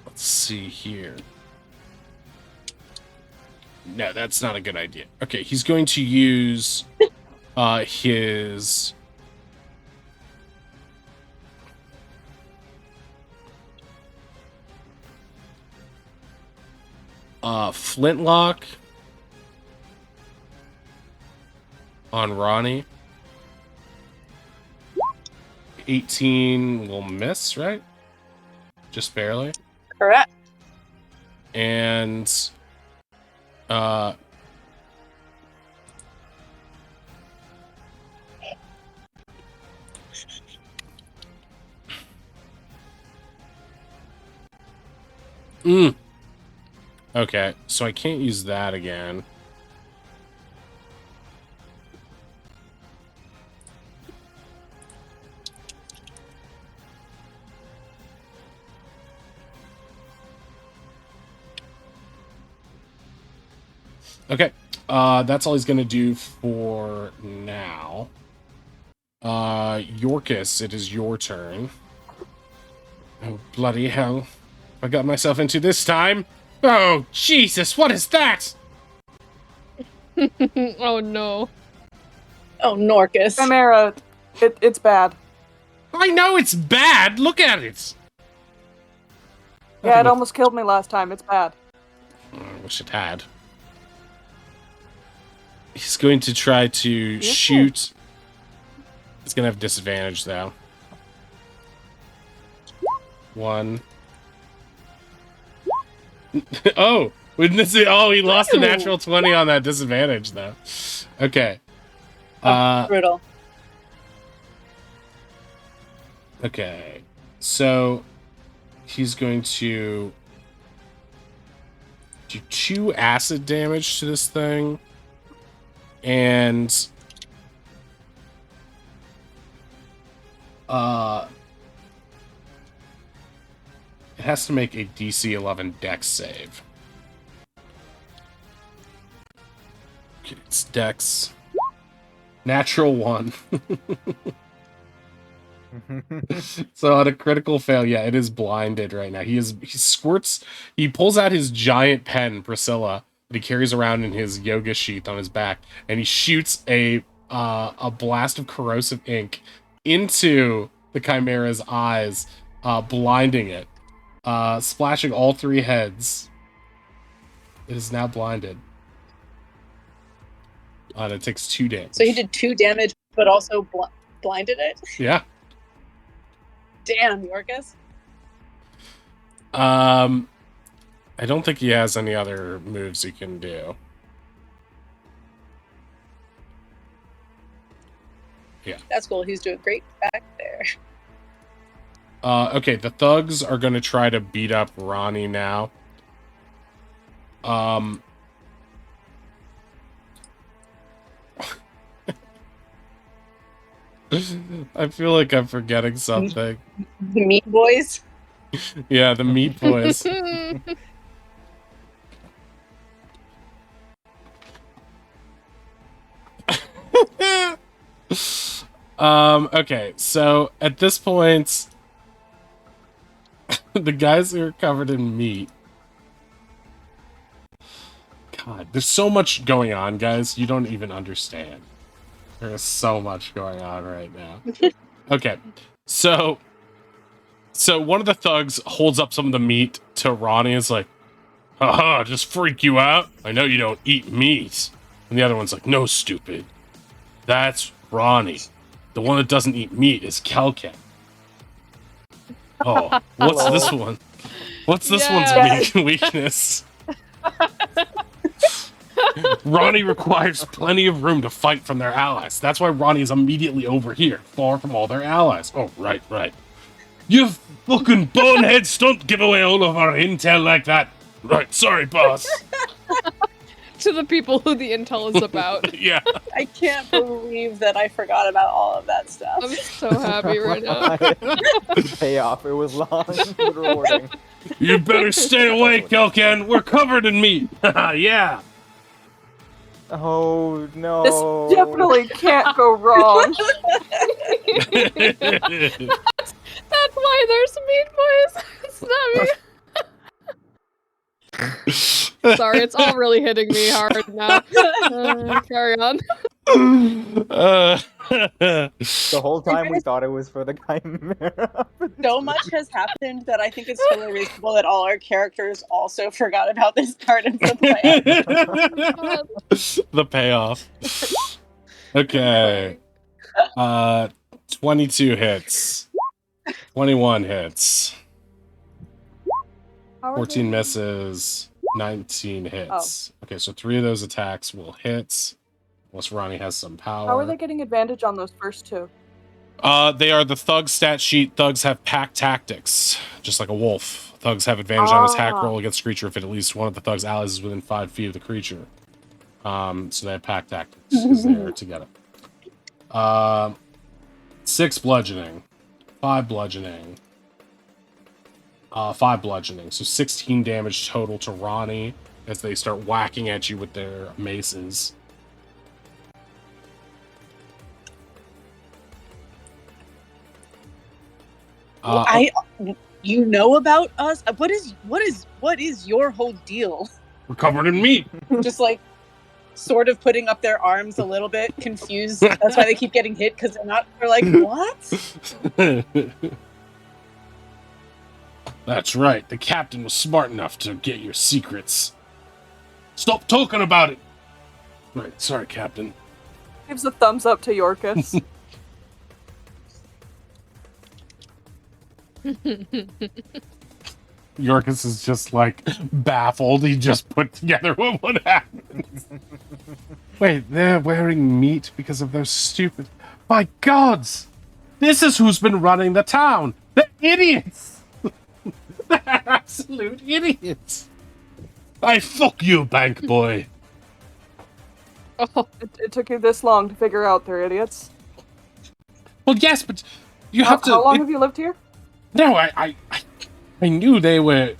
let's see here. No, that's not a good idea. Okay, he's going to use his flintlock on Ronnie. 18 will miss, right? Just barely. Correct. And okay, so I can't use that again. Okay, that's all he's gonna do for now. Yorkus, it is your turn. Oh, bloody hell. I got myself into this time. Oh, Jesus, what is that? Oh no. Oh, Norcus. Chimera, it's bad. I know it's bad. Look at it. Yeah, it almost killed me last time. It's bad. I wish it had. He's going to try to shoot. It's going to have disadvantage, though. 1. Oh, wouldn't this? Oh, he lost a natural 20 on that disadvantage, though. Okay. Brutal. Okay. So he's going to do 2 acid damage to this thing. And it has to make a DC 11 Dex save. Okay, it's Dex. Natural 1. So on a critical fail, yeah, it is blinded right now. He squirts. He pulls out his giant pen, Priscilla, that he carries around in his yoga sheath on his back, and he shoots a blast of corrosive ink into the chimera's eyes, blinding it, splashing all 3 heads. It is now blinded. And it takes 2 damage. So he did 2 damage, but also blinded it? Yeah. Damn, Yorkus. I don't think he has any other moves he can do. Yeah. That's cool. He's doing great back there. Okay, the thugs are going to try to beat up Ronnie now. I feel like I'm forgetting something. The Meat Boys. Yeah, the Meat Boys. Okay, so at this point, the guys who are covered in meat. God, there's so much going on, guys. You don't even understand. There's so much going on right now. Okay, so one of the thugs holds up some of the meat to Ronnie and is like, haha, just freak you out? I know you don't eat meat. And the other one's like, no, stupid. That's Ronnie. The one that doesn't eat meat is Kelken. Oh, what's Hello. this one? What's this Yes. one's weakness? Ronnie requires plenty of room to fight from their allies. That's why Ronnie is immediately over here, far from all their allies. Oh, right. You fucking boneheads, don't give away all of our intel like that. Right, sorry, boss. To the people who the intel is about. Yeah. I can't believe that I forgot about all of that stuff. I'm so happy right now. The payoff. It was long but rewarding. You better stay away, Kelken. We're covered in meat. Yeah. Oh no. This definitely can't go wrong. That's why there's meat, boys. It's not me. Sorry, it's all really hitting me hard now. Carry on. The whole time we thought it was for the chimera. So much has happened that I think it's totally reasonable that all our characters also forgot about this part of the plan. The payoff. Okay. 22 hits. 21 hits. 14 misses. 19 hits. Okay, so 3 of those attacks will hit. Unless Ronnie has some power. How are they getting advantage on those first two? They are the thug stat sheet. Thugs have pack tactics, just like a wolf. Thugs have advantage on his hack roll against the creature if at least one of the thug's allies is within 5 feet of the creature. So they have pack tactics because they're together. 6 bludgeoning, 5 bludgeoning, 5 bludgeoning. So 16 damage total to Ronnie as they start whacking at you with their maces. You know about us? What is your whole deal? We're covered in meat. Just like sort of putting up their arms a little bit, confused. That's why they keep getting hit because they're like, what? That's right. The captain was smart enough to get your secrets. Stop talking about it. Right, sorry, Captain. Gives a thumbs up to Yorkus. Yorkus is just like baffled. He just put together what happened. Wait, they're wearing meat because of those stupid. My gods! This is who's been running the town. They're idiots. They're absolute idiots. I fuck you, bank boy. Oh, It took you this long to figure out they're idiots. Well, yes, but you have to. How long have you lived here? No, I knew they were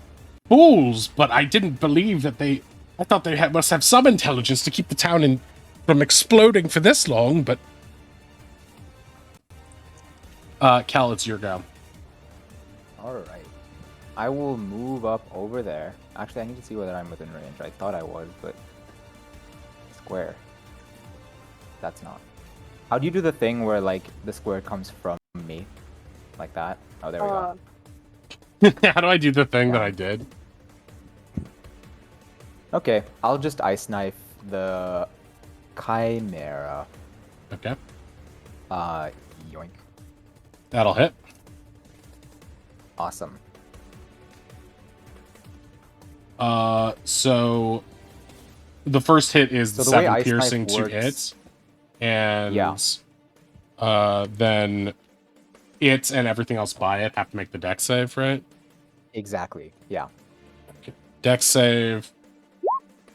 fools, but I didn't believe that they. I thought they must have some intelligence to keep the town from exploding for this long. But Cal, it's your go. All right. I will move up over there. Actually, I need to see whether I'm within range. I thought I was, but square. That's not. How do you do the thing where like the square comes from me, like that? Oh, there we go. How do I do the thing that I did? Okay, I'll just ice knife the chimera. Okay, Yoink. that'll hit. Awesome. So the first hit is So the way 7 ice piercing, knife 2 works- hits, and Yeah. then it and everything else by it have to make the dex save, right? Exactly. Yeah. Dex save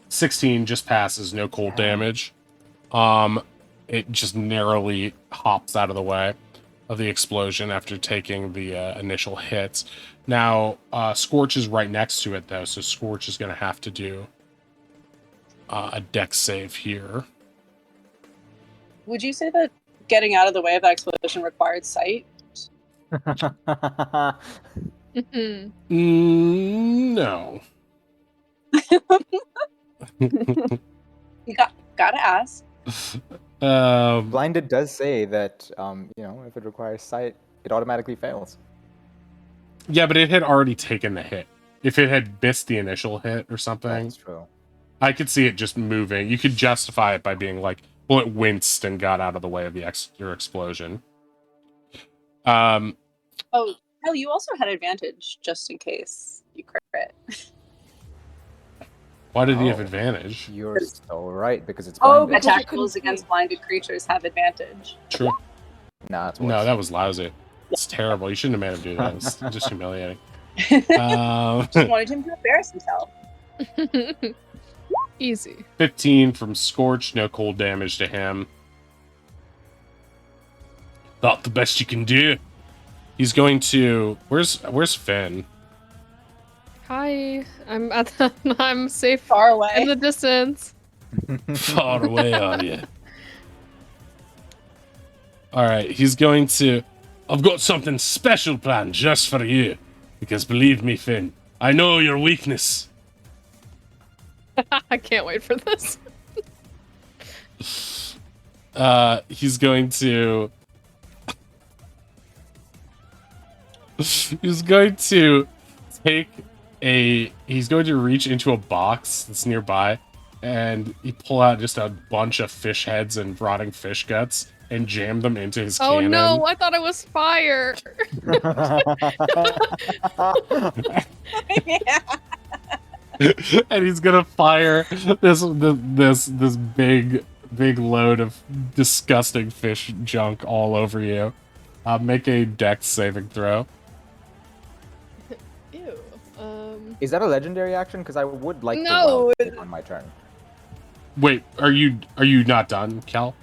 16 just passes, no cold damage. It just narrowly hops out of the way of the explosion after taking the initial hits. Now, Scorch is right next to it, though, so Scorch is going to have to do a dex save here. Would you say that getting out of the way of that explosion required sight? Mhm. No. You gotta ask. Blinded does say that, if it requires sight, it automatically fails. Yeah, but it had already taken the hit. If it had missed the initial hit or something, That's true. I could see it just moving. You could justify it by being like, well, it winced and got out of the way of your explosion. Oh, hell, you also had advantage just in case you crit. Why did he have Oh. advantage? You're so right, because it's Oh, blinded. because you Attack couldn't rolls see. against blinded creatures have advantage. True. Nah, it's worse. No, that was lousy. It's terrible. You shouldn't have made him do that. It's just humiliating. Just wanted him to embarrass himself. Easy. 15 from Scorch, no cold damage to him. Not the best you can do. He's going to... Where's Finn? Hi. I'm safe Far away. in the distance. Far away are you? Alright, he's going to... I've got something special planned just for you. Because believe me, Finn, I know your weakness. I can't wait for this. He's going to... He's going to take a... He's going to reach into a box that's nearby, and he pull out just a bunch of fish heads and rotting fish guts and jam them into his Oh cannon. no, I thought it was fire. And he's gonna fire this big load of disgusting fish junk all over you. Make a dex saving throw. Ew. Is that a legendary action? Because I would like No. to on my turn. Wait, are you not done, Cal?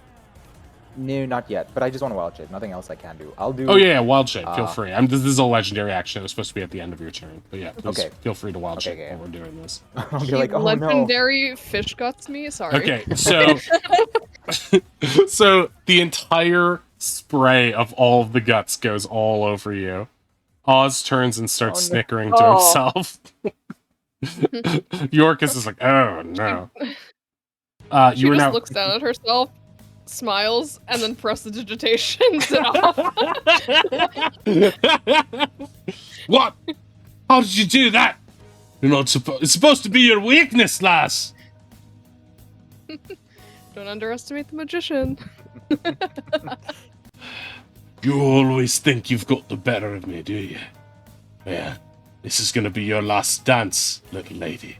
No, not yet. But I just want to wild shape. Nothing else I can do. I'll do. Oh yeah, wild shape. Feel free. This is a legendary action. It's supposed to be at the end of your turn. But yeah, please Okay. feel free to wild shape Okay. while we're doing this. I'll be like, oh no. Legendary fish guts me. Sorry. Okay, so so the entire spray of all of the guts goes all over you. Oz turns and starts Oh, no. snickering to Oh. himself. Yorkus is like, oh no. She You are just now. looks down at herself, smiles, and then prestidigitations it off. What? How did you do that? You're not supposed. It's supposed to be your weakness, lass. Don't underestimate the magician. You always think you've got the better of me, do you? Yeah. This is gonna be your last dance, little lady.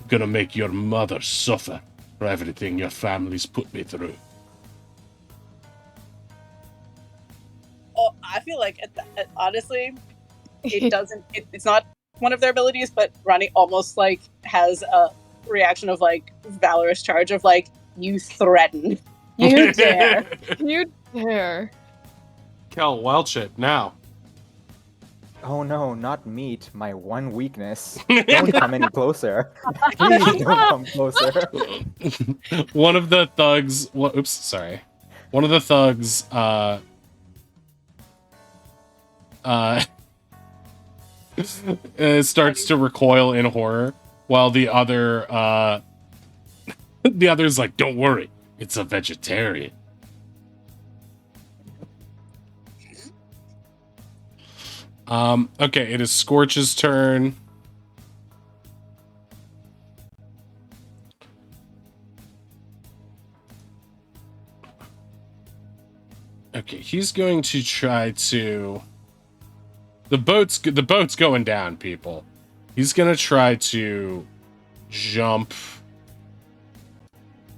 I'm gonna make your mother suffer for everything your family's put me through. Oh, I feel like honestly, it doesn't. It's not one of their abilities, but Ronnie almost like has a reaction of like valorous charge of like, you threaten, you dare. You dare. Kel, wild shape now. Oh no, not meat. My one weakness. Don't come any closer. Please don't come closer. One of the thugs. Oops, sorry. One of the thugs. Starts to recoil in horror, while the other. The other's like, "Don't worry, it's a vegetarian." Okay, it is Scorch's turn. Okay, he's going to try to... The boat's going down, people. He's gonna try to jump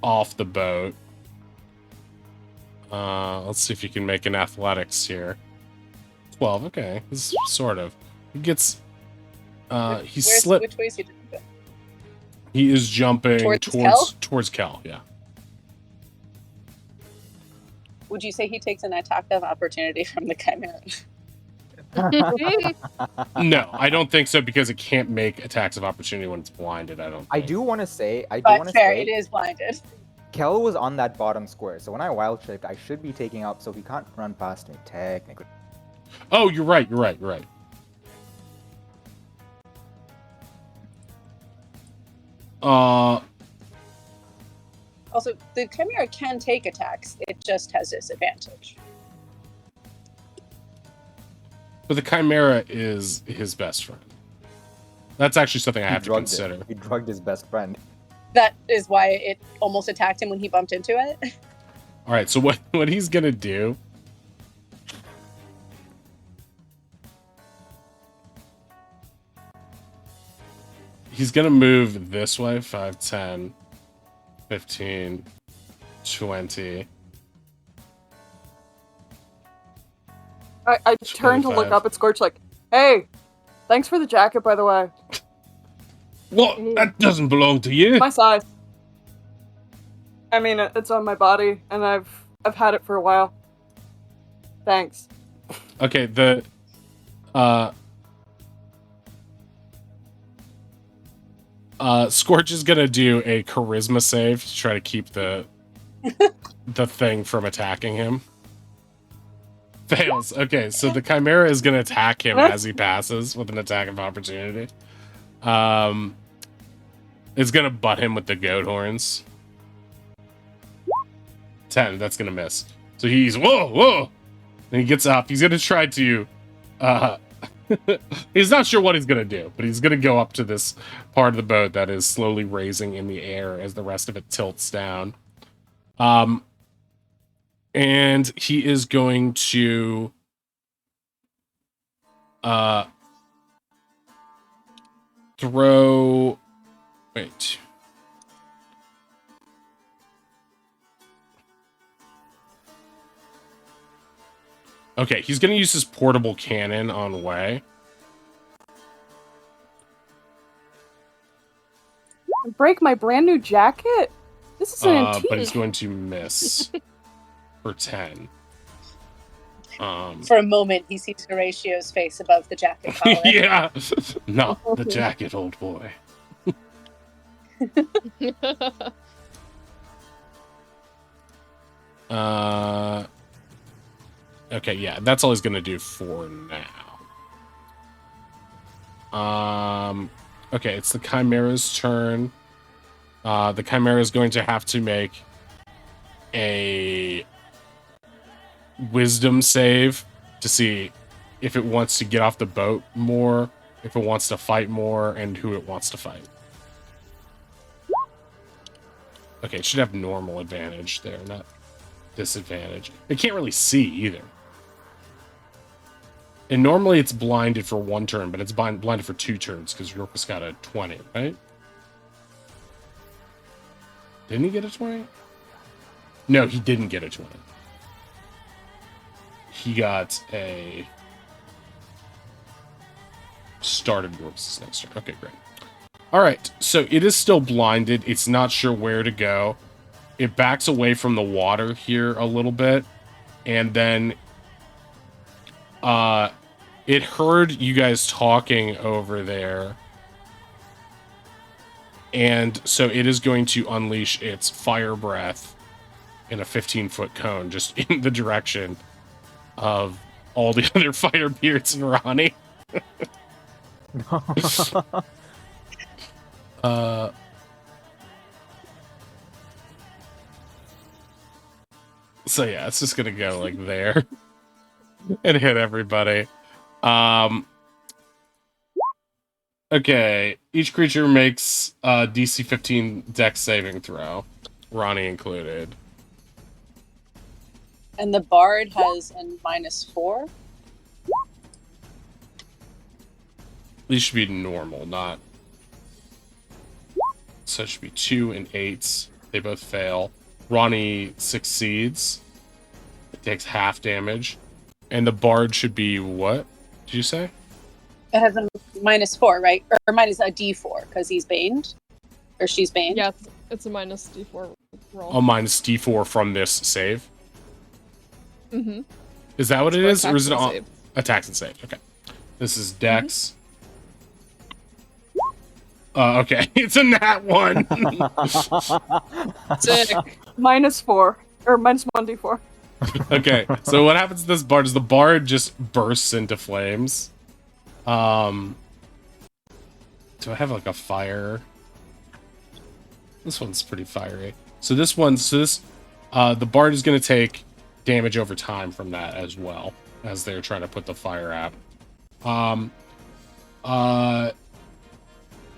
off the boat. Let's see if you can make an athletics here. 12, okay. This is sort of. He gets... he slipped. Which way is he doing it? He is jumping towards Kel, yeah. Would you say he takes an attack of opportunity from the Chimera? No, I don't think so, because it can't make attacks of opportunity when it's blinded. I I do want to say, But fair, it is blinded. Kel was on that bottom square, so when I wild shaped, I should be taking out, so he can't run past me technically. Oh, you're right. You're right. You're right. Also, the Chimera can take attacks. It just has disadvantage. But the Chimera is his best friend. That's actually something I have to consider. He drugged his best friend. That is why it almost attacked him when he bumped into it. All right, so what he's gonna do? He's gonna move this way, 5, 10, 15, 20. I turn to look 25. up at Scorch like, hey, thanks for the jacket, by the way. Well, that doesn't belong to you. My size. I mean, it's on my body, and I've had it for a while. Thanks. Okay, the Scorch is gonna do a charisma save to try to keep the thing from attacking him. Fails. Okay, so the Chimera is gonna attack him as he passes with an attack of opportunity. It's gonna butt him with the goat horns. 10, that's gonna miss. So he's whoa! And he gets up. He's gonna try to he's not sure what he's gonna do, but he's gonna go up to this part of the boat that is slowly raising in the air as the rest of it tilts down. And he is going to throw. Wait. Okay, he's going to use his portable cannon on Way. Break my brand new jacket? This is an antique. But he's going to miss for 10. For a moment, he sees Horatio's face above the jacket collar. Yeah, not the jacket, old boy. Okay, yeah, that's all he's gonna do for now. Okay, it's the Chimera's turn. The Chimera is going to have to make a wisdom save to see if it wants to get off the boat more, if it wants to fight more, and who it wants to fight. Okay, it should have normal advantage there, not disadvantage. It can't really see either. And normally it's blinded for 1 turn, but it's blinded for 2 turns because Yorkus got a 20, right? Didn't he get a 20? No, he didn't get a 20. He got a started Yorkus next turn. Okay, great. All right, so it is still blinded. It's not sure where to go. It backs away from the water here a little bit, and then it heard you guys talking over there, and so it is going to unleash its fire breath in a 15-foot cone just in the direction of all the other Firebeards and Ronnie. So yeah, it's just gonna go like there and hit everybody. Okay, each creature makes DC 15 Dex saving throw, Ronnie included. And the bard has a -4. These should be normal, not. So it should be 2 and 8s. They both fail. Ronnie succeeds. It takes half damage. And the bard should be what? Did you say? It has a -4, right? Or minus a D4 because he's baned, or she's baned. Yeah, it's a -D4 roll. A -D4 from this save. Mm-hmm. Is that what it is, or is it on save. attacks and save? Okay. This is Dex. Okay, it's a nat 1. Sick. -4 or -1d4. Okay, so what happens to this bard is the bard just bursts into flames. Do I have like a fire? This one's pretty fiery. So the bard is going to take damage over time from that as well as they're trying to put the fire out.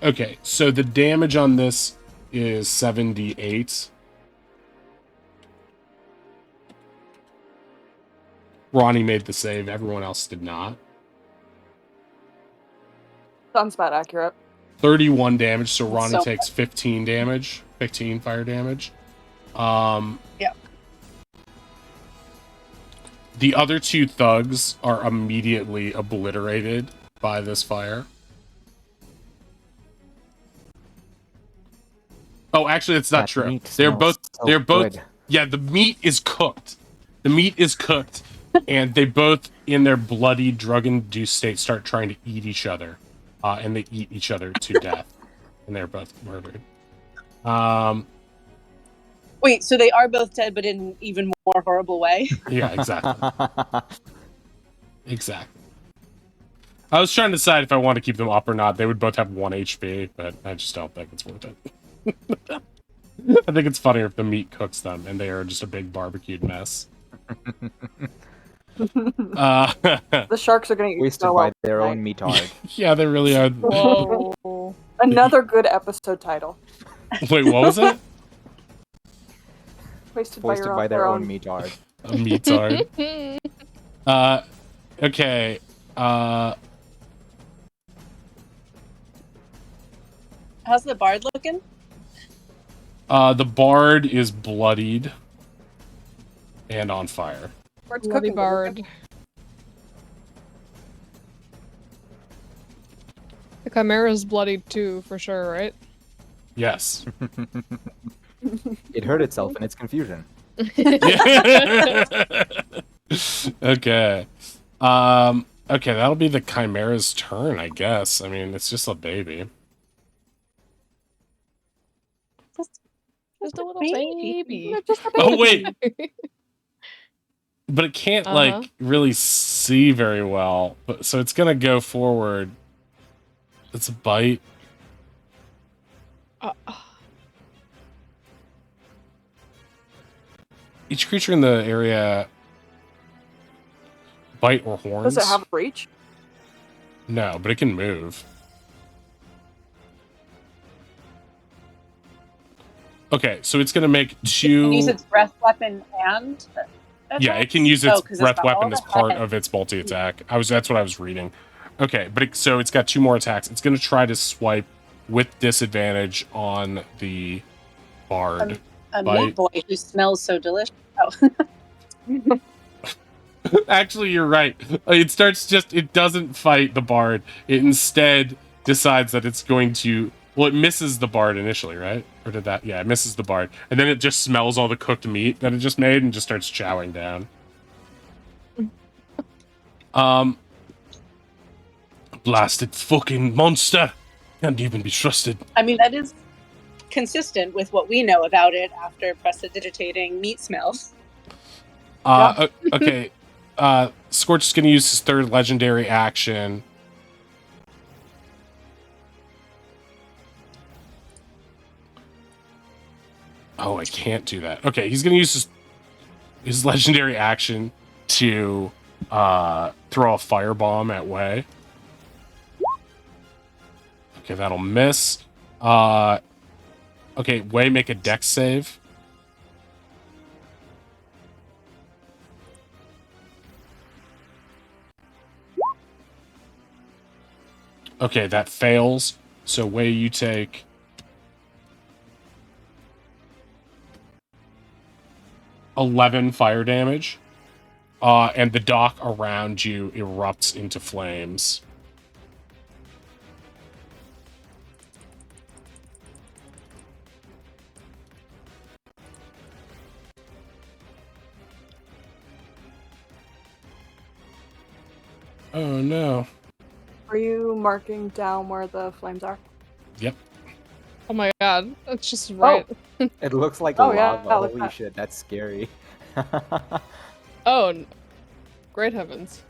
Okay, so the damage on this is 78. Ronnie made the save. Everyone else did not. Sounds about accurate. 31 damage, so Ronnie So- takes 15 damage. 15 fire damage. Yeah. The other two thugs are immediately obliterated by this fire. Oh, actually, it's not That true. meat They're smells both. so They're both. good. Yeah, the meat is cooked. The meat is cooked, and they both, in their bloody, drug-induced state, start trying to eat each other, and they eat each other to death, and they're both murdered. Wait, so they are both dead, but in an even more horrible way? Yeah, exactly. Exactly. I was trying to decide if I want to keep them up or not. They would both have 1 HP, but I just don't think it's worth it. I think it's funnier if the meat cooks them and they are just a big barbecued mess. The sharks are gonna eat Wasted so by well their tonight. own metard. Yeah, they really are. Whoa. Another good episode title. Wait, what was it? Wasted Wasted by their own metard. A metard. Okay. How's the bard looking? The bard is bloodied and on fire. Bard's Bloody cooking. bard. The Chimera's bloodied too, for sure, right? Yes. It hurt itself in its confusion. Okay. Okay, that'll be the Chimera's turn, I guess. I mean, it's just a baby. Just a little Baby. baby. Just a Oh, baby. wait. But it can't, Uh-huh. like, really see very well. But so it's gonna go forward. It's a bite. Each creature in the area bite or horns. Does it have reach? No, but it can move. Okay, so it's gonna make It can two. use its breath weapon and... Yeah, it can use its 'cause it's breath got weapon all as the part head. of its multi attack. That's what I was reading. Okay, but so it's got 2 more attacks. It's gonna try to swipe with disadvantage on the bard. A Bite. meat boy who smells so delicious. Oh. Actually, you're right. It doesn't fight the bard. It instead decides that it's going to. Well, it misses the bard initially, right? Or did that? Yeah, it misses the bard. And then it just smells all the cooked meat that it just made and just starts chowing down. Blasted fucking monster. Can't even be trusted. I mean, that is consistent with what we know about it after precipitating meat smells. Okay. Scorch is going to use his 3rd legendary action. Oh, I can't do that. Okay, he's going to use his legendary action to throw a firebomb at Wei. Okay, that'll miss. Okay, Wei, make a dex save. Okay, that fails. So Wei, you take 11 fire damage. And the dock around you erupts into flames. Oh no. Are you marking down where the flames are? Yep. Oh my god, that's just right. It looks like Oh, yeah, lava. look at Holy that. shit, that's scary. Oh, great heavens.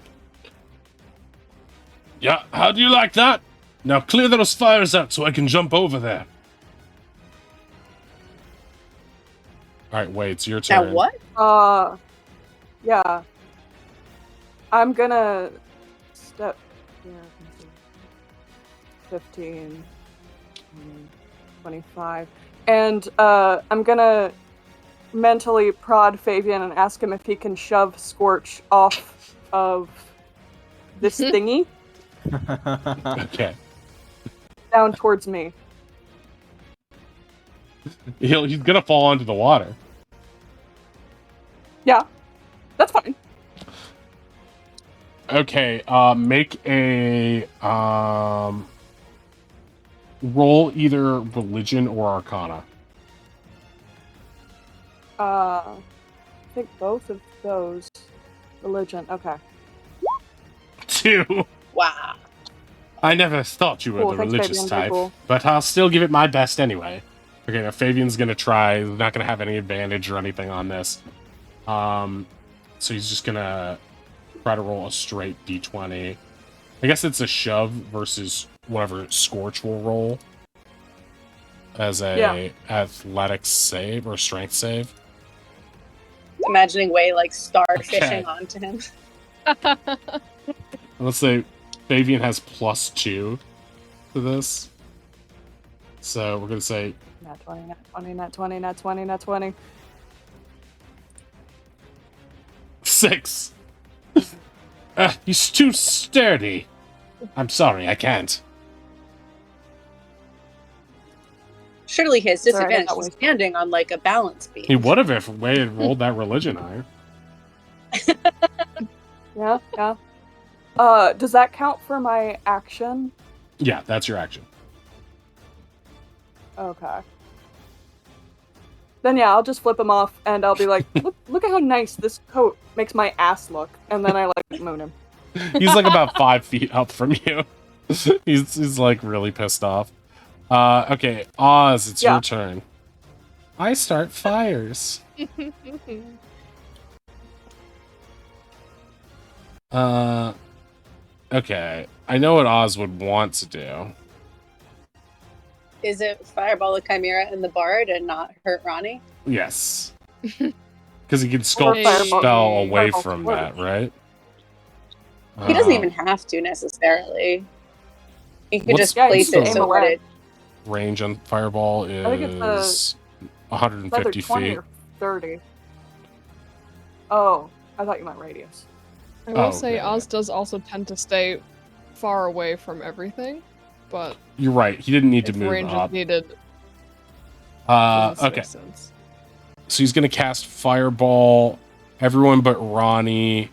Yeah, how do you like that? Now clear those fires out so I can jump over there. Alright, wait, it's your Now turn. what? Yeah. I'm gonna step here. 15, 25. And I'm gonna mentally prod Fabian and ask him if he can shove Scorch off of this thingy Okay. down towards me. He's gonna fall into the water. Yeah, that's fine. Okay, make a roll either religion or arcana. I think both of those. Religion, okay. 2. Wow. I never thought you were Cool, the thanks, religious Fabian, very type, cool. but I'll still give it my best anyway. Okay, now Fabian's gonna try. He's not gonna have any advantage or anything on this. So he's just gonna try to roll a straight d20. I guess it's a shove versus whatever Scorch will roll as a athletics save or strength save. Imagining Way like starfishing Okay. onto him. Let's say Fabian has +2 to this. So we're gonna say Nat 20, nat 20, nat 20, nat 20, nat 20. 6. He's too sturdy. I'm sorry, I can't. Surely his Sorry, I disadvantage got is wasted. standing on like a balance beam. He would have if Way had rolled that religion higher. Yeah, yeah. Does that count for my action? Yeah, that's your action. Okay. Then yeah, I'll just flip him off and I'll be like, look at how nice this coat makes my ass look. And then I like moon him. He's like about 5 feet up from you. he's like really pissed off. Okay, Oz, it's your turn. I start fires. Okay. I know what Oz would want to do. Is it Fireball the Chimera and the Bard and not hurt Ronnie? Yes. Because he can sculpt Fireball. spell away Fireball from flourish. that, right? He doesn't even have to necessarily. He could What's- just Yeah, place what's it the so that it. range on Fireball I think it's is Either 150 20 feet. or 30. Oh, I thought you meant radius. I will Oh, say yeah, Oz does also tend to stay far away from everything, but You're right. He didn't need to if move range up. is needed, this Okay. makes sense. So he's going to cast Fireball. Everyone but Ronnie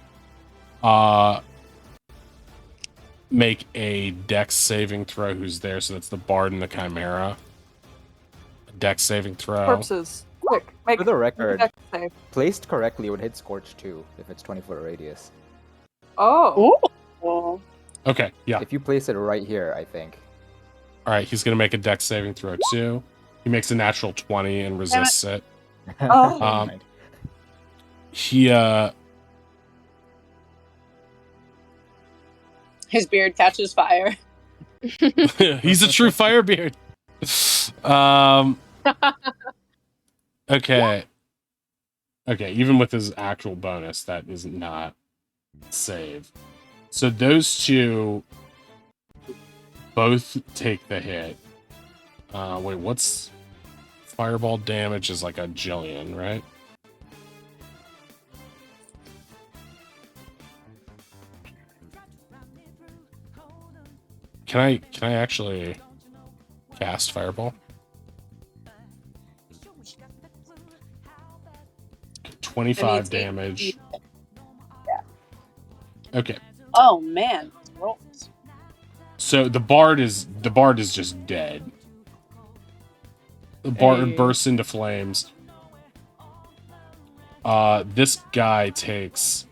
make a Dex saving throw. Who's there? So that's the Bard and the Chimera. A Dex saving throw. Corpses. Quick, make For the make a record, dex save. placed correctly, it would hit Scorch too if it's 20-foot radius. Oh. Well, Okay, yeah. If you place it right here, I think. All right, he's going to make a Dex saving throw too. He makes a natural 20 and resists it. Oh. Never mind. He his beard catches fire. he's a true Firebeard. Okay. Okay, even with his actual bonus, that is not save. So those two both take the hit. Wait, what's fireball damage is like a jillion, right? Can I actually cast fireball? 25 damage. Yeah. Okay. Oh man, rolls. So the bard is just dead. The bard Hey. bursts into flames. This guy takes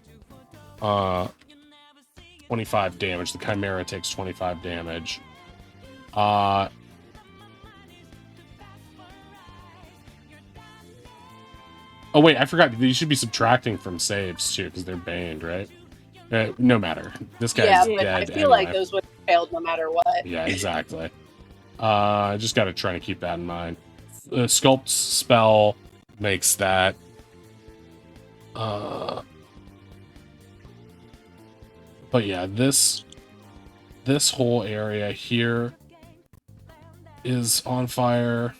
25 damage. The chimera takes 25 damage. Oh wait, I forgot. You should be subtracting from saves too, because they're banned, right? No matter. This guy's Yeah, but I dead feel like anyway. those would have failed no matter what. Yeah, exactly. I just got to try to keep that in mind. The sculpt spell makes that. But yeah, this whole area here is on fire,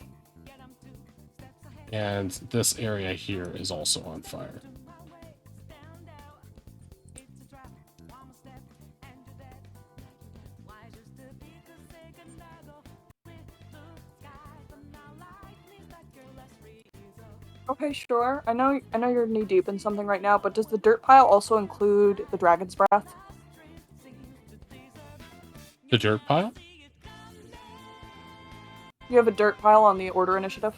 and this area here is also on fire. Okay, sure. I know you're knee deep in something right now, but does the dirt pile also include the dragon's breath? The dirt pile? You have a dirt pile on the order initiative?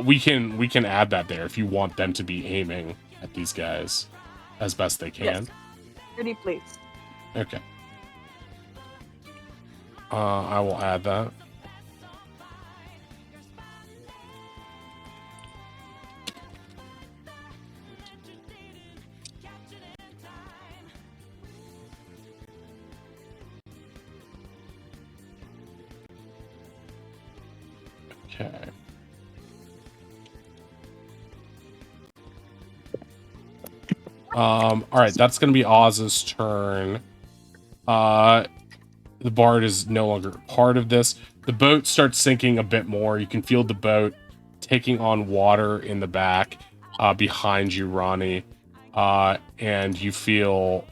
We can add that there if you want them to be aiming at these guys as best they can. Yes. Pretty please. Okay. I will add that. Okay. All right, that's gonna be Oz's turn. The bard is no longer part of this. The boat starts sinking a bit more. You can feel the boat taking on water in the back, behind you, Ronnie. And you feel,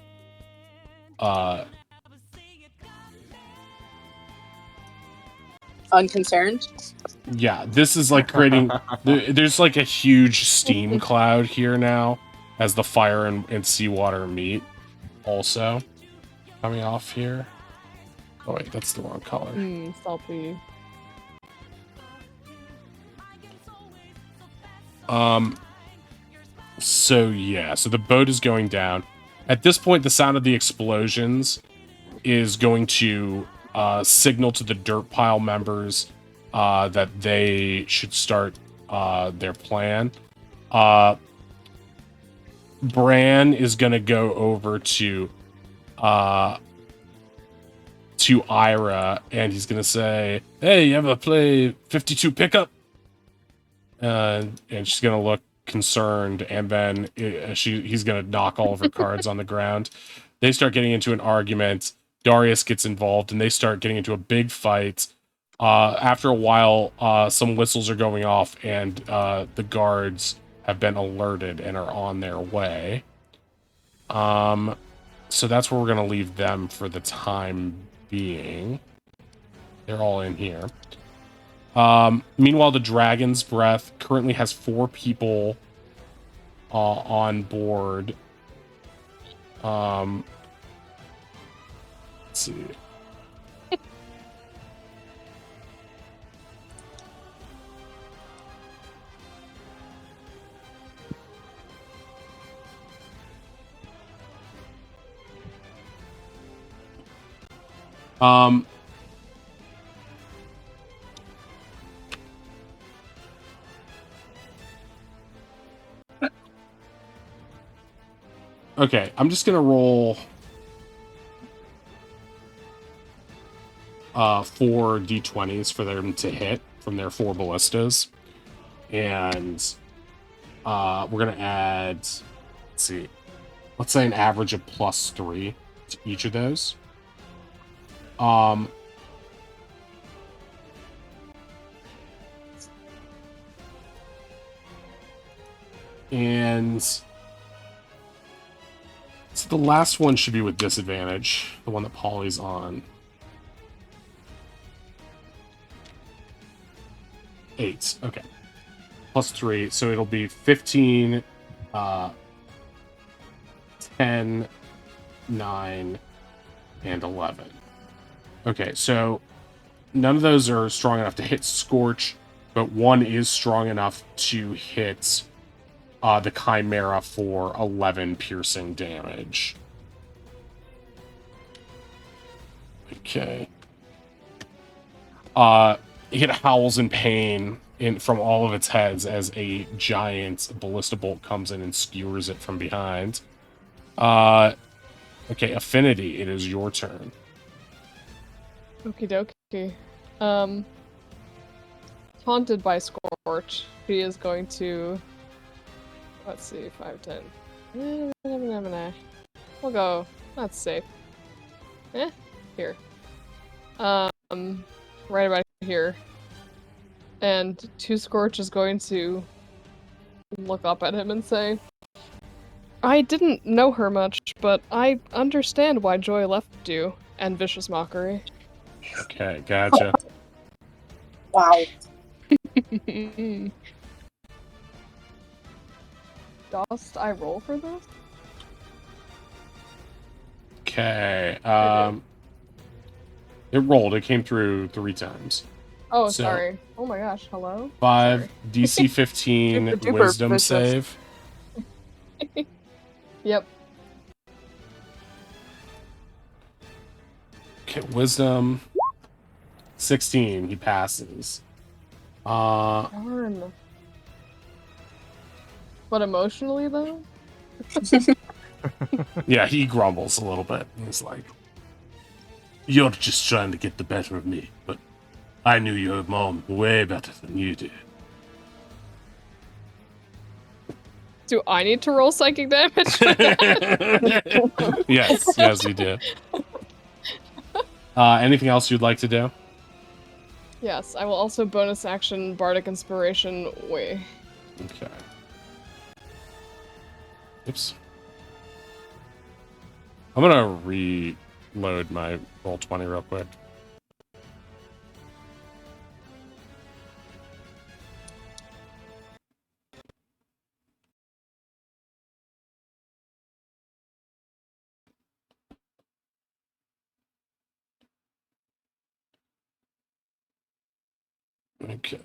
Unconcerned? yeah, this is like creating, there's like a huge steam cloud here now as the fire and seawater meet also coming off here. Oh wait, that's the wrong color. Salty. So yeah, so the boat is going down. At this point, the sound of the explosions is going to signal to the dirt pile members that they should start their plan. Bran is going to go over to Ira, and he's going to say, "Hey, you ever play 52 pickup?" And she's going to look concerned, and then he's going to knock all of her cards on the ground. They start getting into an argument. Darius gets involved, and they start getting into a big fight. After a while, some whistles are going off, and the guards have been alerted and are on their way. So that's where we're going to leave them for the time being. They're all in here. Meanwhile, the Dragon's Breath currently has 4 people on board. Let's see. Okay, I'm just gonna roll 4 d20s for them to hit from their 4 ballistas, and we're gonna add, let's see, let's say an average of +3 to each of those. And so the last one should be with disadvantage, the one that Polly's on. 8, okay. +3, so it'll be 15, 10, 9, and 11. Okay, so none of those are strong enough to hit Scorch, but one is strong enough to hit the Chimera for 11 piercing damage. Okay. It howls in pain from all of its heads as a giant ballista bolt comes in and skewers it from behind. Okay, Affinity, it is your turn. Okie dokie. Haunted by Scorch, she is going to... Let's see, 5, 10. We'll go... That's safe. Here. Right about here. And 2 Scorch is going to look up at him and say, I didn't know her much, but I understand why Joy left you. And Vicious Mockery. Okay, gotcha. Wow. Dost I roll for this? Okay, it rolled. It came through 3 times. Oh, So- sorry. Oh my gosh, hello? 5, Sorry. DC 15, Super duper Wisdom vicious. save. Yep. Okay, Wisdom 16, he passes. Darn. But emotionally, though? Yeah, he grumbles a little bit. He's like, you're just trying to get the better of me, but I knew your mom way better than you did. Do I need to roll psychic damage for that? Yes, you do. Anything else you'd like to do? Yes, I will also bonus action Bardic Inspiration way. Okay. Oops. I'm gonna reload my Roll20 real quick. Okay.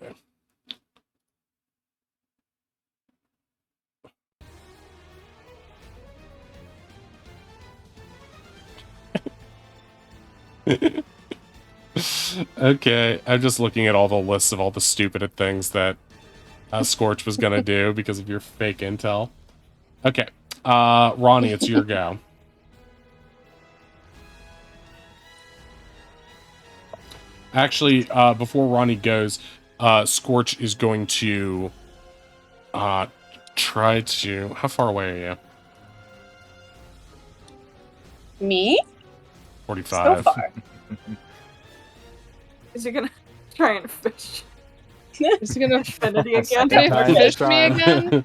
Okay, I'm just looking at all the lists of all the stupid things that Scorch was gonna do because of your fake intel. Okay, Ronnie, it's your go. Actually, before Ronnie goes, Scorch is going to try to... How far away are you? Me? 45. So far. Is he gonna try and fish Is he gonna Infinity again? Second time fish this me time. again?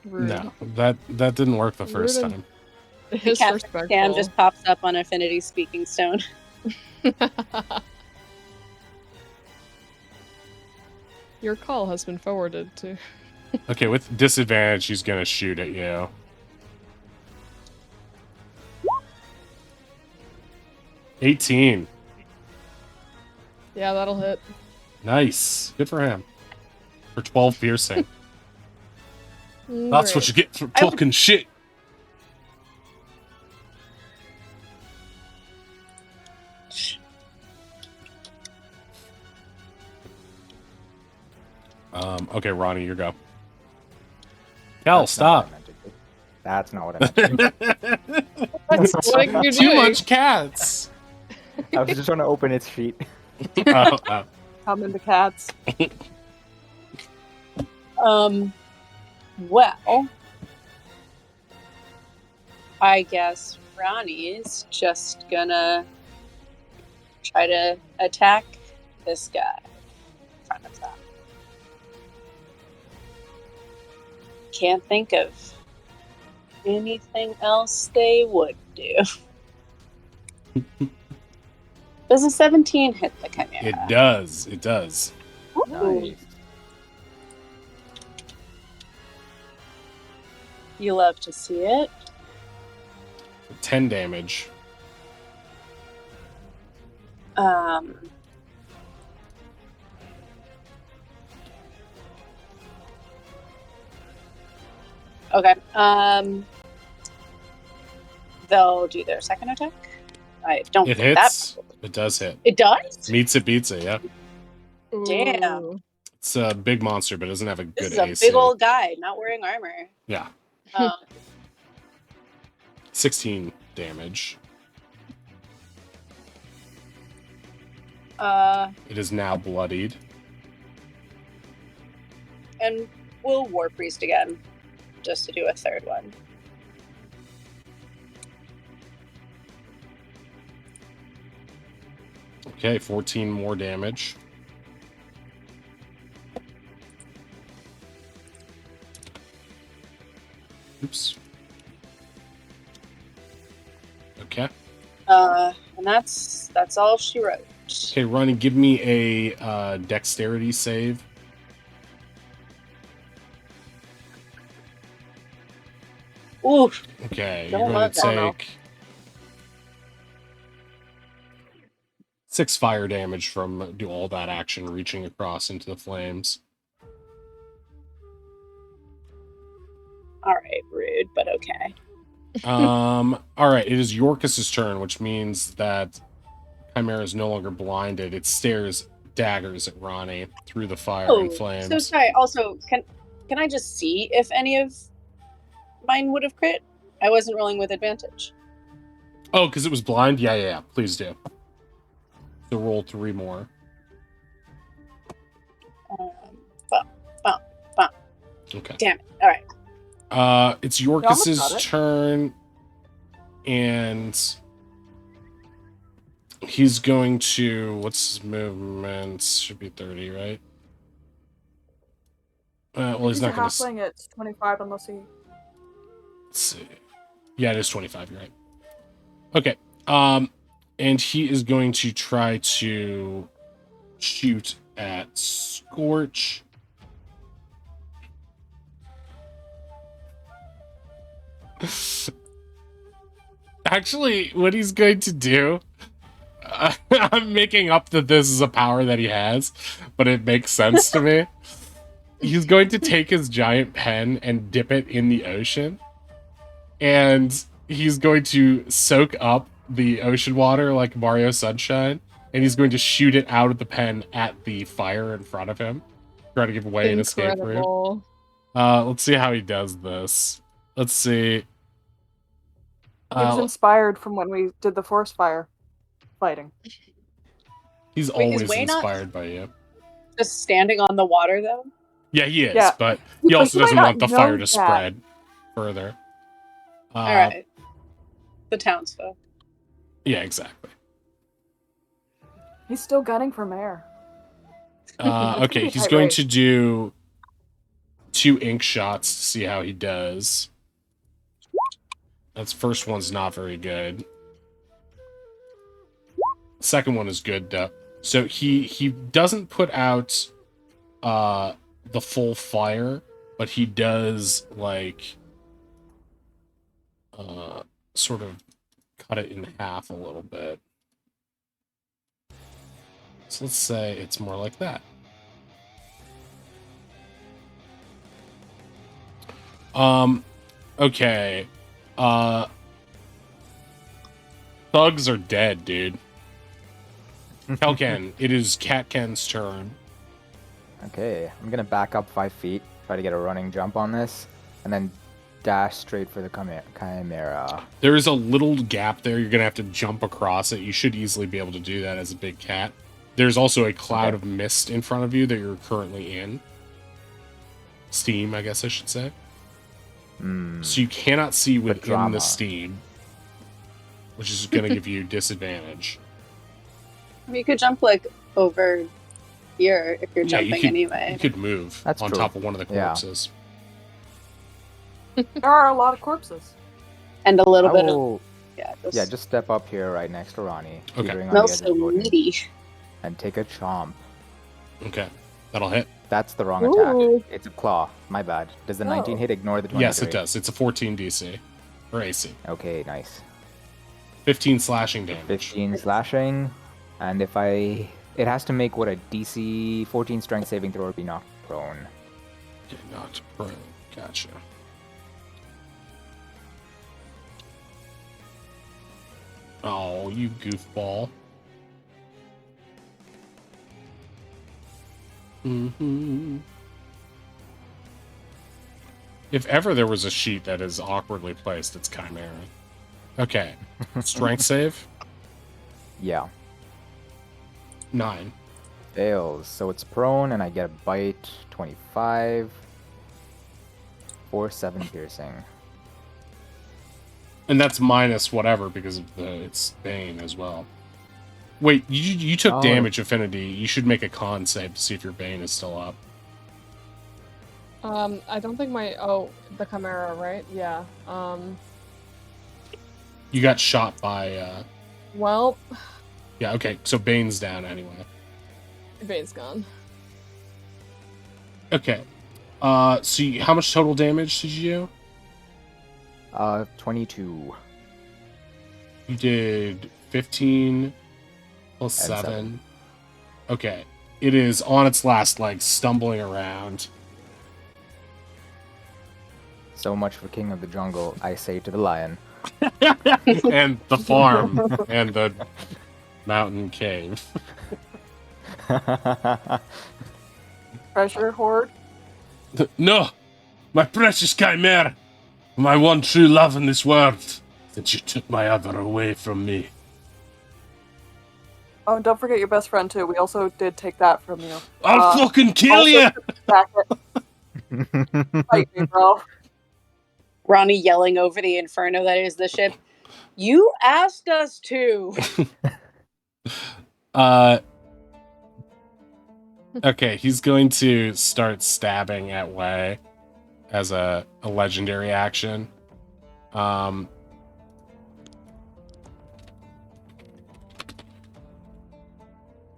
Rude. No, that didn't work the first Rude. time. His Cam respectful. just pops up on Affinity Speaking Stone. Your call has been forwarded to... Okay, with disadvantage, he's gonna shoot at you. $18. Yeah, that'll hit. Nice. Good for him. For 12 piercing. That's what you get for talking shit. Okay, Ronnie, your go. Kel, stop. That's not what I meant to do. What are you Too doing? much cats. I was just trying to open its sheet. Oh. Come into cats. Well, I guess Ronnie's just gonna try to attack this guy in front of them. Can't think of anything else they would do. Does a 17 hit the Chimera? It does. It does. Nice. You love to see it. 10 damage. Okay. They'll do their second attack. I don't It think that hits. It does hit. it does. Meets it, beats it. Yeah. Damn. Ooh. It's a big monster, but it doesn't have a This good is a AC. big old guy not wearing armor. Yeah. Um, 16 damage. It is now bloodied. and we'll War Priest again, just to do a third one. Okay, 14 more damage. Oops. Okay. And that's all she wrote. Okay, Ronnie, give me a dexterity save. Oof. Okay, Don't you're going love to that. take 6 fire damage from do all that action reaching across into the flames. All right, rude, but okay. All right, it is Yorkus's turn, which means that Chimera is no longer blinded. It stares daggers at Ronnie through the fire and flames. So sorry. Also, can I just see if any of mine would have crit? I wasn't rolling with advantage. Oh, because it was blind? Yeah. Please do. So roll 3 more. Bump. Okay. Damn it. All right. It's You almost got Yorkus's it. turn, and he's going to. What's his movement? Should be 30, right? Well, he's He's a not going to. halfling. It's 25 unless he. Let's see. Yeah, it is 25. You're right. Okay. And he is going to try to shoot at Scorch. Actually, what he's going to do, I'm making up that this is a power that he has, but it makes sense to me. He's going to take his giant pen and dip it in the ocean, and he's going to soak up the ocean water like Mario Sunshine, and he's going to shoot it out of the pen at the fire in front of him, try to give away an escape route. Incredible. Let's see how he does this. Let's see. He was inspired from when we did the forest fire fighting. He's Wait, is always Wayne not- inspired by you. Just standing on the water, though. Yeah, he is, Yeah. but he also might doesn't not want the know fire to that. spread further. All right. The townsfolk. Yeah, exactly. He's still gunning for mayor. Okay, a he's tight going race. to do 2 ink shots to see how he does. That's first one's not very good. Second one is good though. So he doesn't put out the full fire, but he does like sort of cut it in half a little bit. So let's say it's more like that. Okay. Thugs are dead, dude. Kelken, it is Catken's turn. Okay, I'm gonna back up 5 feet, try to get a running jump on this, and then dash straight for the Chimera. There is a little gap there. You're going to have to jump across it. You should easily be able to do that as a big cat. There's also a cloud of mist in front of you that you're currently in. Steam, I guess I should say. So you cannot see within drama. the steam, which is going to give you disadvantage. You could jump like over here if you're Yeah, you jumping could- anyway. You could move That's on true. top of one of the Yeah. corpses. There are a lot of corpses. And a little I bit of will, yeah, just step up here right next to Ronnie, Okay. teetering on the smells edge so of the boat, meaty. and take a chomp. Okay, that'll hit. That's the wrong Ooh. attack. It's a claw. My bad. Does the 19 Oh. hit? Ignore the 23. Yes, it does. It's a 14 DC. Or AC. Okay, nice. 15 slashing damage. 15 slashing, and if it has to make what a DC 14 strength saving throw or be knocked prone. Okay, not prone. Gotcha. Oh, you goofball. Mm-hmm. If ever there was a sheet that is awkwardly placed, it's Chimera. Okay. Strength save? Yeah. 9. Fails. So it's prone, and I get a bite. 25. 4-7 piercing. And that's minus whatever because of it's Bane as well. Wait, you took Oh. damage, Affinity. You should make a con save to see if your Bane is still up. I don't think the Chimera, right? Yeah. You got shot by, Well, yeah, okay, so Bane's down anyway. Bane's gone. Okay. So how much total damage did you do? 22. You did 15 plus And 7. 7. Okay. It is on its last leg, stumbling around. So much for King of the Jungle, I say to the lion. And the farm and the mountain cave. Treasure hoard. No! My precious Chimera! My one true love in this world! That you took my other away from me. Oh, and don't forget your best friend too. We also did take that from you. I'll fucking kill Also you! took the jacket. Fight me, bro. Ronnie yelling over the inferno that is the ship. You asked us to. Okay, he's going to start stabbing at Wei as a legendary action.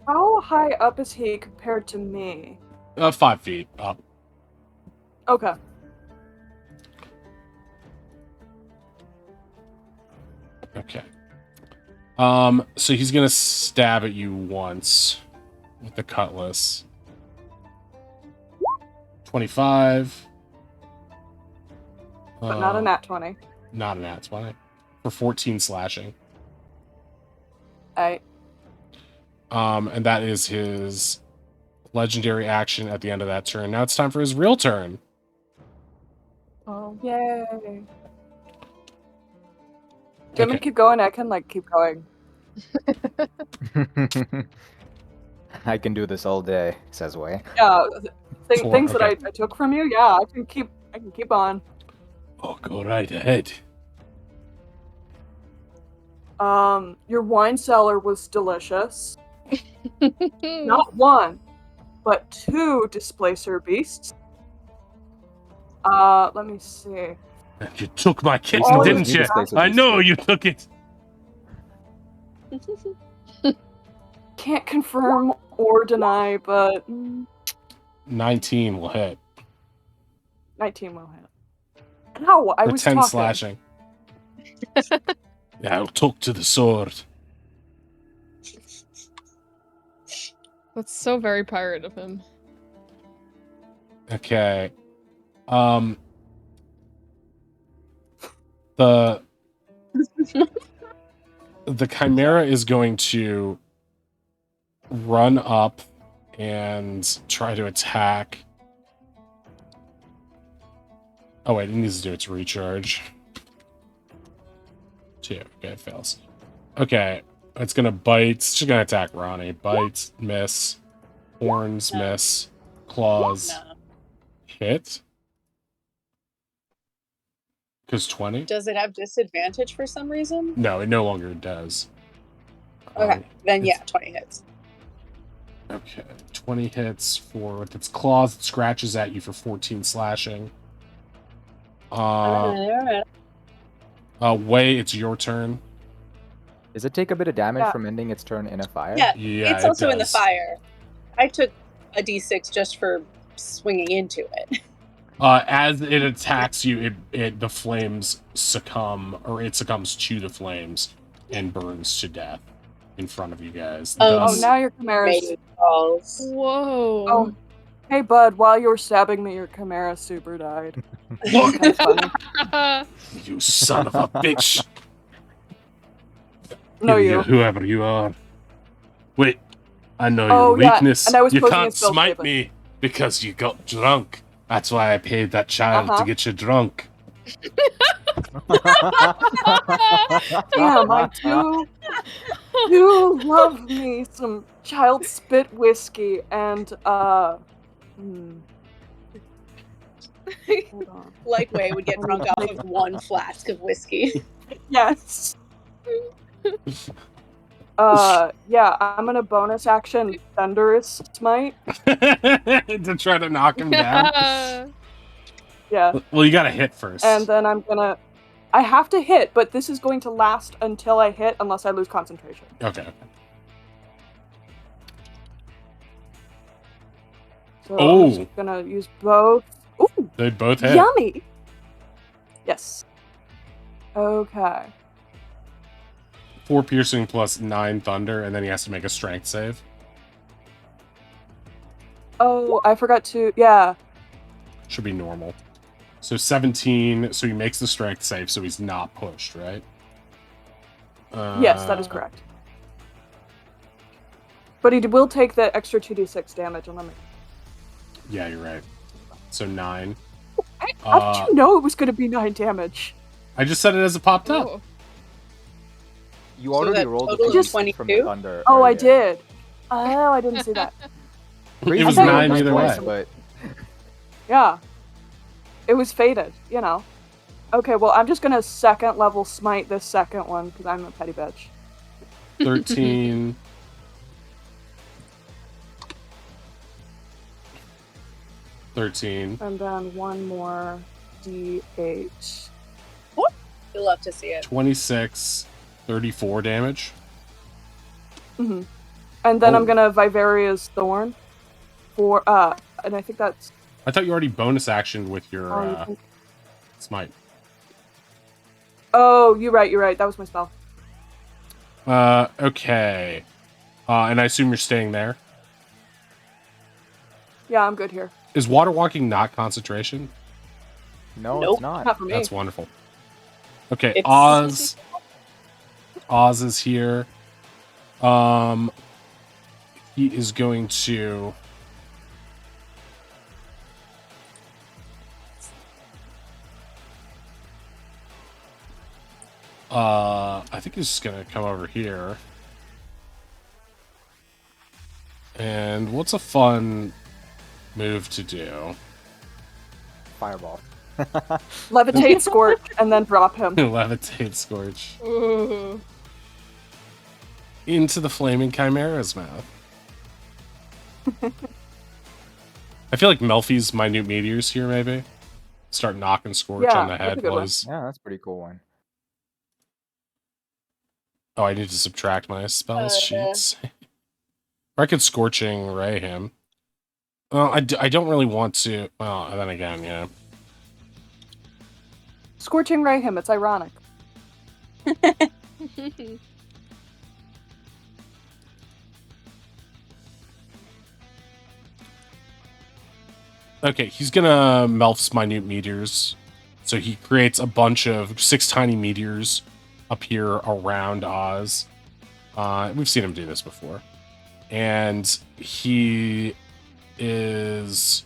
How high up is he compared to me? 5 feet up. Okay. Okay. So he's gonna stab at you once with the cutlass. 25. But not a nat 20. Not a nat 20. For 14 slashing. Alright. And that is his legendary action at the end of that turn. Now it's time for his real turn. Oh. Yay. Do you want me Okay. to keep going? I can, keep going. I can do this all day, says Wei. Yeah, things that Okay. I took from you, yeah, I can keep on. Oh, go right ahead. Your wine cellar was delicious. Not one, but 2 displacer beasts. Let me see. And you took my kitten, Oh, didn't you you? displacer I beast, know yeah. you took it. Can't confirm or deny, but 19 will hit. 19 will hit. Ow, I For was 10 talking. slashing. I'll talk to the sword. That's so very pirate of him. Okay. The Chimera is going to run up and try to attack. Oh wait, it needs to do its recharge. 2. Okay, it fails. Okay, it's gonna bite. It's just gonna attack Ronnie. Bite, miss. Horns, No. miss. Claws, No. hit. Because 20? Does it have disadvantage for some reason? No, it no longer does. Okay, then it's- yeah, 20 hits. Okay, 20 hits for with its claws. It scratches at you for 14 slashing. Alright. Wei, it's your turn. Does it take a bit of damage Yeah. from ending its turn in a fire? Yeah, Yeah, it's it also in the does. fire. I took a d6 just for swinging into it. As it attacks you, the flames succumb, or it succumbs to the flames and burns to death in front of you guys. Oh, Oh, Thus- now your Chimera's... Made balls. Whoa. Oh, hey bud, while you were stabbing me, your Chimera super died. What? Kinda funny. You son of a bitch! No, you. Whoever you are. Wait, I know Oh, your yeah, weakness. and I was You posing can't as Bill smite Craven. me because you got drunk. That's why I paid that child to Uh-huh. get you drunk. Damn, I do love me some child spit whiskey and hold on. Like Way would get drunk off of one flask of whiskey. Yes. Yeah, I'm gonna bonus action Thunderous Smite. To try to knock him down. Yeah. Well, you gotta hit first. And then I have to hit, but this is going to last until I hit unless I lose concentration. Okay. So Oh. I'm just gonna use both. Ooh, They both hit. yummy! Yes. Okay. 4 piercing plus 9 thunder, and then he has to make a strength save. Oh, I forgot to, yeah. Should be normal. So 17, so he makes the strength save, so he's not pushed, right? Yes, that is correct. But he will take the extra 2d6 damage on them. Yeah, you're right. So 9. How did you know it was going to be 9 damage? I just said it as it popped up. Oh. You So already that rolled the total is 2d6 from the 22? thunder. Oh, I earlier. did. Oh, I didn't see that. It was I thought you 9 were either twice, way. But Yeah. It was fated, you know. Okay, well, I'm just going to second level smite this second one because I'm a petty bitch. 13. 13. And then one more d8. You'll love to see it. 26. 34 damage. Mm-hmm. And then Oh. I'm going to Vivaria's Thorn for, and I think that's... I thought you already bonus action with your you think- smite. Oh, you're right. That was my spell. Okay. And I assume you're staying there. Yeah, I'm good here. Is water walking not concentration? no, Nope. it's not. Not for me. That's wonderful. Okay, It's- Oz. Oz is here. He is going to. I think he's just gonna come over here. And what's a fun move to do? Fireball. Levitate, Scorch, and then drop him. Levitate Scorch Ooh. into the flaming chimera's mouth. I feel like Melfi's minute meteors here, maybe. Start knocking Scorch Yeah, on the that's a head good one. was. Yeah, that's a pretty cool one. Oh, I need to subtract my spells Uh, sheets. Or I could Scorching Ray him. Well, I don't really want to. Well, then again, yeah. Scorching Ray him, it's ironic. Okay, he's gonna Melf's minute meteors. So he creates a bunch of 6 tiny meteors appear around Oz. We've seen him do this before. And he is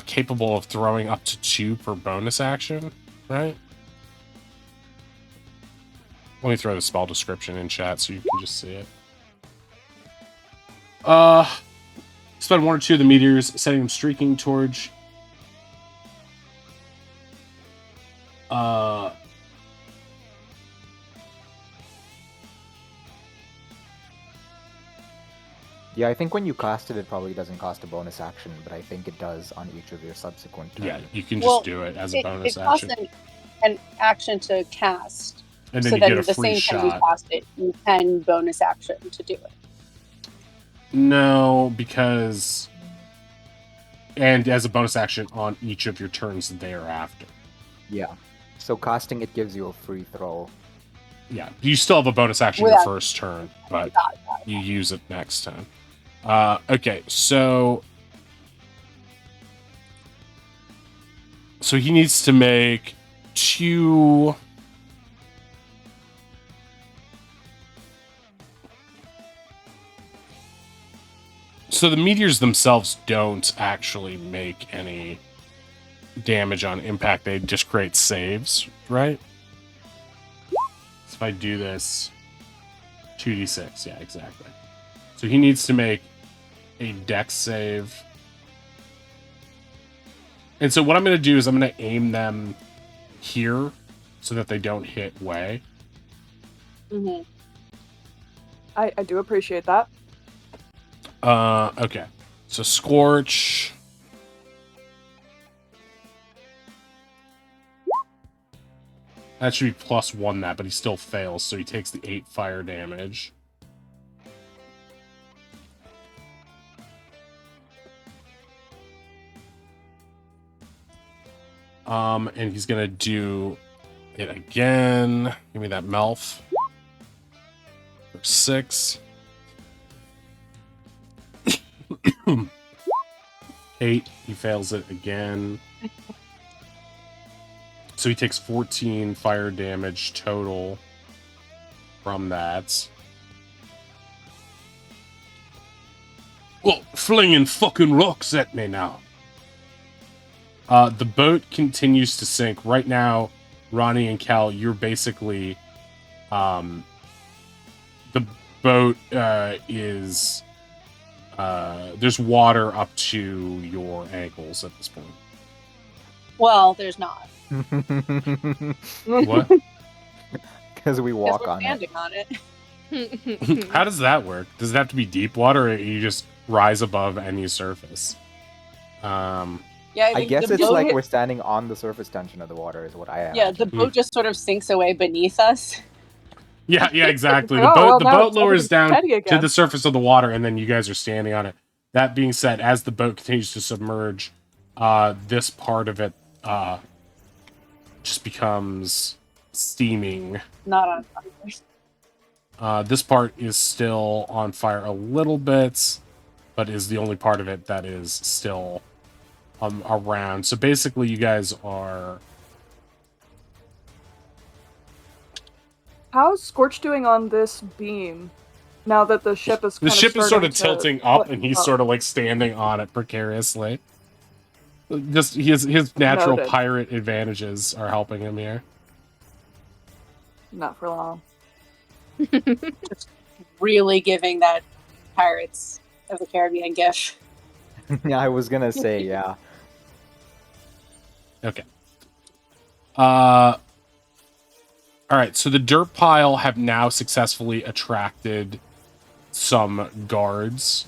capable of throwing up to 2 per bonus action, right? Let me throw the spell description in chat so you can just see it. Spend 1 or 2 of the meteors, setting them streaking towards Yeah, I think when you cast it, it probably doesn't cost a bonus action, but I think it does on each of your subsequent turns. yeah, you can just Well, do it as a bonus it costs action. an action to cast. And then So you then get a the free same time you shot. cast it, you can bonus action to do it. No, because and as a bonus action on each of your turns thereafter. Yeah. So casting it gives you a free throw. Yeah, you still have a bonus action your Without- first turn, but Got it. you use it next time. Okay, so he needs to make 2 So the meteors themselves don't actually make any damage on impact. They just create saves, right? So if I do this, 2d6. Yeah, exactly. So he needs to make a dex save. And so what I'm going to do is I'm going to aim them here so that they don't hit Way. Mm-hmm. I do appreciate that. Okay. So Scorch. That should be +1 that, but he still fails, so he takes the 8 fire damage. And he's gonna do it again. Give me that Melf. For 6. 8. He fails it again. So he takes 14 fire damage total from that. Well, flinging fucking rocks at me now. The boat continues to sink. Right now, Ronnie and Cal, you're basically... the boat is... there's water up to your ankles at this point. Well, there's not. What? Because we walk we're on it. standing on it. How does that work? Does it have to be deep water, or you just rise above any surface? Yeah, I guess the it's boat, like we're standing on the surface tension of the water is what I am. yeah, the boat just sort of sinks away beneath us. Yeah, exactly. Oh, The well, now boat it's lowers down steady to again. the surface of the water, and then you guys are standing on it. That being said, as the boat continues to submerge, this part of it just becomes steaming. Not on fire. This part is still on fire a little bit, but is the only part of it that is still around. So basically, you guys are... How's Scorch doing on this beam? Now that the ship is The kind ship is sort of starting to tilting up, flip and he's up. sort of like standing on it precariously. Just his natural Noted. pirate advantages are helping him here. Not for long. Really giving that Pirates of the Caribbean gif. Yeah, I was gonna say, yeah. Okay. All right, so the dirt pile have now successfully attracted some guards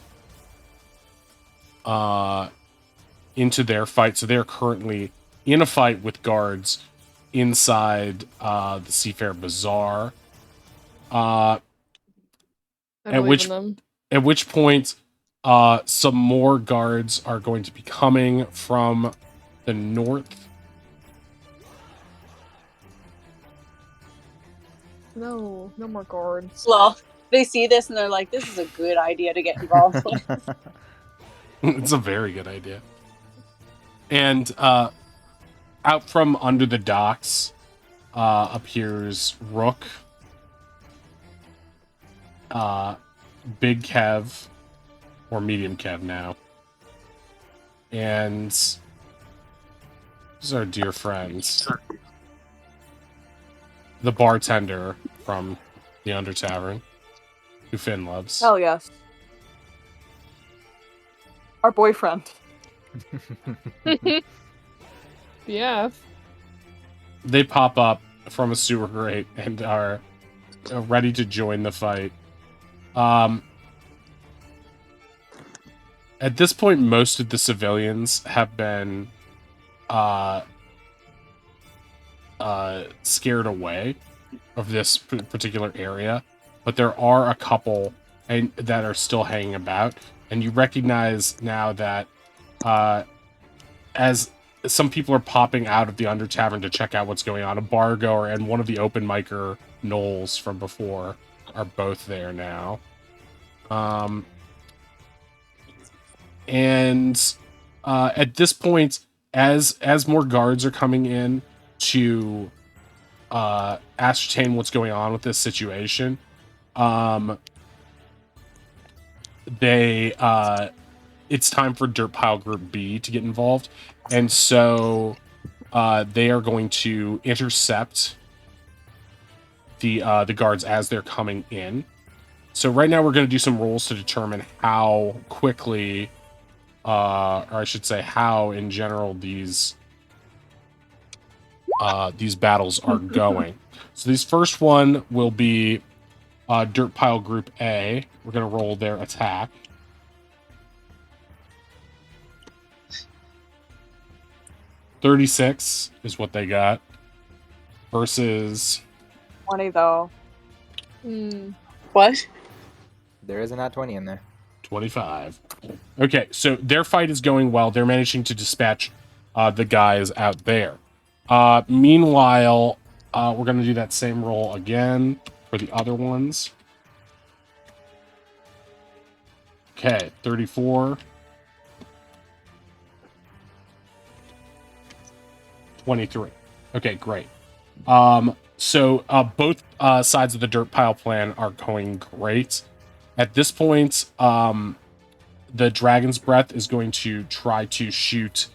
into their fight. So they're currently in a fight with guards inside the Seafair Bazaar. I believe in them. At which point, some more guards are going to be coming from the north. No more guards. Well, they see this and they're like, this is a good idea to get involved with. It's a very good idea. And out from under the docks appears Rook, Big Kev, or Medium Kev now. And these are our dear friends. The bartender from the Under Tavern, who Finn loves. Hell yes. Our boyfriend. Yeah. They pop up from a sewer grate and are ready to join the fight. At this point, most of the civilians have been scared away of this particular area, but there are a couple that are still hanging about, and you recognize now that as some people are popping out of the Under Tavern to check out what's going on, a bar goer and one of the open micer Knowles from before are both there now. And at this point, as more guards are coming in to ascertain what's going on with this situation, they it's time for Dirt Pile Group B to get involved. And so they are going to intercept the guards as they're coming in. So right now we're going to do some rolls to determine how quickly, or I should say how in general these battles are going. So this first one will be Dirt Pile Group A. We're going to roll their attack. $36 is what they got versus 20 though. What? There is an at 20 in there. 25. Okay, so their fight is going well. They're managing to dispatch the guys out there. Meanwhile, we're going to do that same roll again for the other ones. Okay, 34. 23. Okay, great. So both sides of the dirt pile plan are going great. At this point, the Dragon's Breath is going to try to shoot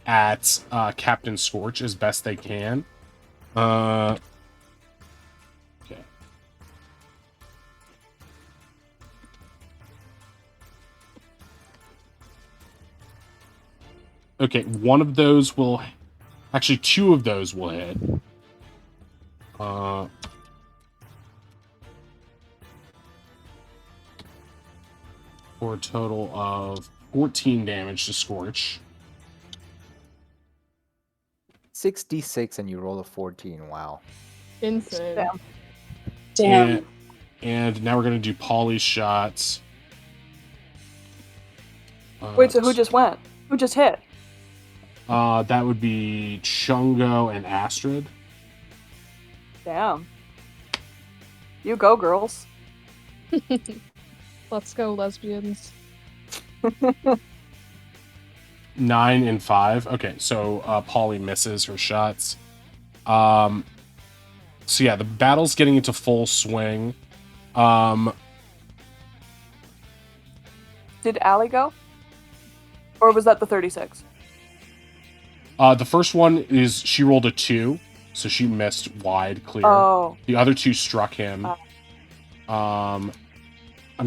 at Captain Scorch as best they can. Okay. Okay, one of those will... Actually, two of those will hit. For a total of 14 damage to Scorch. 66 and you roll a 14. Wow. Insane. Damn. And now we're going to do Polly's shots. Wait, so who just went? Who just hit? That would be Chungo and Astrid. Damn. You go, girls. Let's go, lesbians. 9 and 5. Okay, so Polly misses her shots. So yeah, the battle's getting into full swing. Did Allie go? Or was that the 36? The first one is she rolled a 2, so she missed wide clear. Oh. The other 2 struck him. I'm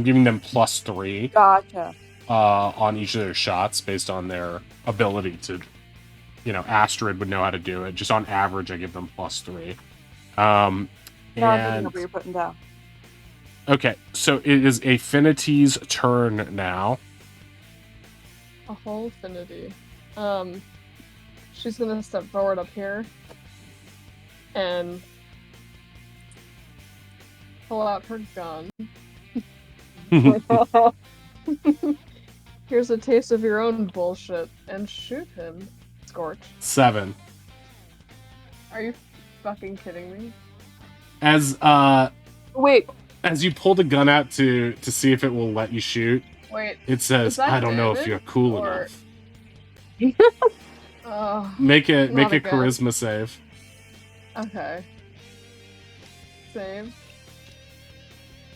giving them +3. Gotcha. On each of their shots based on their ability to, Astrid would know how to do it. Just on average, I give them +3. Now I'm picking And up what you're putting down. okay, so it is Affinity's turn now. A whole affinity. She's gonna step forward up here and pull out her gun. Here's a taste of your own bullshit and shoot him, Scorch. 7. Are you fucking kidding me? As Wait, as you pull the gun out to see if it will let you shoot, Wait. it says, Is that "I don't know if damage, you're cool or- enough." Oh, Make a Not a go. charisma save. okay. Same.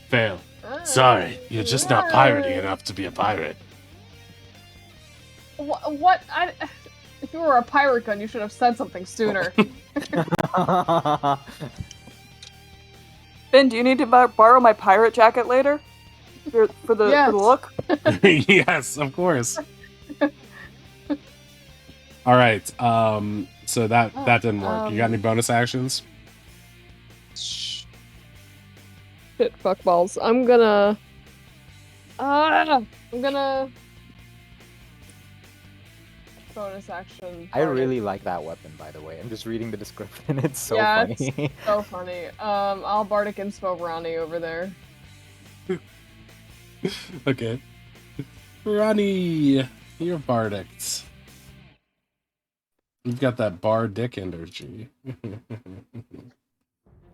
Fail. Sorry, you're just not piratey enough to be a pirate. What? If you were a pirate gun, you should have said something sooner. Finn, do you need to borrow my pirate jacket later? For the Yes. look? Yes, of course. All right. So that didn't work. You got any bonus actions? Shit, fuck balls. I'm gonna bonus action. I really like that weapon, by the way. I'm just reading the description. It's so Yeah, funny. it's so funny. I'll Bardic Inspo Ronnie over there. Okay. Ronnie, you're bardicked. You've got that bar dick energy. I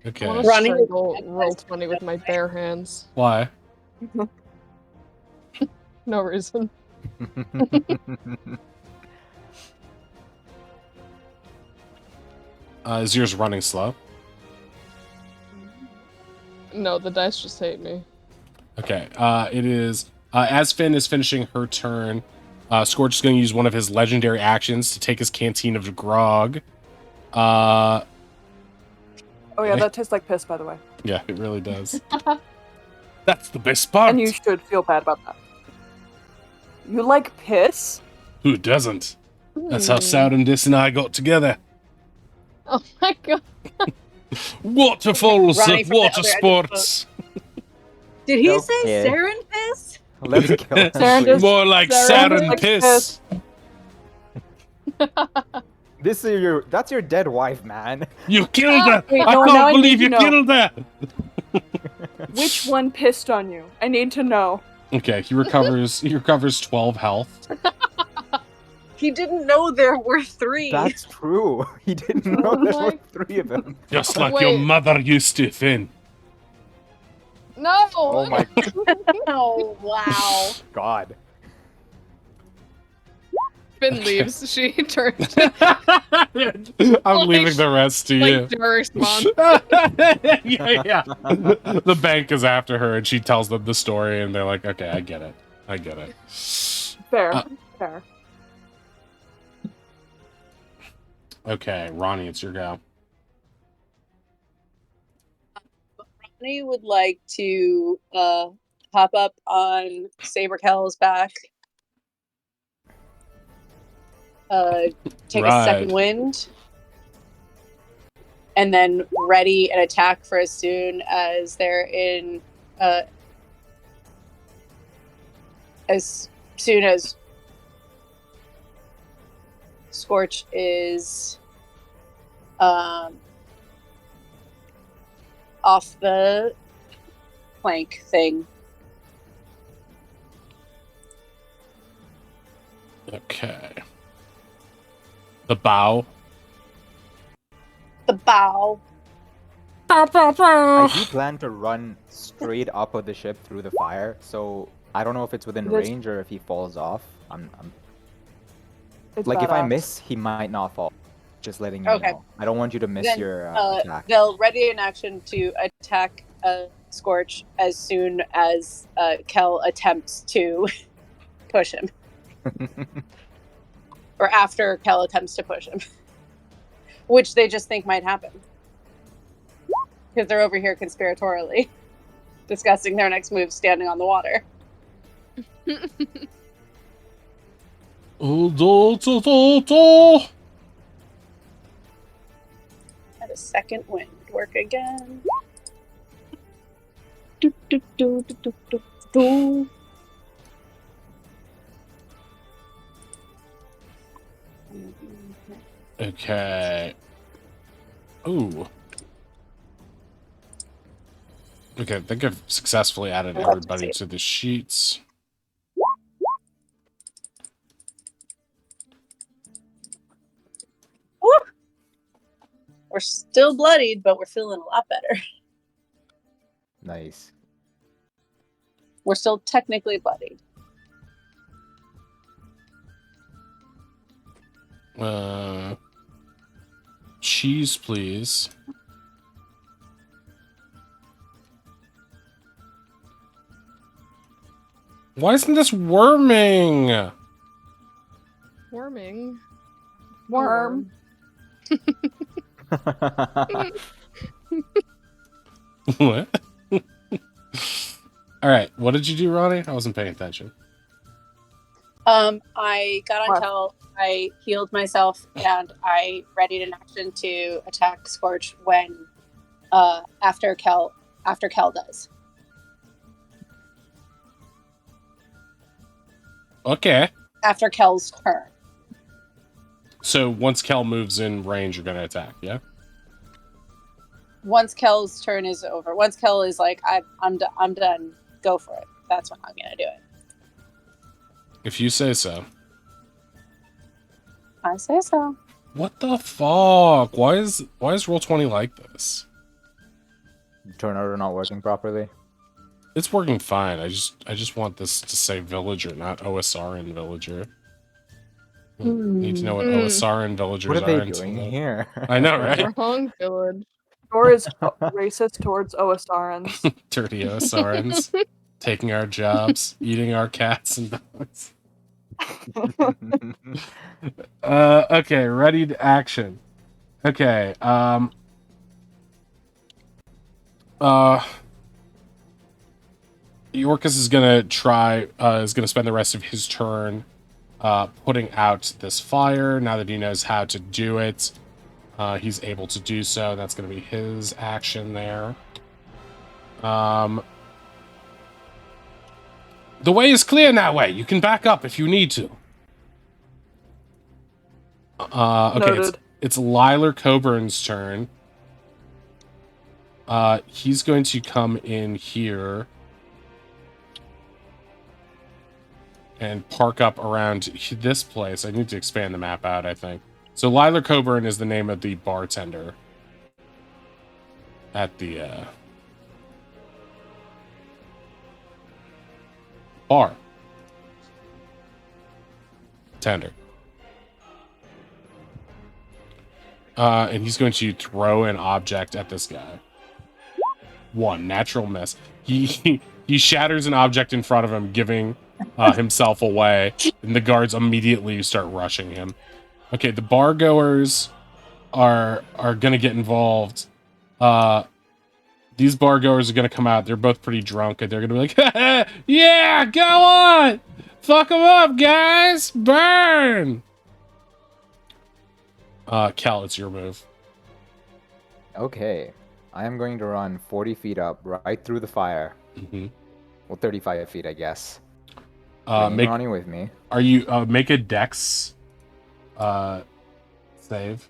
Okay. want to Ronnie- strangle roll 20 with my bare hands. Why? No reason. Is yours running slow? No, the dice just hate me. Okay. It is as Finn is finishing her turn. Scorch is going to use one of his legendary actions to take his canteen of grog. Uh, Oh yeah, that tastes like piss, by the way. yeah, it really does. That's the best part. And you should feel bad about that. You like piss? Who doesn't? That's how Soudendis and I got together. Oh my god. Waterfalls Ronnie of from the water other end of the sports. Did he say Okay. sarin piss? Let's kill him, Sarandis- please. More like Sarandis sarin likes piss. That's your dead wife, man. You killed her! Wait, I no, now can't I believe need you to know. killed her! Which one pissed on you? I need to know. Okay, he recovers 12 health. He didn't know there were 3. That's true. He didn't know Oh there my- were 3 of them. Just like your Wait. mother used to, Finn. No! Oh my Oh, wow. god. Finn leaves. She turns I'm leaving the rest to you. like to her response. yeah. The bank is after her, and she tells them the story, and they're like, "Okay, I get it. I get it." Fair. Fair. Okay, Ronnie, it's your go. Ronnie would like to hop up on Saberkel's back. Take a second Right. wind. And then ready an attack for as soon as they're in as soon as Scorch is off the plank thing. Okay. The bow. The bow. I do plan to run straight up of the ship through the fire, so I don't know if it's within That's- range or if he falls off. I'm It's like, if I badass. miss, he might not fall. Just letting you Okay. know. I don't want you to miss Then, your attack. They'll ready an action to attack Scorch as soon as Kel attempts to push him. Or after Kel attempts to push him. Which they just think might happen. Because they're over here conspiratorially discussing their next move standing on the water. Had a second wind work again. Do, do, do, do, do, do, do. Okay. Ooh. Okay, I think I've successfully added everybody to the sheets. Woo! We're still bloodied, but we're feeling a lot better. Nice. We're still technically bloodied. Cheese, please. Why isn't this worming? Warming. Worm. What? All right, what did you do, Ronnie? I wasn't paying attention. I got on What? Kel, I healed myself, and I readied an action to attack Scorch when after Kel does. Okay. After Kel's turn. So once Kel moves in range, you're gonna attack, yeah? Once Kel's turn is over, once Kel is like, I'm done, go for it. That's when I'm gonna do it. If you say so. I say so. What the fuck? Why is Roll20 like this? Turn order not working properly. It's working fine. I just want this to say villager, not OSRN villager. Need to know what OSRN villagers What are they into doing that. here? I know, right? Wrong village. Dor is racist towards OSRNs. Dirty OSRNs taking our jobs, eating our cats and dogs. Okay, ready to action. Okay, Yorkus is gonna spend the rest of his turn putting out this fire. Now that he knows how to do it, he's able to do so. That's gonna be his action there. The way is clear that way. You can back up if you need to. Okay, it's Liler Coburn's turn. He's going to come in here and park up around this place. I need to expand the map out, I think. So Liler Coburn is the name of the bartender at the bar. Tender. And he's going to throw an object at this guy. 1 natural miss. He shatters an object in front of him, giving himself away, and the guards immediately start rushing him. Okay, the bar goers are gonna get involved. These bar goers are gonna come out. They're both pretty drunk, and they're gonna be like, "Yeah, go on, fuck them up, guys, burn." Cal, it's your move. Okay. I am going to run 40 feet up, right through the fire. Mm-hmm. Well, 35 feet, I guess. Bringing Ronnie with me. Are you make a dex save?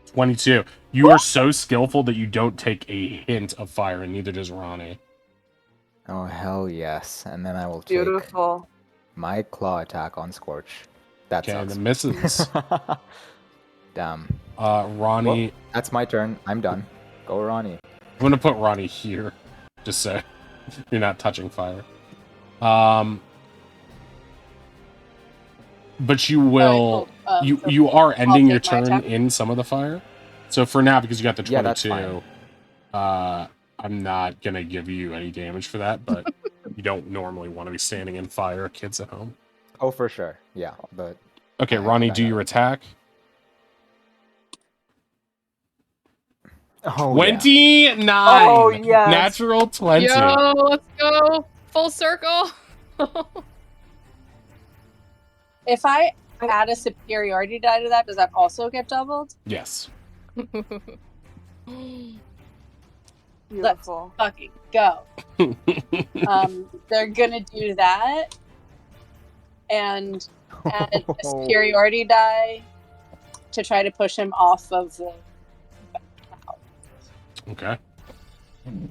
22. You are so skillful that you don't take a hint of fire, and neither does Ronnie. Oh, hell yes. And then I will take Beautiful. my claw attack on Scorch. That Okay, sucks. the misses. Damn. Ronnie... Well, that's my turn. I'm done. Go, Ronnie. I'm gonna put Ronnie here, just so you're not touching fire. But you will... you are ending your turn in some of the fire. So for now, because you got the 22, I'm not gonna give you any damage for that, but you don't normally want to be standing in fire, kids at home. Oh, for sure. Yeah, but... Okay, Ronnie, do your attack. Oh, 29! Yeah. Oh, yes. Natural 20. Yo, let's go. Full circle. If I add a superiority die to that, does that also get doubled? Yes. Beautiful. Let's fucking go. They're gonna do that and add a superiority die to try to push him off of the... Okay. And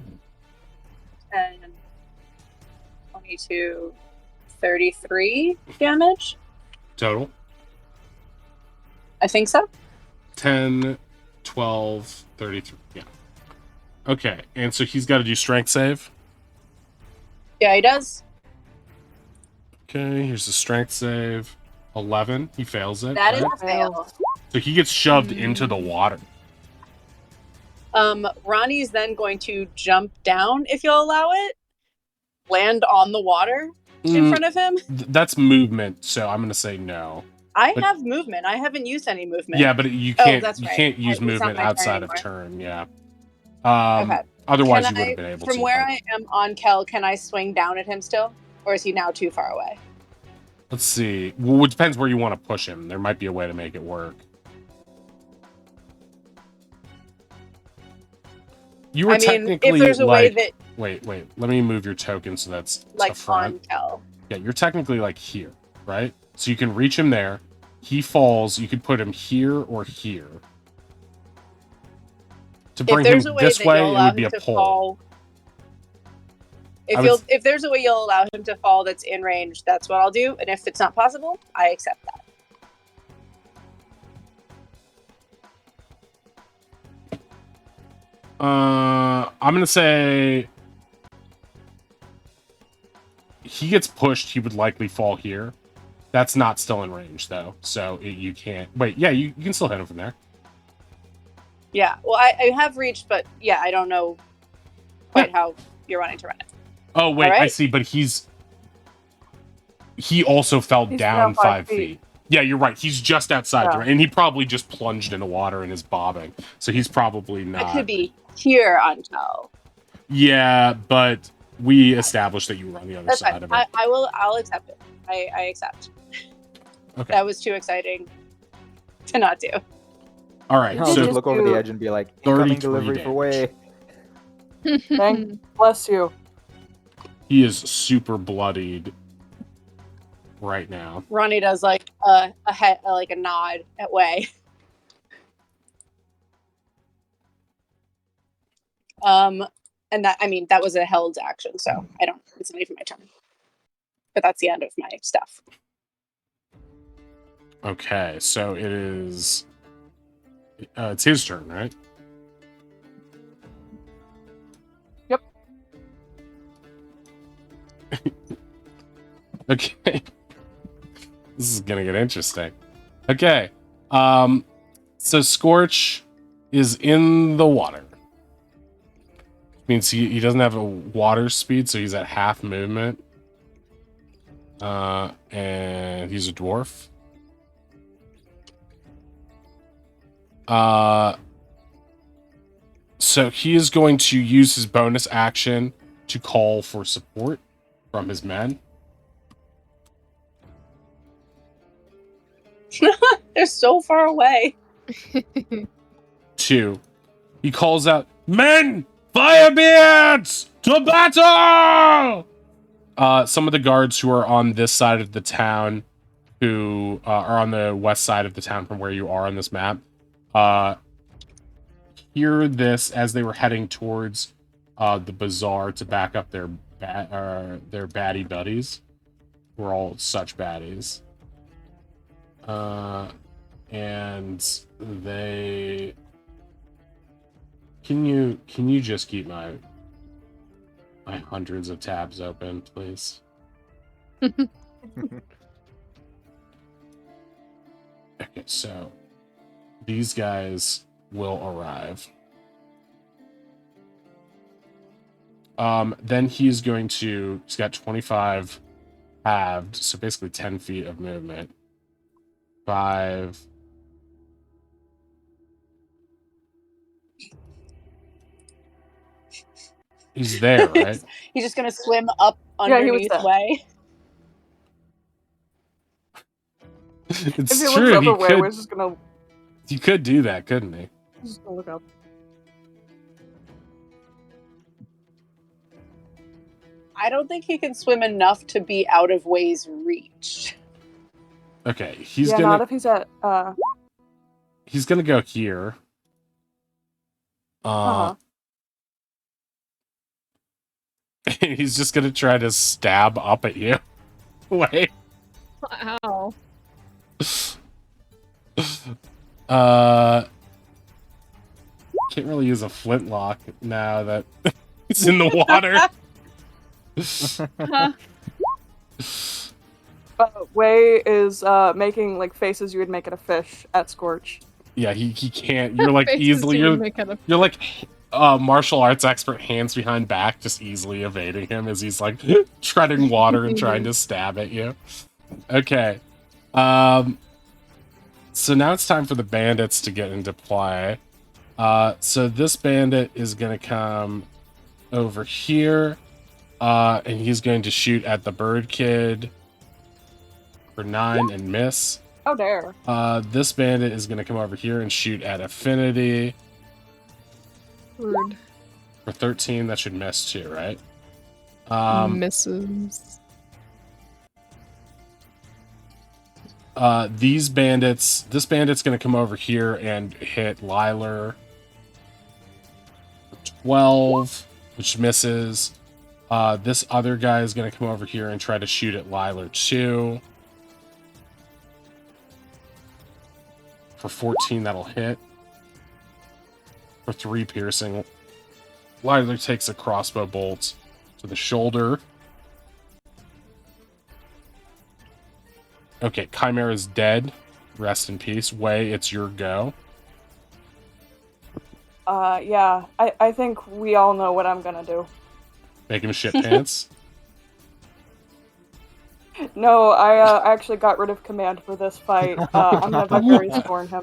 22, 33 damage. Total? I think so. 10, 12, 33. Yeah. Okay, and so he's got to do strength save. Yeah, he does. Okay, here's the strength save. 11. He fails it. That right? is a fail. So he gets shoved into the water. Ronnie's then going to jump down, if you'll allow it, land on the water in front of him. That's movement, so I'm going to say no. I have movement. I haven't used any movement. Yeah, but you can't. That's you right. can't use It's not movement my outside turn of anymore. turn. Yeah. Okay. Otherwise, Can you would I, have been able from to. where I am on Kel, can I swing down at him still, or is he now too far away? Let's see. Well, it depends where you want to push him. There might be a way to make it work. You were technically if there's a way that Wait. Let me move your token so that's like to front. on Kel. Yeah, you're technically like here, right? So you can reach him there. He falls. You could put him here or here. To bring him this way, it would be a pull. If there's a way you'll allow him to fall that's in range, that's what I'll do. And if it's not possible, I accept that. I'm gonna say he gets pushed. He would likely fall here. That's not still in range though, so you can't. Wait, yeah, you can still hit him from there. Yeah, well, I have reached, but yeah, I don't know quite how you're wanting to run it. Oh wait, All right. I see. But he's he also fell He's down down 5 5 feet. feet. Yeah, you're right. He's just outside Yeah. the and he probably just plunged into water and is bobbing. So he's probably not. I could be here until. Yeah, but we established that you were on the other That's side fine. of it. I'll accept it. I accept. Okay. That was too exciting to not do. All right. I'll did just So look over the do edge and be like, incoming 33 delivery for damage. Way. Thank bless you. he is super bloodied right now. Ronnie does like a head, like a nod at Way. And that was a held action, so it's not even my turn. But that's the end of my stuff. Okay, so it is. It's his turn, right? Yep. Okay. This is gonna get interesting. Okay. So Scorch is in the water. Means he doesn't have a water speed, so he's at half movement. And he's a dwarf. So he is going to use his bonus action to call for support from his men. They're so far away. 2. He calls out, "Men! Firebeards! To battle!" Some of the guards who are on this side of the town, who are on the west side of the town from where you are on this map, hear this as they were heading towards the bazaar to back up their baddie buddies. We're all such baddies. And they... Can you just keep my hundreds of tabs open, please? Okay, so these guys will arrive. Then he's got 25 halved, so basically 10 feet of movement. 5. He's there, right? He's just gonna swim up Yeah, he was underneath there. Way. It's If he looks true. up at Way, we're just gonna He could do that, couldn't he? look up. I don't think he can swim enough to be out of Way's reach. Okay, he's not gonna if he's at go here. He's just gonna try to stab up at you. Wait. Ow. Can't really use a flintlock now that he's in the water. Way is making like faces you would make at a fish at Scorch. Yeah, he can't. You're like Faces easily. you would make out of- You're like martial arts expert, hands behind back, just easily evading him as he's like treading water and trying to stab at you. Okay. So now it's time for the bandits to get into play. So this bandit is gonna come over here, and he's going to shoot at the bird kid for 9 and miss. Oh dare. This bandit is gonna come over here and shoot at Affinity Rude. for 13. That should miss too, right? Misses. This bandit's gonna come over here and hit Liler for 12, which misses. This other guy is gonna come over here and try to shoot at Liler too. For 14, that'll hit. For 3 piercing. Liler takes a crossbow bolt to the shoulder. Okay, Chimera's dead. Rest in peace. Way, it's your go. Yeah. I think we all know what I'm gonna do. Make him shit pants. No, I actually got rid of command for this fight. I'm gonna Vicarious Thorn him.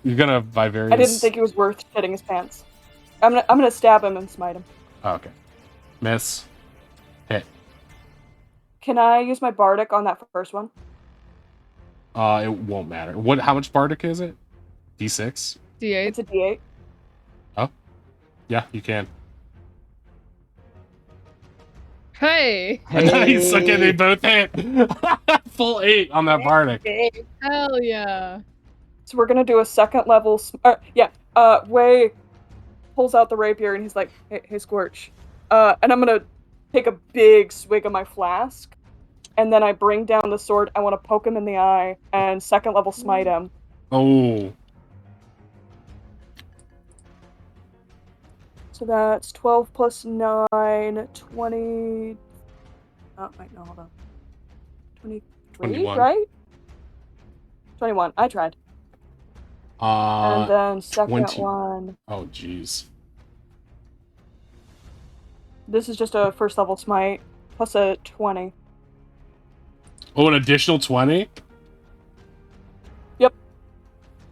You're gonna Vivarius. I didn't think it was worth shitting his pants. I'm gonna stab him and smite him. Oh, okay. Miss. Hit. Can I use my bardic on that first one? It won't matter. How much bardic is it? D6? D8. It's a D8. Oh. Yeah, you can. Hey! Nice. Okay, they both hit. Full 8 on that bardic. Hell yeah. So we're gonna do a second level. Way pulls out the rapier and he's like, "Hey, Scorch," and I'm gonna take a big swig of my flask, and then I bring down the sword. I want to poke him in the eye and second level smite him. Oh. So that's 12 plus 9, 20. Oh, wait, no, hold on. 23, 21. right? 21. I tried. And then second 20. one. Oh, jeez. This is just a first level smite plus a 20. Oh, an additional 20? Yep.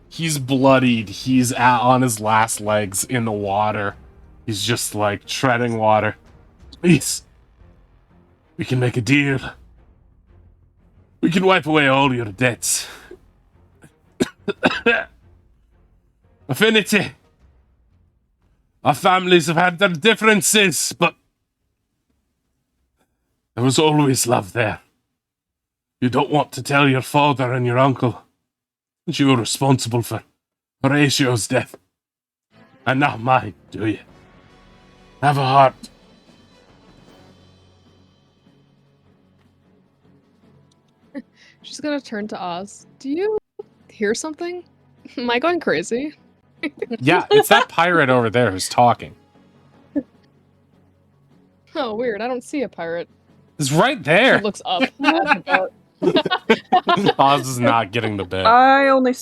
He's bloodied. He's on his last legs in the water. He's just like treading water. Please. We can make a deal. We can wipe away all your debts. Affinity. Our families have had their differences, but there was always love there. You don't want to tell your father and your uncle that you were responsible for Horatio's death. And not mine, do you? Have a heart. She's gonna turn to Oz. Do you hear something? Am I going crazy? Yeah, it's that pirate over there who's talking. Oh, weird. I don't see a pirate. It's right She there. looks up at the boat. Oz is not getting the bit. I only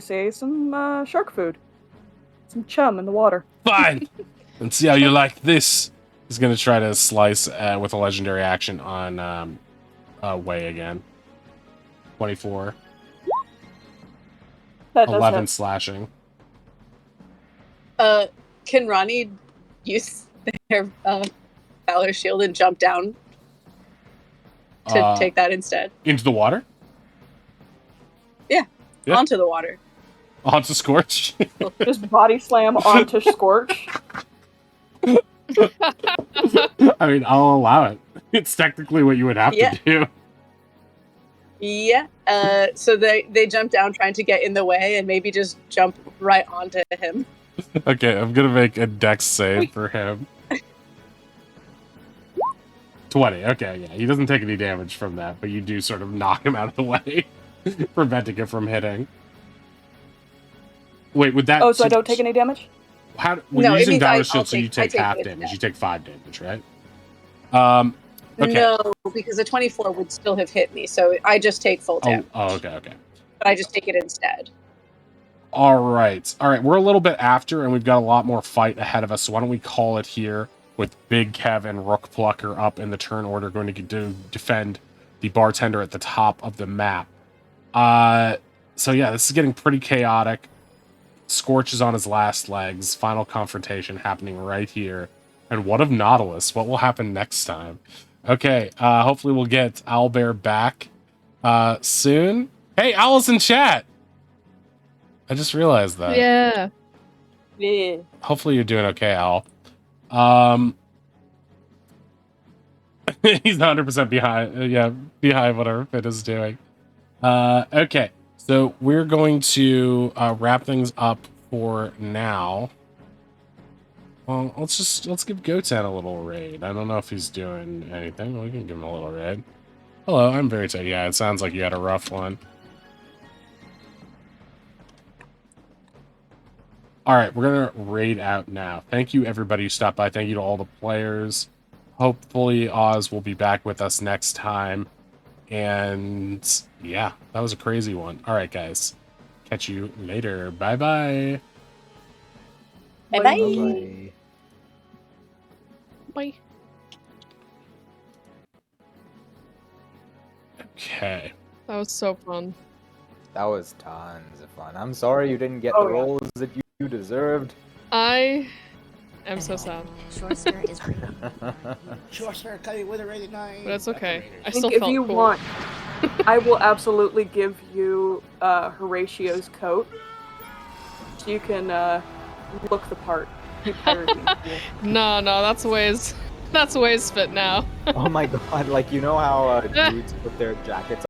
see some shark food. Some chum in the water. Fine. Let's see how you like this. He's gonna try to slice with a legendary action on Way again. 24. That does 11 hit. slashing. Can Ronnie use their Valor Shield and jump down to take that instead? Into the water? Yeah. Yeah. Onto the water. Onto Scorch? Just body slam onto Scorch. I mean, I'll allow it. It's technically what you would have to do. Yeah. So they jump down trying to get in the way and maybe just jump right onto him. Okay, I'm gonna make a dex save for him. 20. Okay, yeah. He doesn't take any damage from that, but you do sort of knock him out of the way, preventing it from hitting. Wait, would that... Oh, so I don't take any damage? When No, you're it using means Valor I'll Shield, so you take take half it damage. instead. You take 5 damage, right? Okay. No, because the 24 would still have hit me, so I just take full damage. Oh, okay. But I just take it instead. All right. We're a little bit after, and we've got a lot more fight ahead of us. So why don't we call it here with Big Kev and Rook Plucker up in the turn order, going to defend the bartender at the top of the map. So yeah, this is getting pretty chaotic. Scorch is on his last legs. Final confrontation happening right here. And what of Nautilus? What will happen next time? Okay, hopefully we'll get Owlbear back soon. Hey, Owl's in chat! I just realized that. Yeah. Yeah. Hopefully you're doing okay, Owl. He's 100% behind whatever Fit is doing. Okay, so we're going to wrap things up for now. Well, let's give Gotan a little raid. I don't know if he's doing anything. We can give him a little raid. Hello, I'm very tired. Yeah, it sounds like you had a rough one. All right, we're gonna raid out now. Thank you, everybody who stopped by. Thank you to all the players. Hopefully, Oz will be back with us next time. And yeah, that was a crazy one. All right, guys. Catch you later. Bye-bye. Bye-bye. Bye-bye. Bye. Okay. That was so fun. That was tons of fun. I'm sorry you didn't get Oh, the yeah. roles that you deserved. I am so sad, Short skirt is pretty. Short skirt cutting with a rated 9. but it's okay. I I still think if felt you cool. want, I will absolutely give you Horatio's coat, so you can look the part. Be pirating cool. No, that's ways fit now. Oh my god, like you know how dudes put their jackets